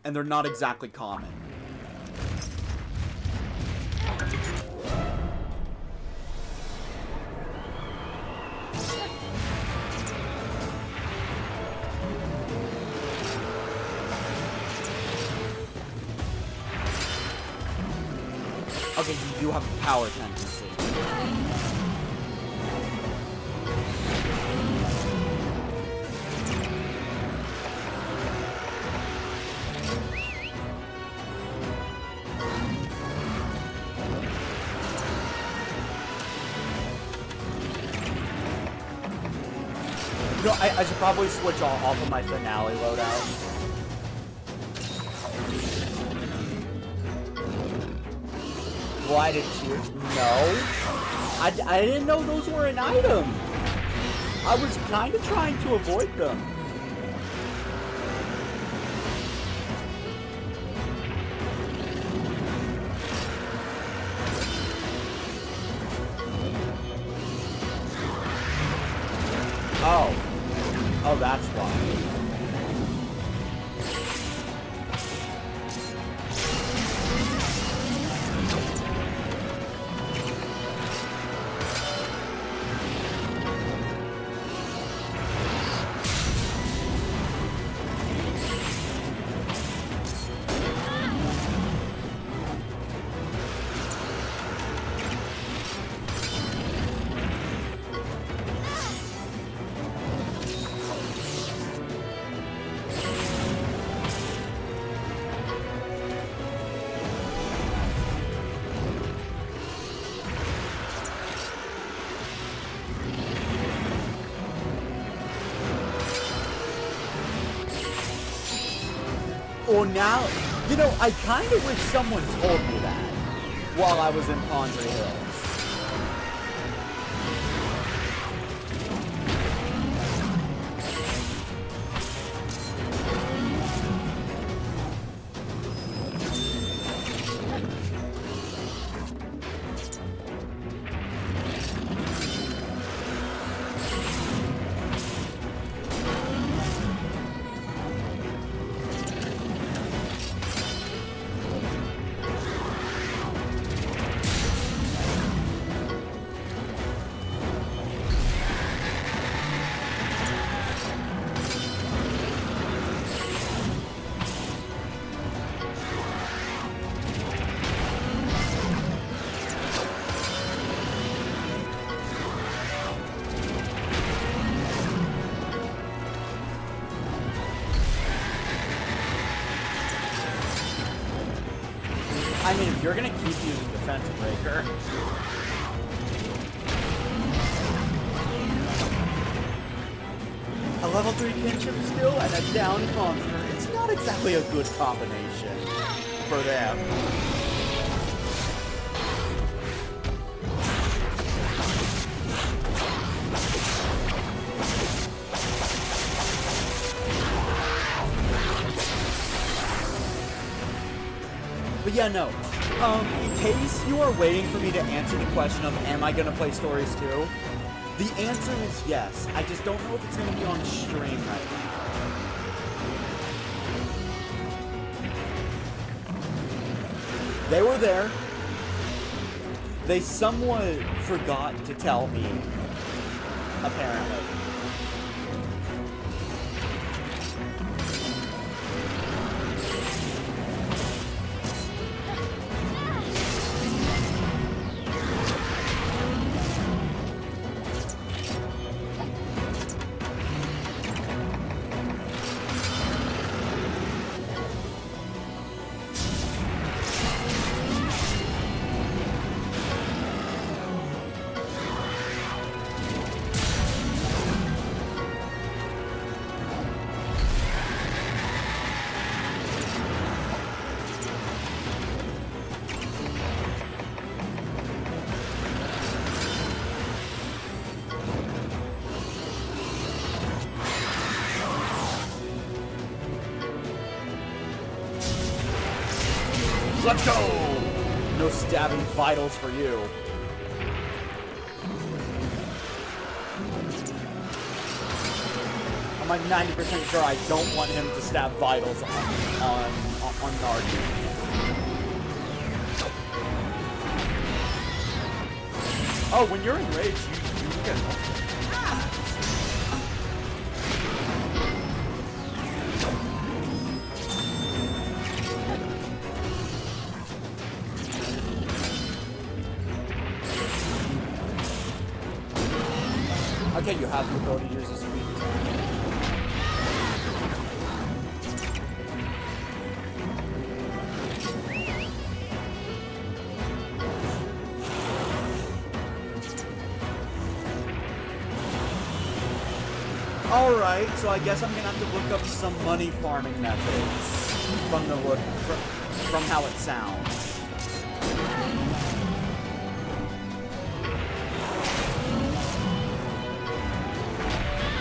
And they're not exactly common. Okay, you do have a power tendency. No, I should probably switch off of my finale loadout. Blighted tears? No. I didn't know those were an item. I was kind of trying to avoid them. Oh, that's why. Well, now, you know, I kind of wish someone told me that while I was in Pondry Hills. I mean, if you're gonna keep using Defense Breaker. A level 3 kinship skill and a down conjurer. It's not exactly a good combination for them. But yeah, no. In case you are waiting for me to answer the question of, am I gonna play stories too? The answer is yes. I just don't know if it's gonna be on stream right now. They were there. They somewhat forgot to tell me, apparently. Let's go! No stabbing vitals for you. I'm like 90% sure I don't want him to stab vitals on Nardu. Oh, when you're enraged, you get... Okay, you have the ability to use this speed. Alright, so I guess I'm gonna have to look up some money farming methods from the look from how it sounds.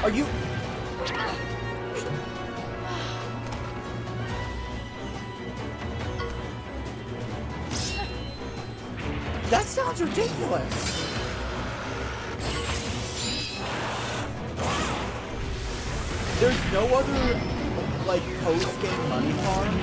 Are you... That sounds ridiculous. There's no other, like, post-game money farm.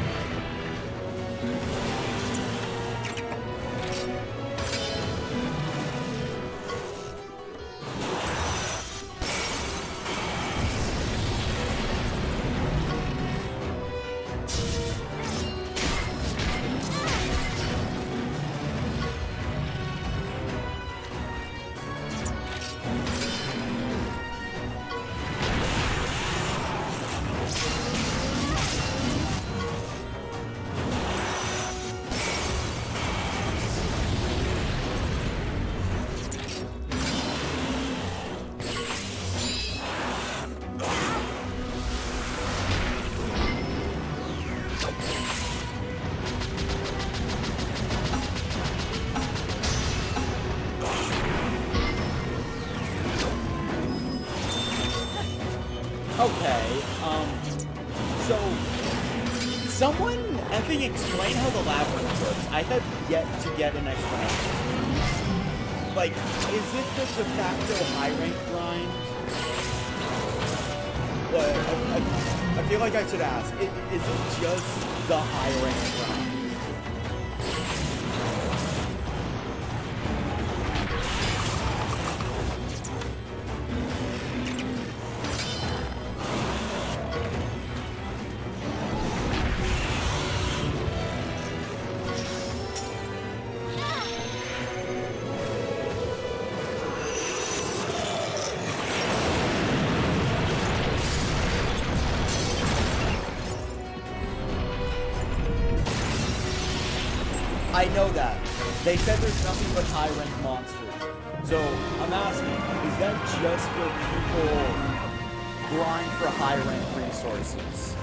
Okay, so, someone effing explain how the labyrinth works. I have yet to get an explanation. Like, is it the de facto high rank grind? Well, I feel like I should ask, is it just the high rank grind? I know that. They said there's nothing but high-rank monsters. So, I'm asking, is that just where people grind for high-rank resources?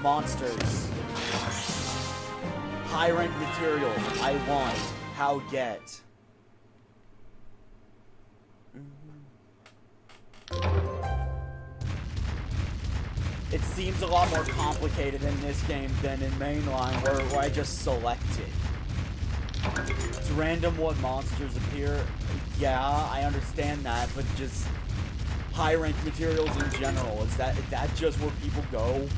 Monsters. High-rank material. I want. How get. It seems a lot more complicated in this game than in mainline, where I just select it. It's random what monsters appear. Yeah, I understand that, but just high rank materials in general, is that just where people go?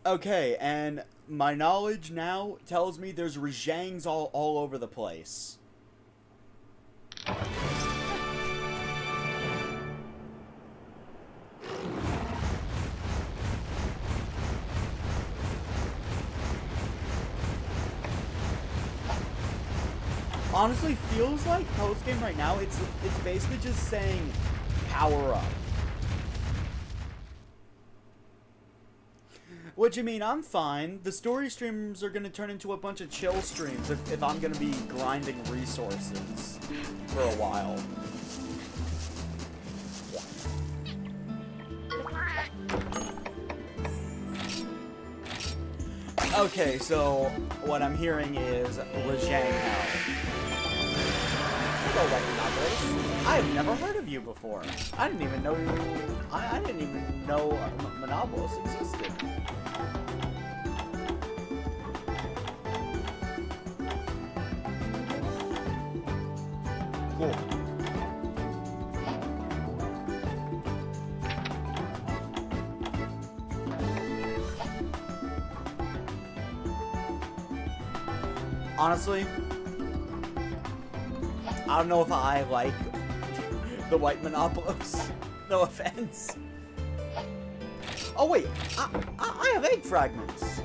Okay, and my knowledge now tells me there's Rajangs all over the place. Honestly, feels like post-game right now, it's basically just saying power up. Which, I mean, I'm fine. The story streams are going to turn into a bunch of chill streams if I'm going to be grinding resources for a while. Okay, so what I'm hearing is Rajang Hell. Hello, Monopolist. I've never heard of you before. I didn't even know I didn't even know Monopolist existed. Cool. Honestly, I don't know if I like the white Monopolis. No offense. Oh wait, I have egg fragments.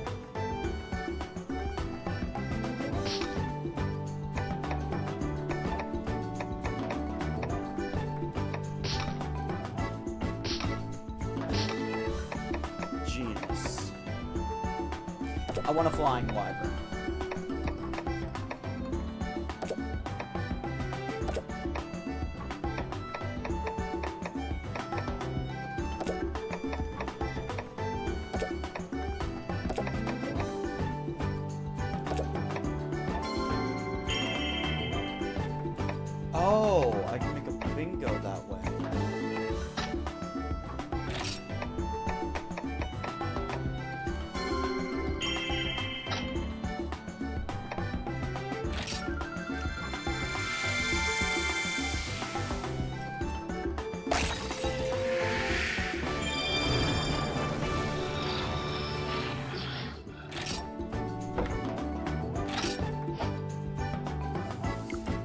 want a flying wyvern. Oh, I can make a bingo that way.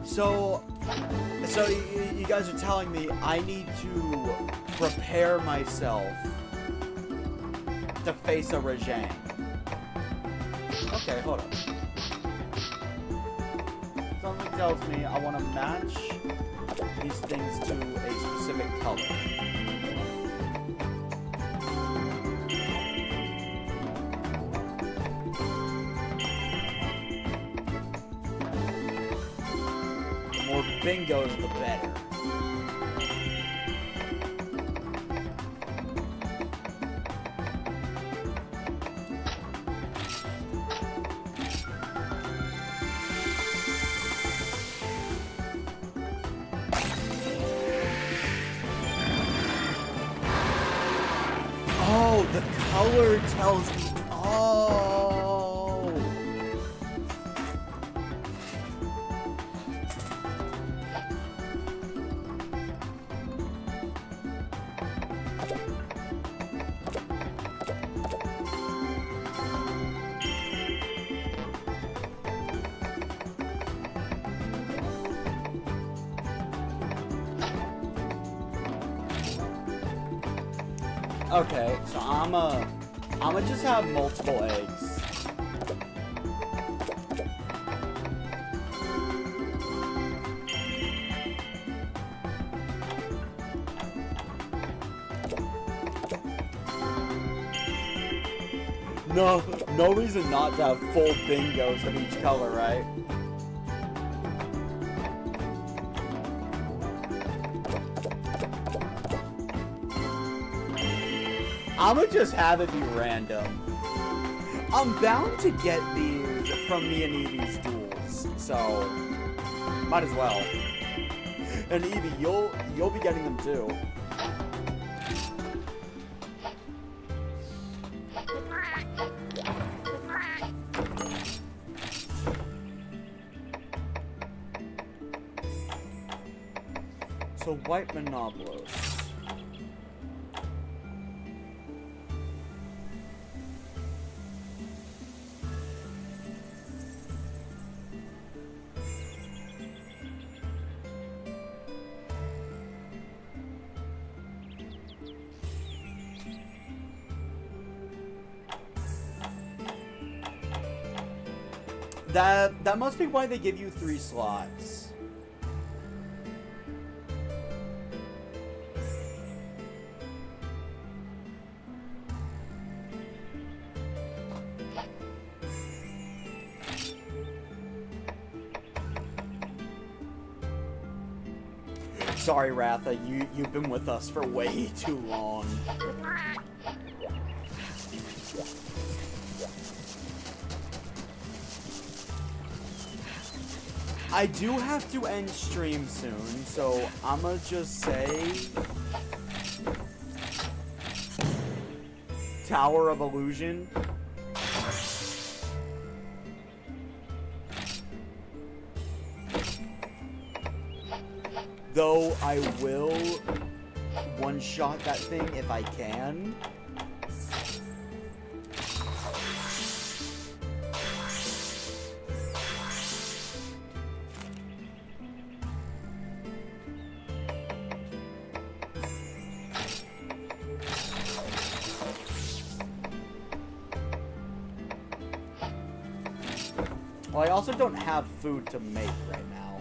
So you guys are telling me I need to prepare myself to face a Rajang. Okay, hold on. Something tells me I want to match these things to a specific color. The more bingos, the better. Oh, the color tells me. Oh. Okay, so I'ma just have multiple eggs. No reason not to have full bingos of each color, right? I'ma just have it be random. I'm bound to get these from me and Evie's duels, so might as well. And Evie, you'll be getting them too. So white Monoblos. That must be why they give you 3 slots. Sorry, Ratha, you've been with us for way too long. I do have to end stream soon, so I'ma just say Tower of Illusion. Though I will one-shot that thing if I can. Well, I also don't have food to make right now.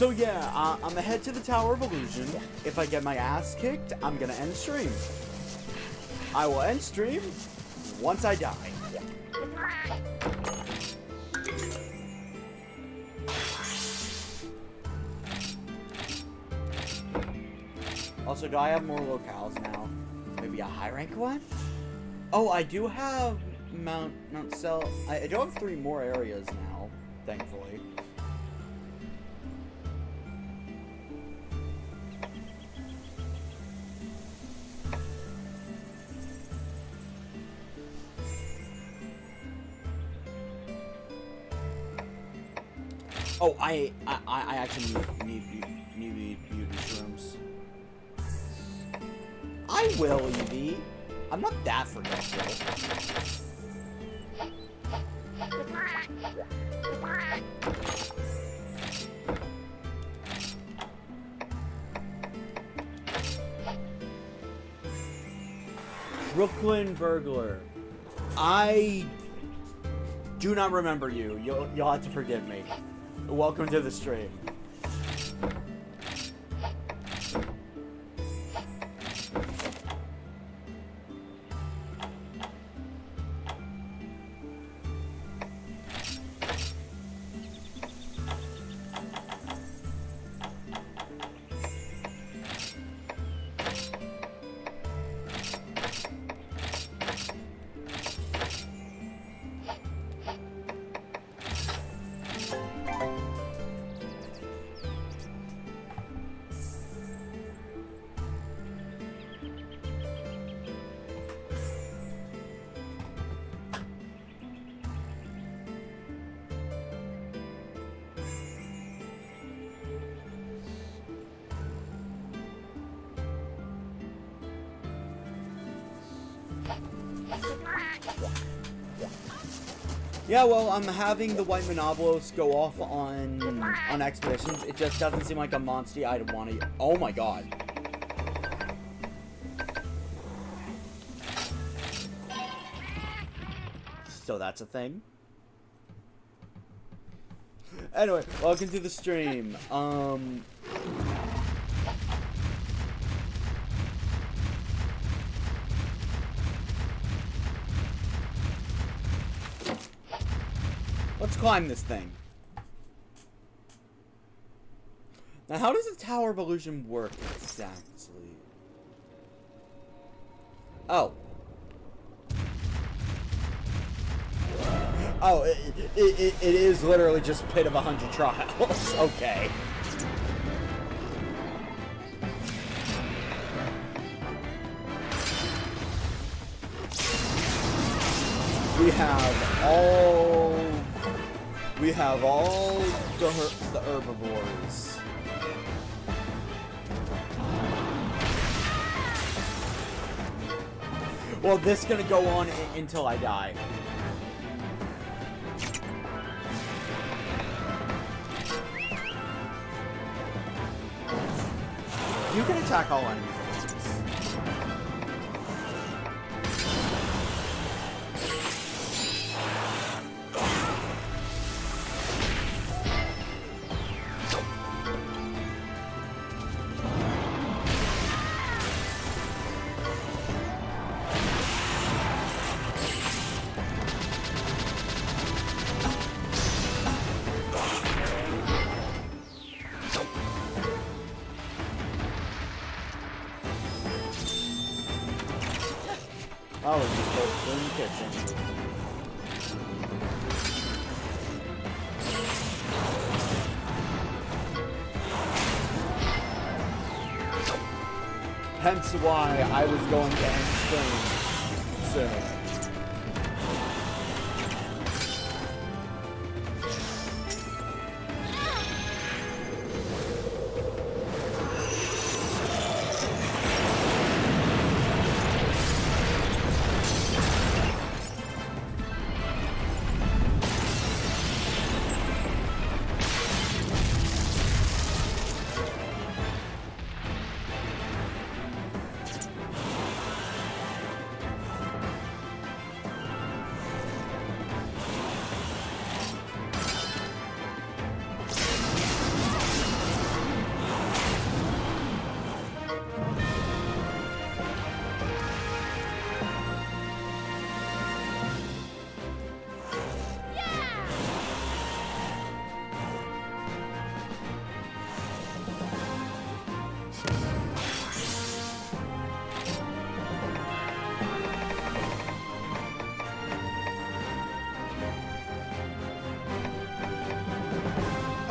So yeah, I'm gonna head to the Tower of Illusion. If I get my ass kicked, I'm gonna end stream. I will end stream once I die. Also, do I have more locales now? Maybe a high rank one? Oh, I do have Mount Cell. I do have 3 more areas now, thankfully. Oh, I actually need beauty shrooms. I will, Evie. I'm not that forgetful. Brooklyn Burglar. I do not remember you. You'll have to forgive me. Welcome to the stream. Yeah, well, I'm having the White Monobolos go off on expeditions. It just doesn't seem like a monster I'd want to... Oh my god. So that's a thing? Anyway, welcome to the stream. Let's climb this thing. Now, how does the Tower of Illusion work exactly? Oh. Oh, it is literally just Pit of 100 Trials. Okay. We have all the herbivores. Well, this is gonna go on until I die. You can attack all enemies. Oh, it's just both in the kitchen. Hence why I was going to end stream soon.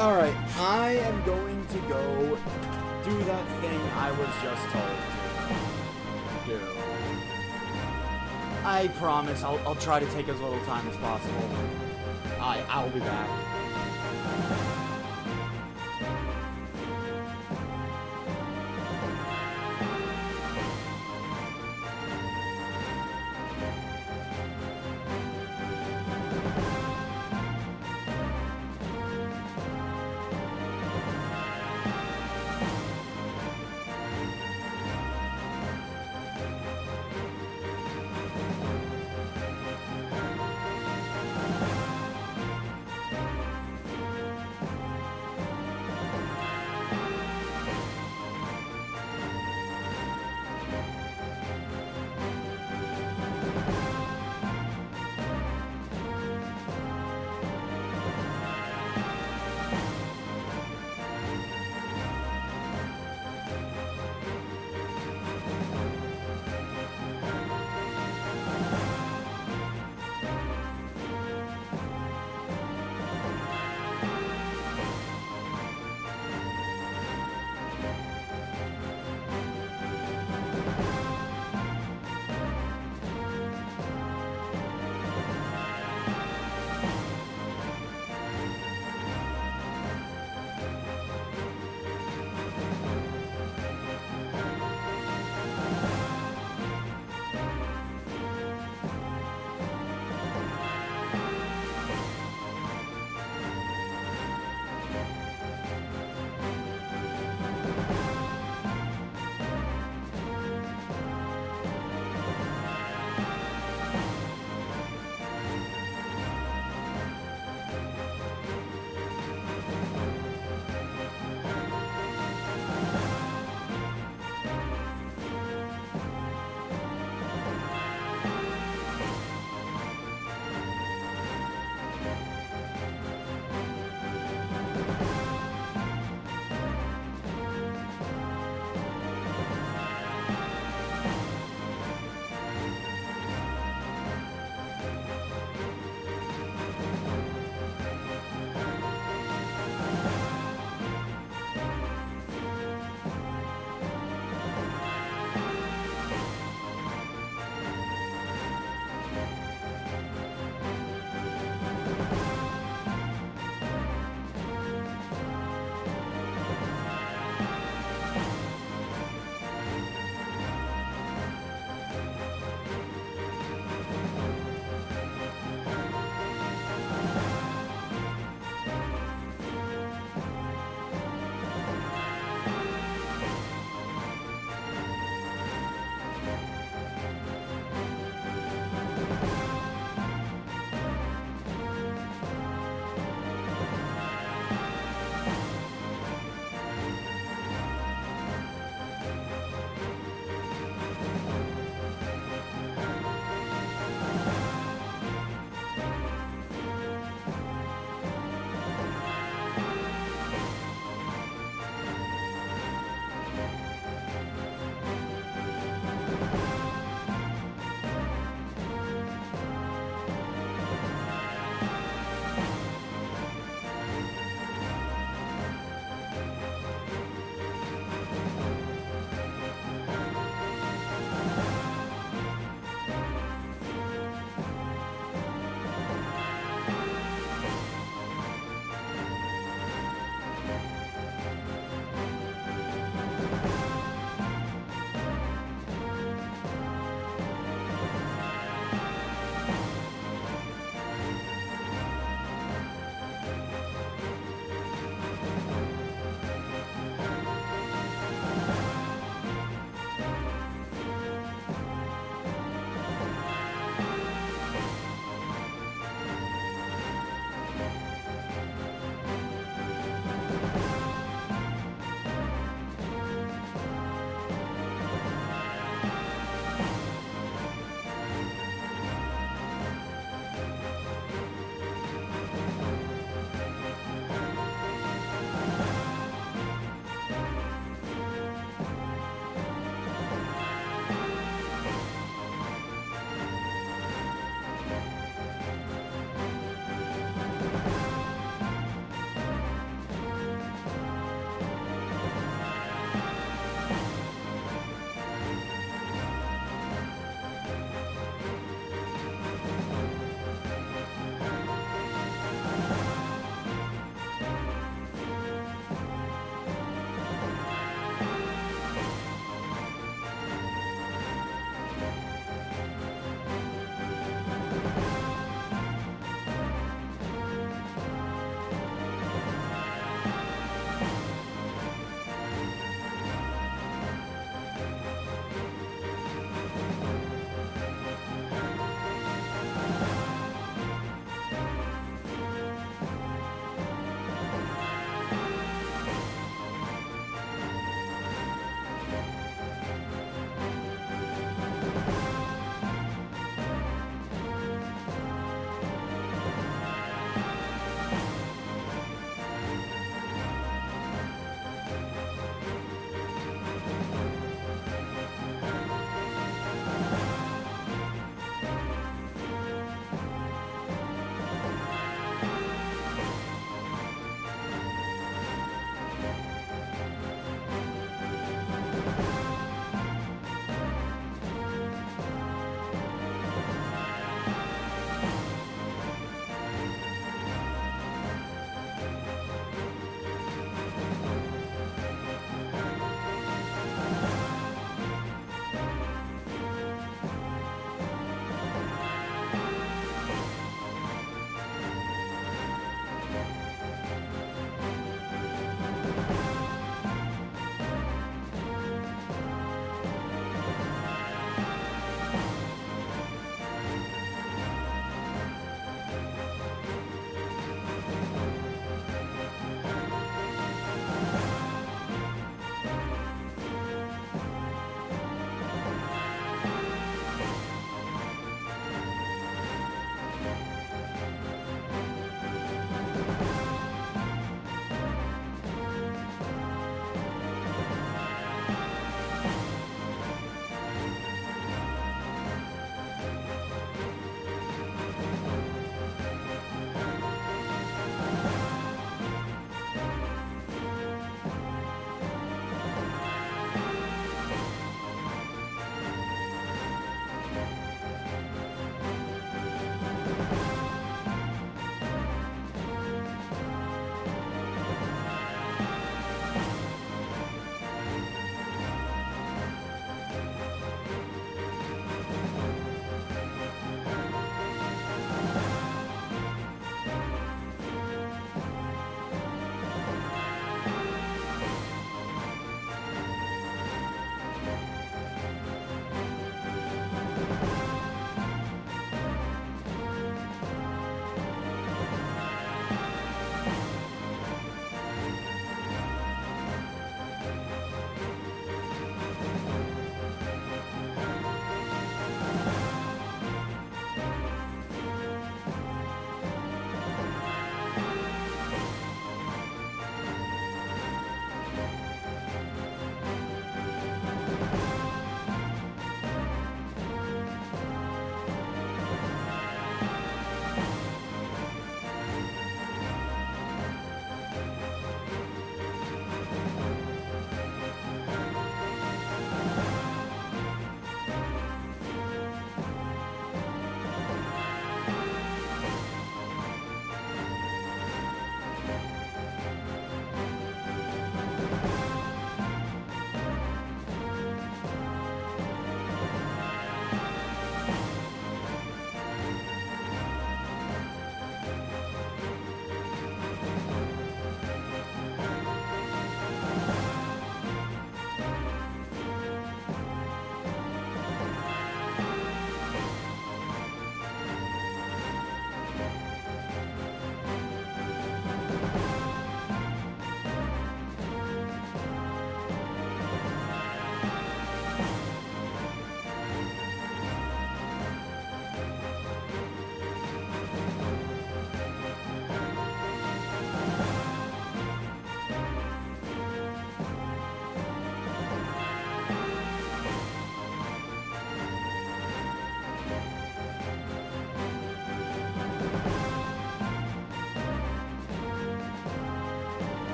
Alright, I am going to go do that thing I was just told to do. I promise I'll try to take as little time as possible. I'll be back.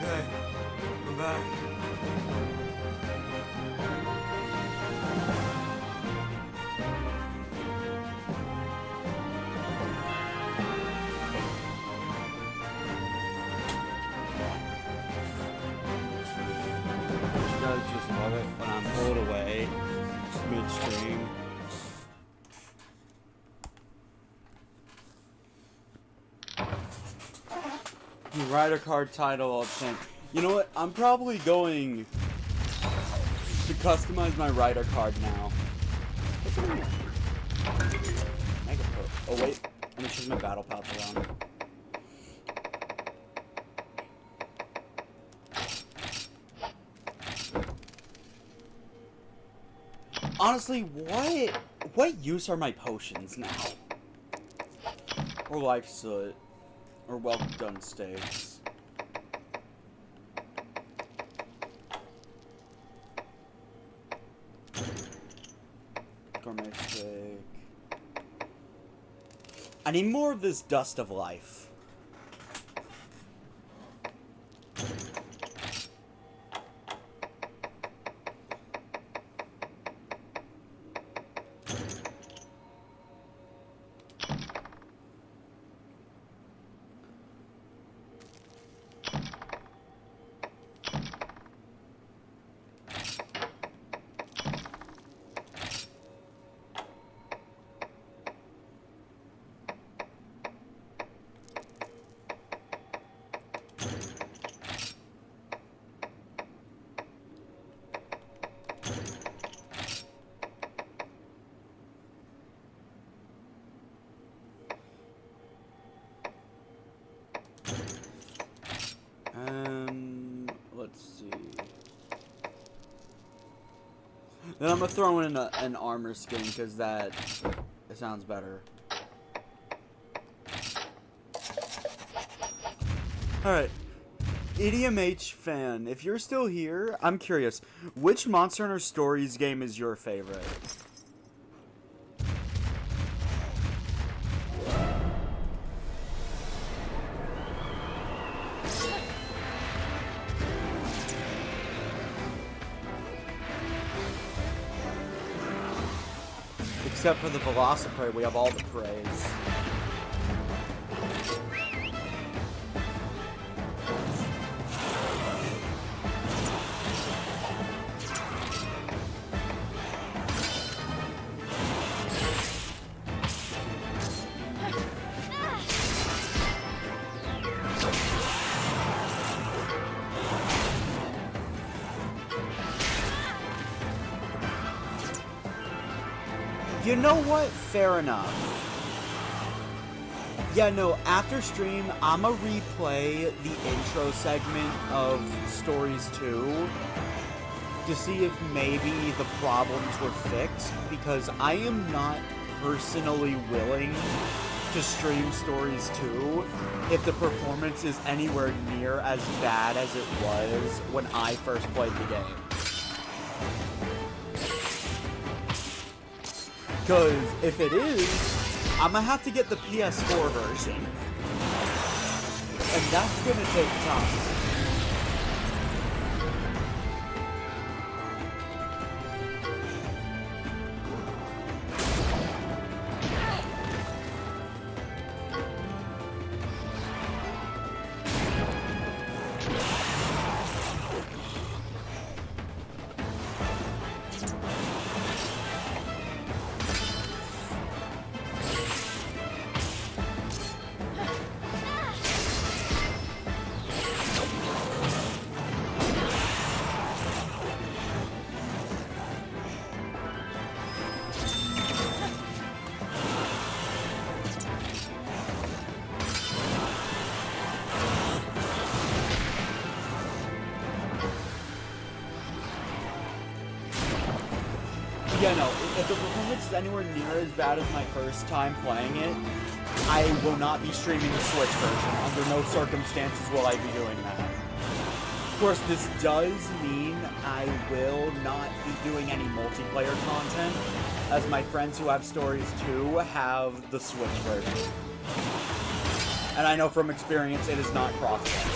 Okay, I'm back. You guys just love it when I'm pulled away midstream. Rider card title all the same. You know what? I'm probably going to customize my rider card now. What's in here? Mega Pro. Oh wait, let me choose my battle path around. Honestly, what use are my potions now? Or life soot. Or well done steaks. Gourmet steak. I need more of this dust of life. Let's see. Then I'm gonna throw in an armor skin because it sounds better. Alright. EDMH fan, if you're still here, I'm curious, which Monster Hunter Stories game is your favorite? Except for the Velociprey, we have all the praise. You know what? Fair enough. Yeah, no, after stream, I'ma replay the intro segment of Stories 2 to see if maybe the problems were fixed, because I am not personally willing to stream Stories 2 if the performance is anywhere near as bad as it was when I first played the game. Because if it is, I'm gonna have to get the PS4 version. And that's gonna take time. Yeah, no, if the performance is anywhere near as bad as my first time playing it, I will not be streaming the Switch version. Under no circumstances will I be doing that. Of course, this does mean I will not be doing any multiplayer content, as my friends who have Stories 2 have the Switch version. And I know from experience it is not cross-play.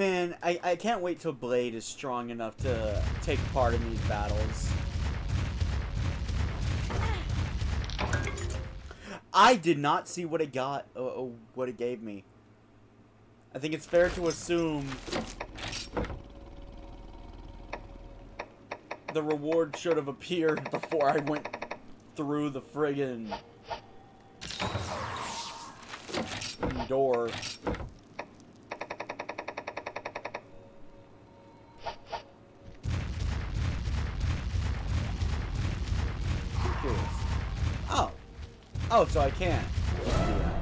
Man, I can't wait till Blade is strong enough to take part in these battles. I did not see what it got, what it gave me. I think it's fair to assume the reward should have appeared before I went through the friggin' door. I'm curious. Oh. Oh, so I can't do that.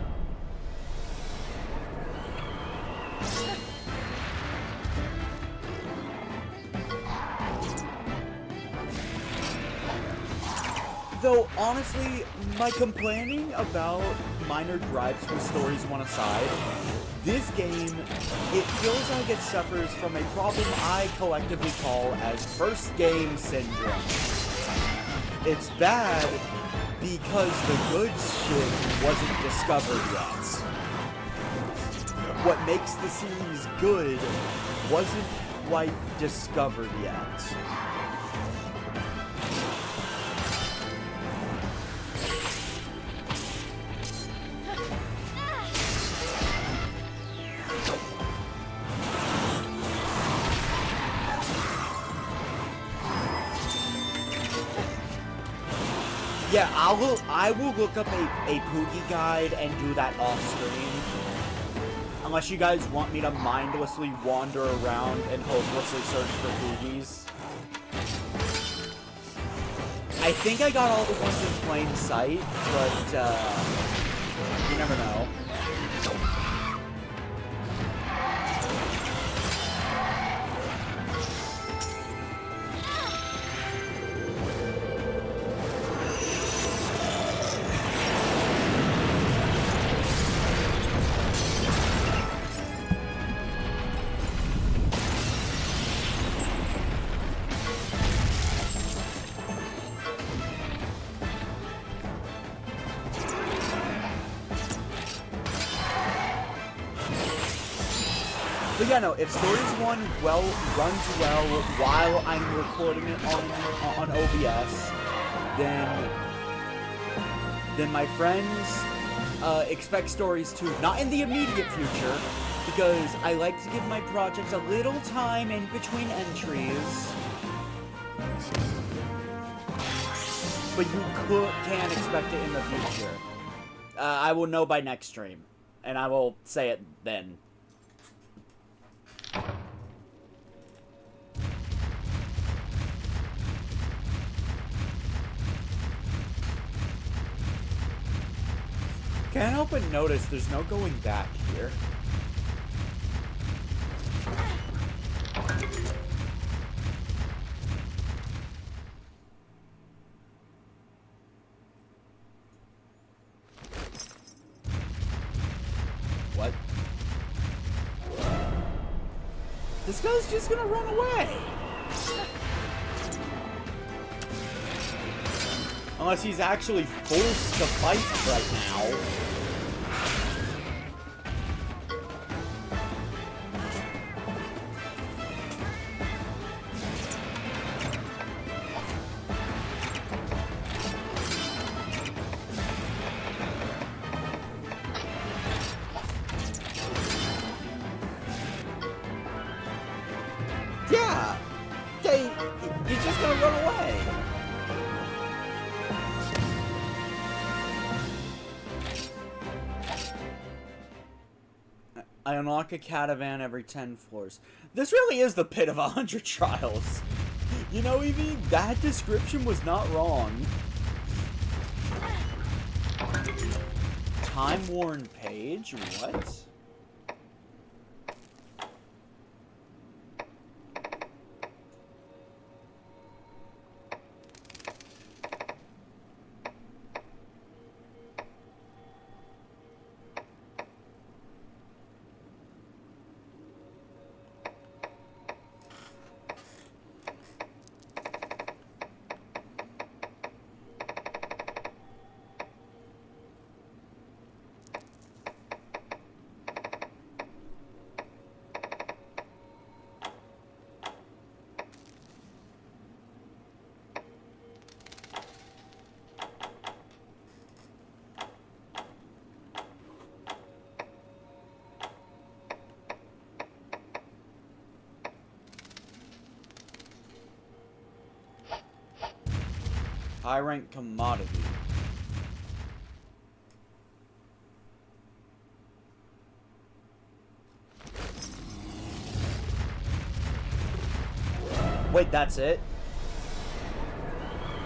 Though, honestly, my complaining about minor gripes with Stories 1 aside, this game, it feels like it suffers from a problem I collectively call as first game syndrome. It's bad because the good shit wasn't discovered yet. What makes the series good wasn't quite discovered yet. Yeah, I will look up a Poogie guide and do that off screen. Unless you guys want me to mindlessly wander around and hopelessly search for Poogies. I think I got all the ones in plain sight, but you never know. But yeah, no, if Stories 1 runs well while I'm recording it on OBS, then my friends, expect Stories 2, not in the immediate future, because I like to give my projects a little time in between entries. But you can expect it in the future. I will know by next stream, and I will say it then. Can't help but notice there's no going back here. What? This guy's just gonna run away. Unless he's actually forced to fight right now. Yeah! He's just gonna run away. I unlock a catavan every 10 floors. This really is the pit of 100 trials. You know, Evie, that description was not wrong. Time-worn page? What? high rank commodity. Wait, that's it?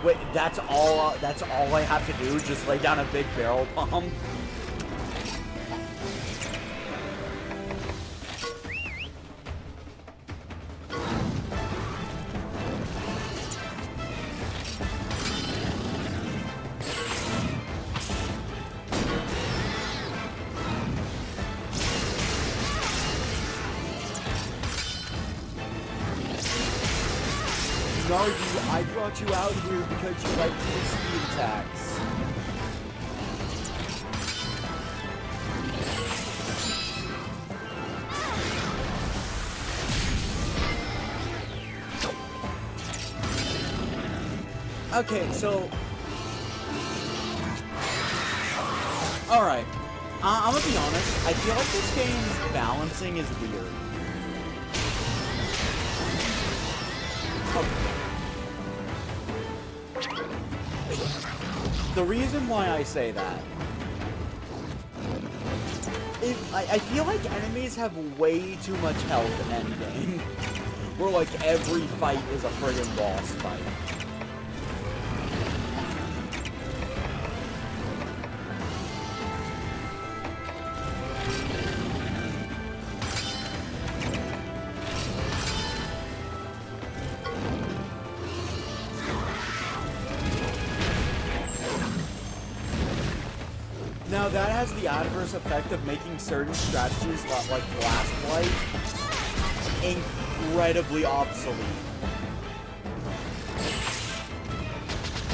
Wait, that's all I have to do? Just lay down a big barrel bomb? Nargi, I brought you out here because you like to use speed attacks. Okay, so... Alright. I'm gonna be honest, I feel like this game's balancing is weird. The reason why I say that, I feel like enemies have way too much health in endgame, where like every fight is a friggin' boss fight. Now that has the adverse effect of making certain strategies like Blast Blight incredibly obsolete.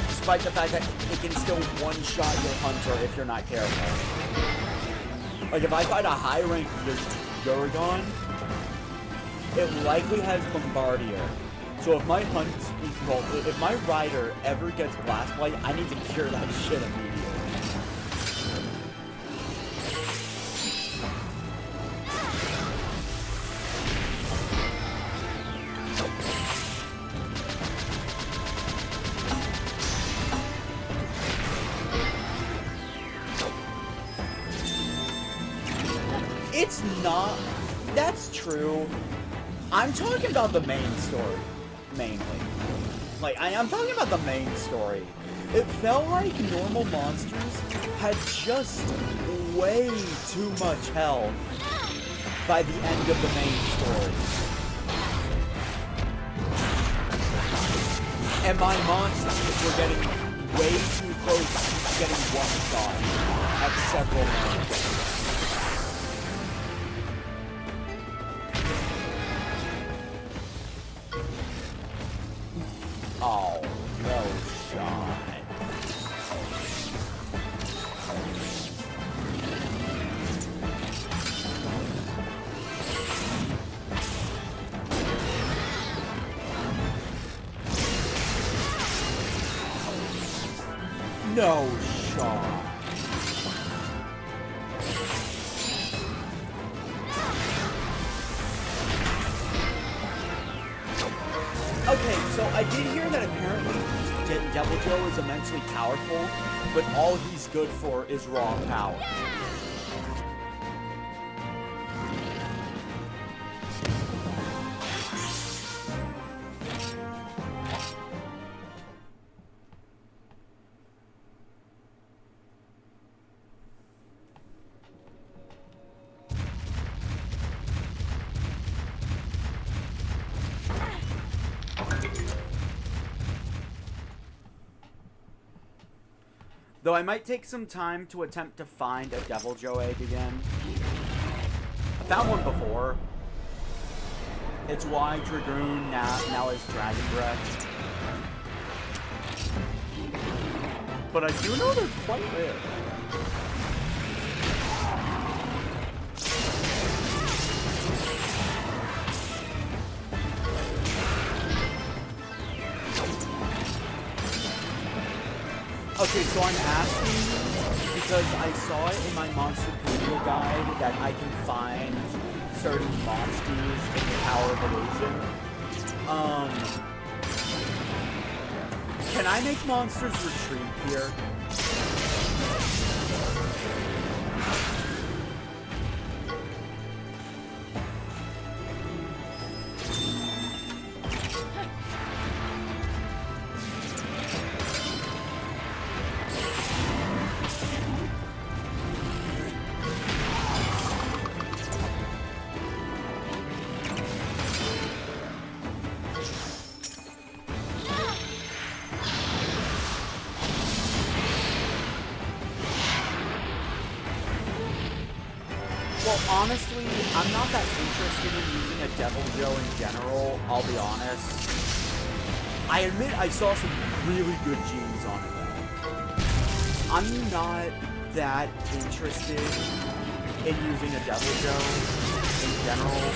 Despite the fact that it can still one-shot your hunter if you're not careful. Like if I fight a high-rank Uragon, it likely has Bombardier. So if my if my rider ever gets Blast Blight, I need to cure that shit immediately. It's not... That's true. I'm talking about the main story, mainly. Like, I'm talking about the main story. It felt like normal monsters had just way too much health by the end of the main story. And my monsters were getting way too close to getting one shot at several moments. Oh, no shot. No shot. Okay, so I did hear that apparently Devil Joe is immensely powerful, but all he's good for is raw power. Though I might take some time to attempt to find a Devil Joe egg again. I found one before. It's why Dragoon now has Dragon Breath. But I do know they're quite rare. Okay, so I'm asking because I saw it in my Monster Studio guide that I can find certain monsters in the Tower of Illusion. Can I make monsters retreat here? Well, honestly, I'm not that interested in using a Devil Joe in general, I'll be honest. I admit I saw some really good genes on it, though. I'm not that interested in using a Devil Joe in general.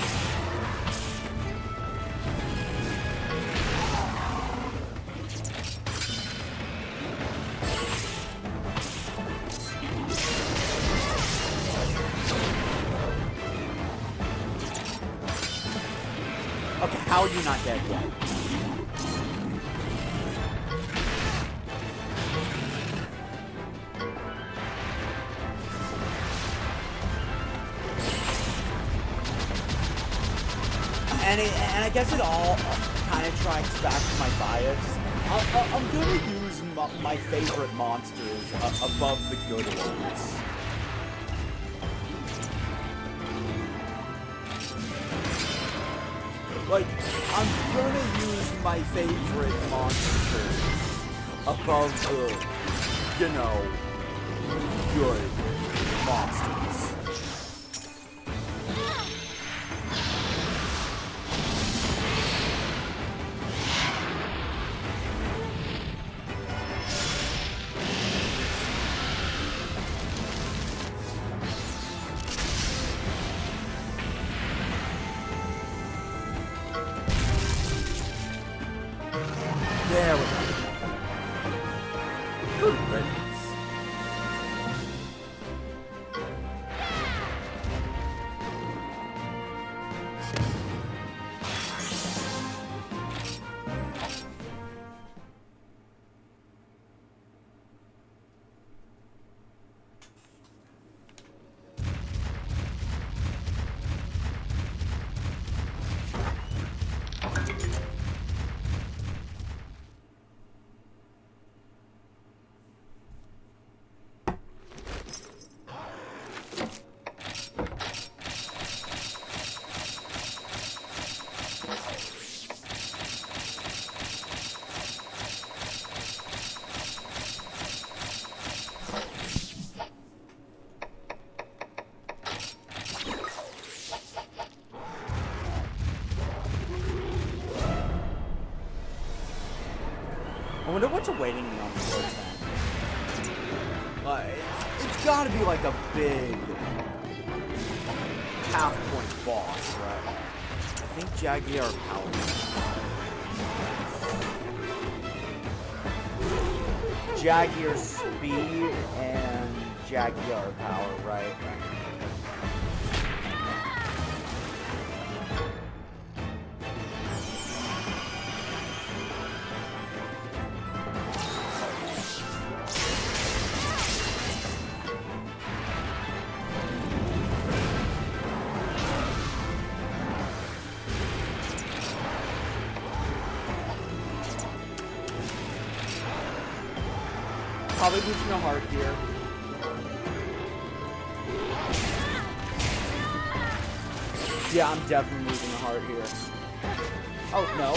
Okay, how are you not dead yet? And I guess it all kind of tracks back to my bias. I'm gonna use my favorite monsters above the good ones. Like, I'm gonna use my favorite monsters above the, you know, good monsters. There we go. Good riddance. I wonder what's awaiting me on the floor 10. It's gotta be like a big half-point boss, right? I think Jaguar Power. Jaguar Speed and Jaguar Power, right? Probably losing a heart here. Yeah, I'm definitely losing a heart here. Oh, no.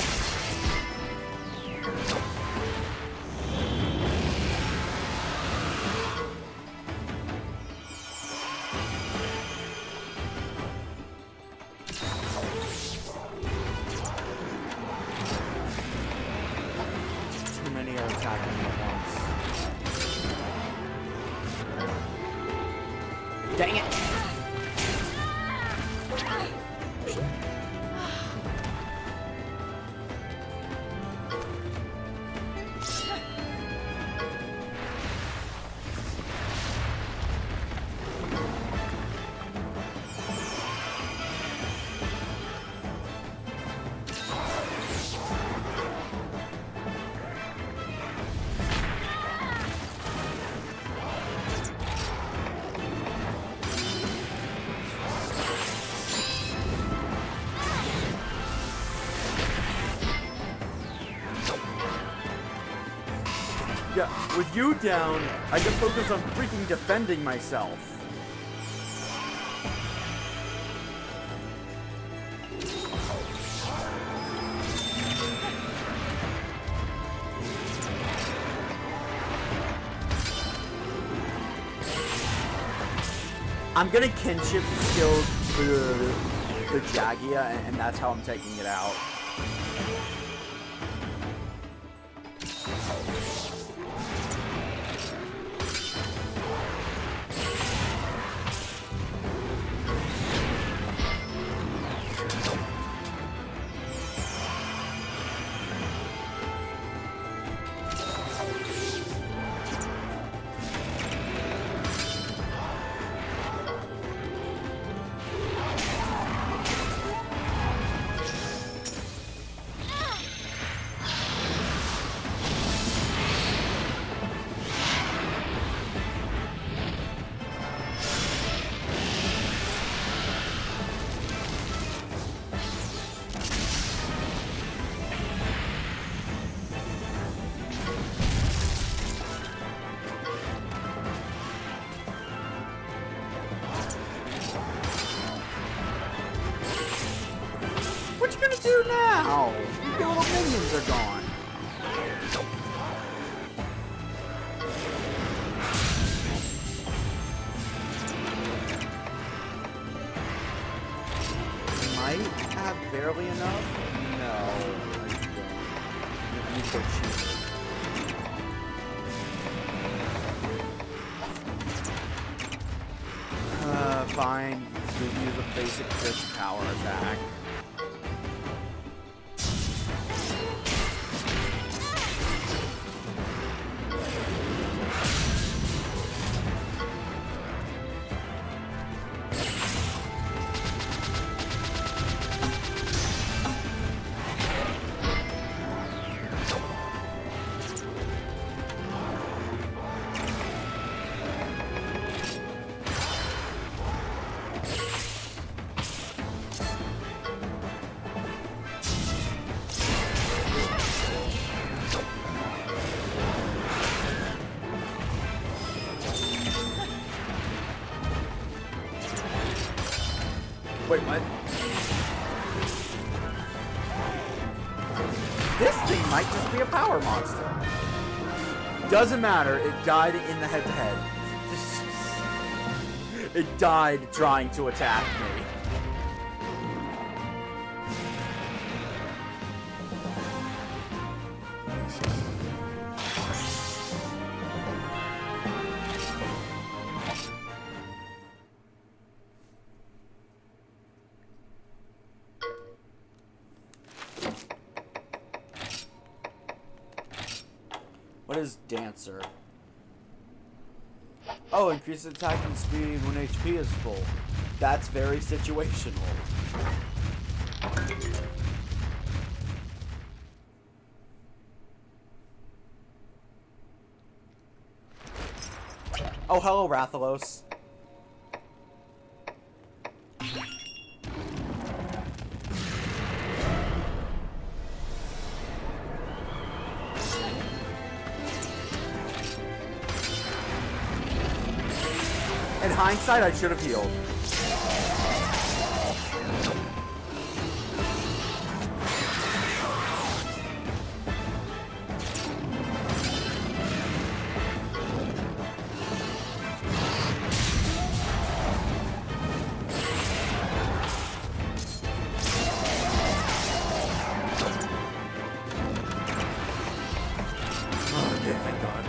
Too many are attacking me at once. Dang it! down, I can focus on freaking defending myself. I'm gonna kinship skill the Jagia, and that's how I'm taking it out. What you gonna do now? Your little minions are gone. Might have barely enough? No, I don't. Let me put cheap. Fine. We'll use a basic fish power attack. Wait, what? This thing might just be a power monster. Doesn't matter, it died in the head-to-head. It died trying to attack me. What is Dancer? Oh, increases attacking speed when HP is full. That's very situational. Oh, hello, Rathalos. In hindsight, I should have healed. Okay, thank God.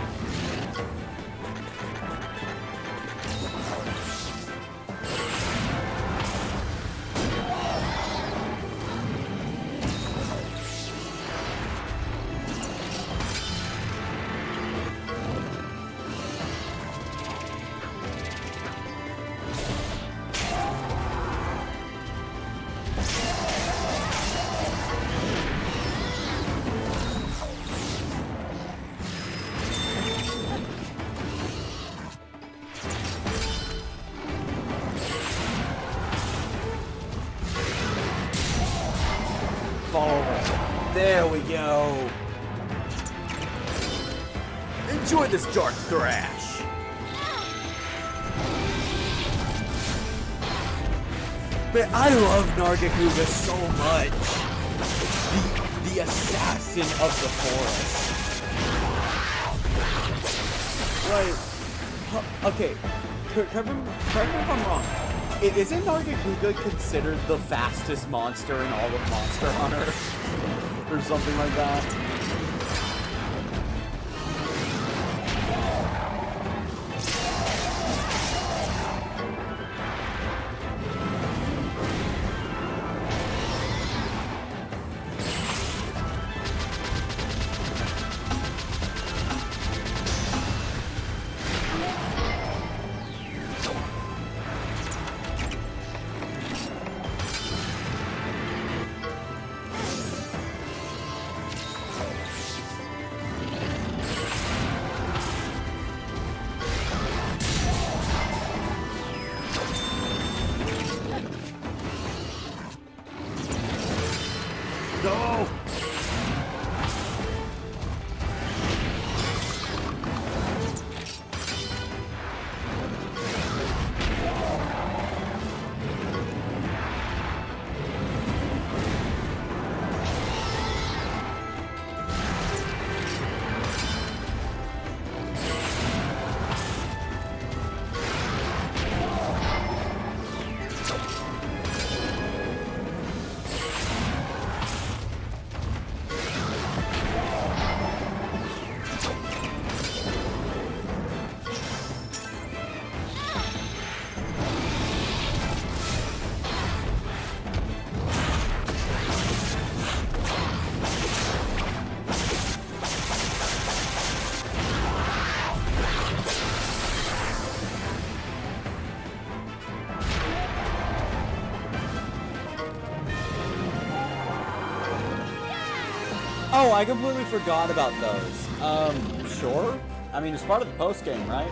Fall over. There we go. Enjoy this dark thrash. But I love Nargacuga so much. The assassin of the forest. Like, okay, correct me if I'm wrong. Isn't Nargacuga considered the fastest monster in all of Monster Hunter? Or something like that? No! Oh, I completely forgot about those. Sure? I mean, it's part of the post-game, right?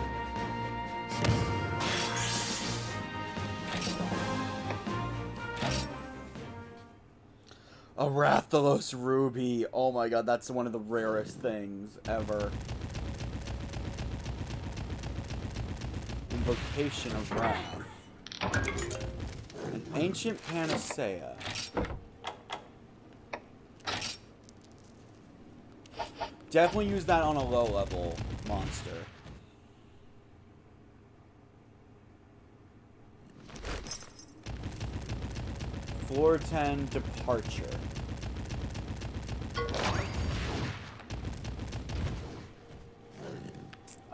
A Rathalos Ruby. Oh my god, that's one of the rarest things ever. Invocation of Wrath. An ancient panacea. Definitely use that on a low-level monster. Floor 10 Departure.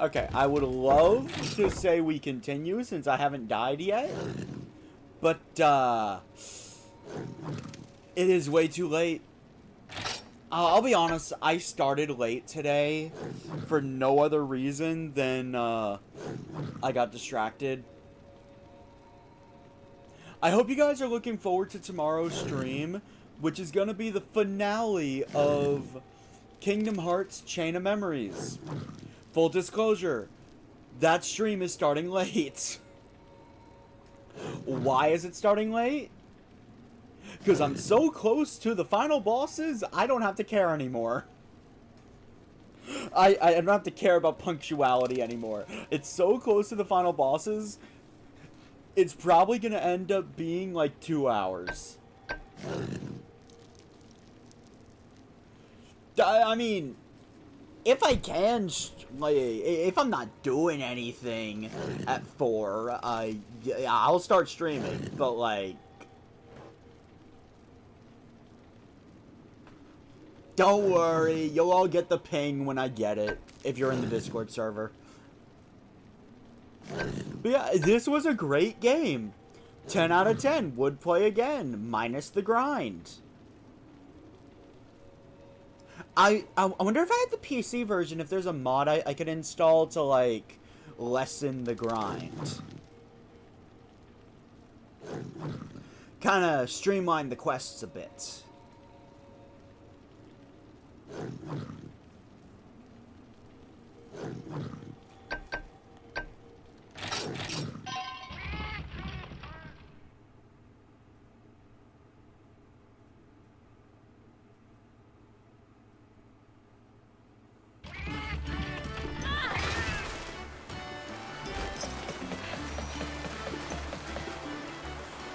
Okay, I would love to say we continue since I haven't died yet. But, it is way too late. I'll be honest, I started late today for no other reason than, I got distracted. I hope you guys are looking forward to tomorrow's stream, which is going to be the finale of Kingdom Hearts Chain of Memories. Full disclosure, that stream is starting late. Why is it starting late? Because I'm so close to the final bosses, I don't have to care anymore. I don't have to care about punctuality anymore. It's so close to the final bosses, it's probably going to end up being like 2 hours. I mean, if I can, like, if I'm not doing anything at 4, I'll start streaming, but like, don't worry, you'll all get the ping when I get it, if you're in the Discord server. But yeah, this was a great game. 10 out of 10, would play again, minus the grind. I wonder if I had the PC version, if there's a mod I could install to, like, lessen the grind. Kind of streamline the quests a bit.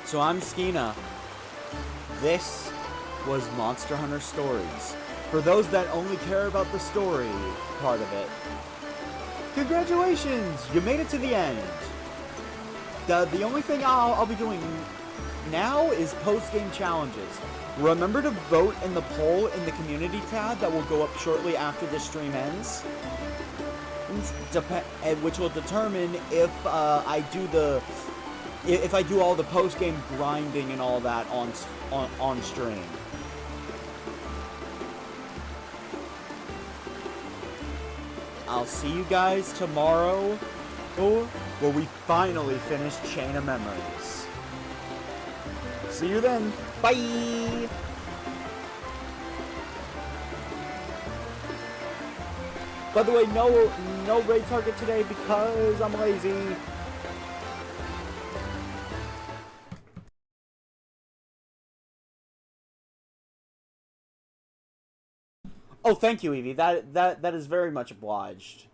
So I'm Skena. This was Monster Hunter Stories. For those that only care about the story part of it, congratulations! You made it to the end. The only thing I'll be doing now is post-game challenges. Remember to vote in the poll in the community tab that will go up shortly after the stream ends, which will determine if I do all the post-game grinding and all that on stream. I'll see you guys tomorrow, where we finally finish Chain of Memories. See you then. Bye! By the way, no raid target today because I'm lazy. Oh, thank you, Evie. That is very much obliged.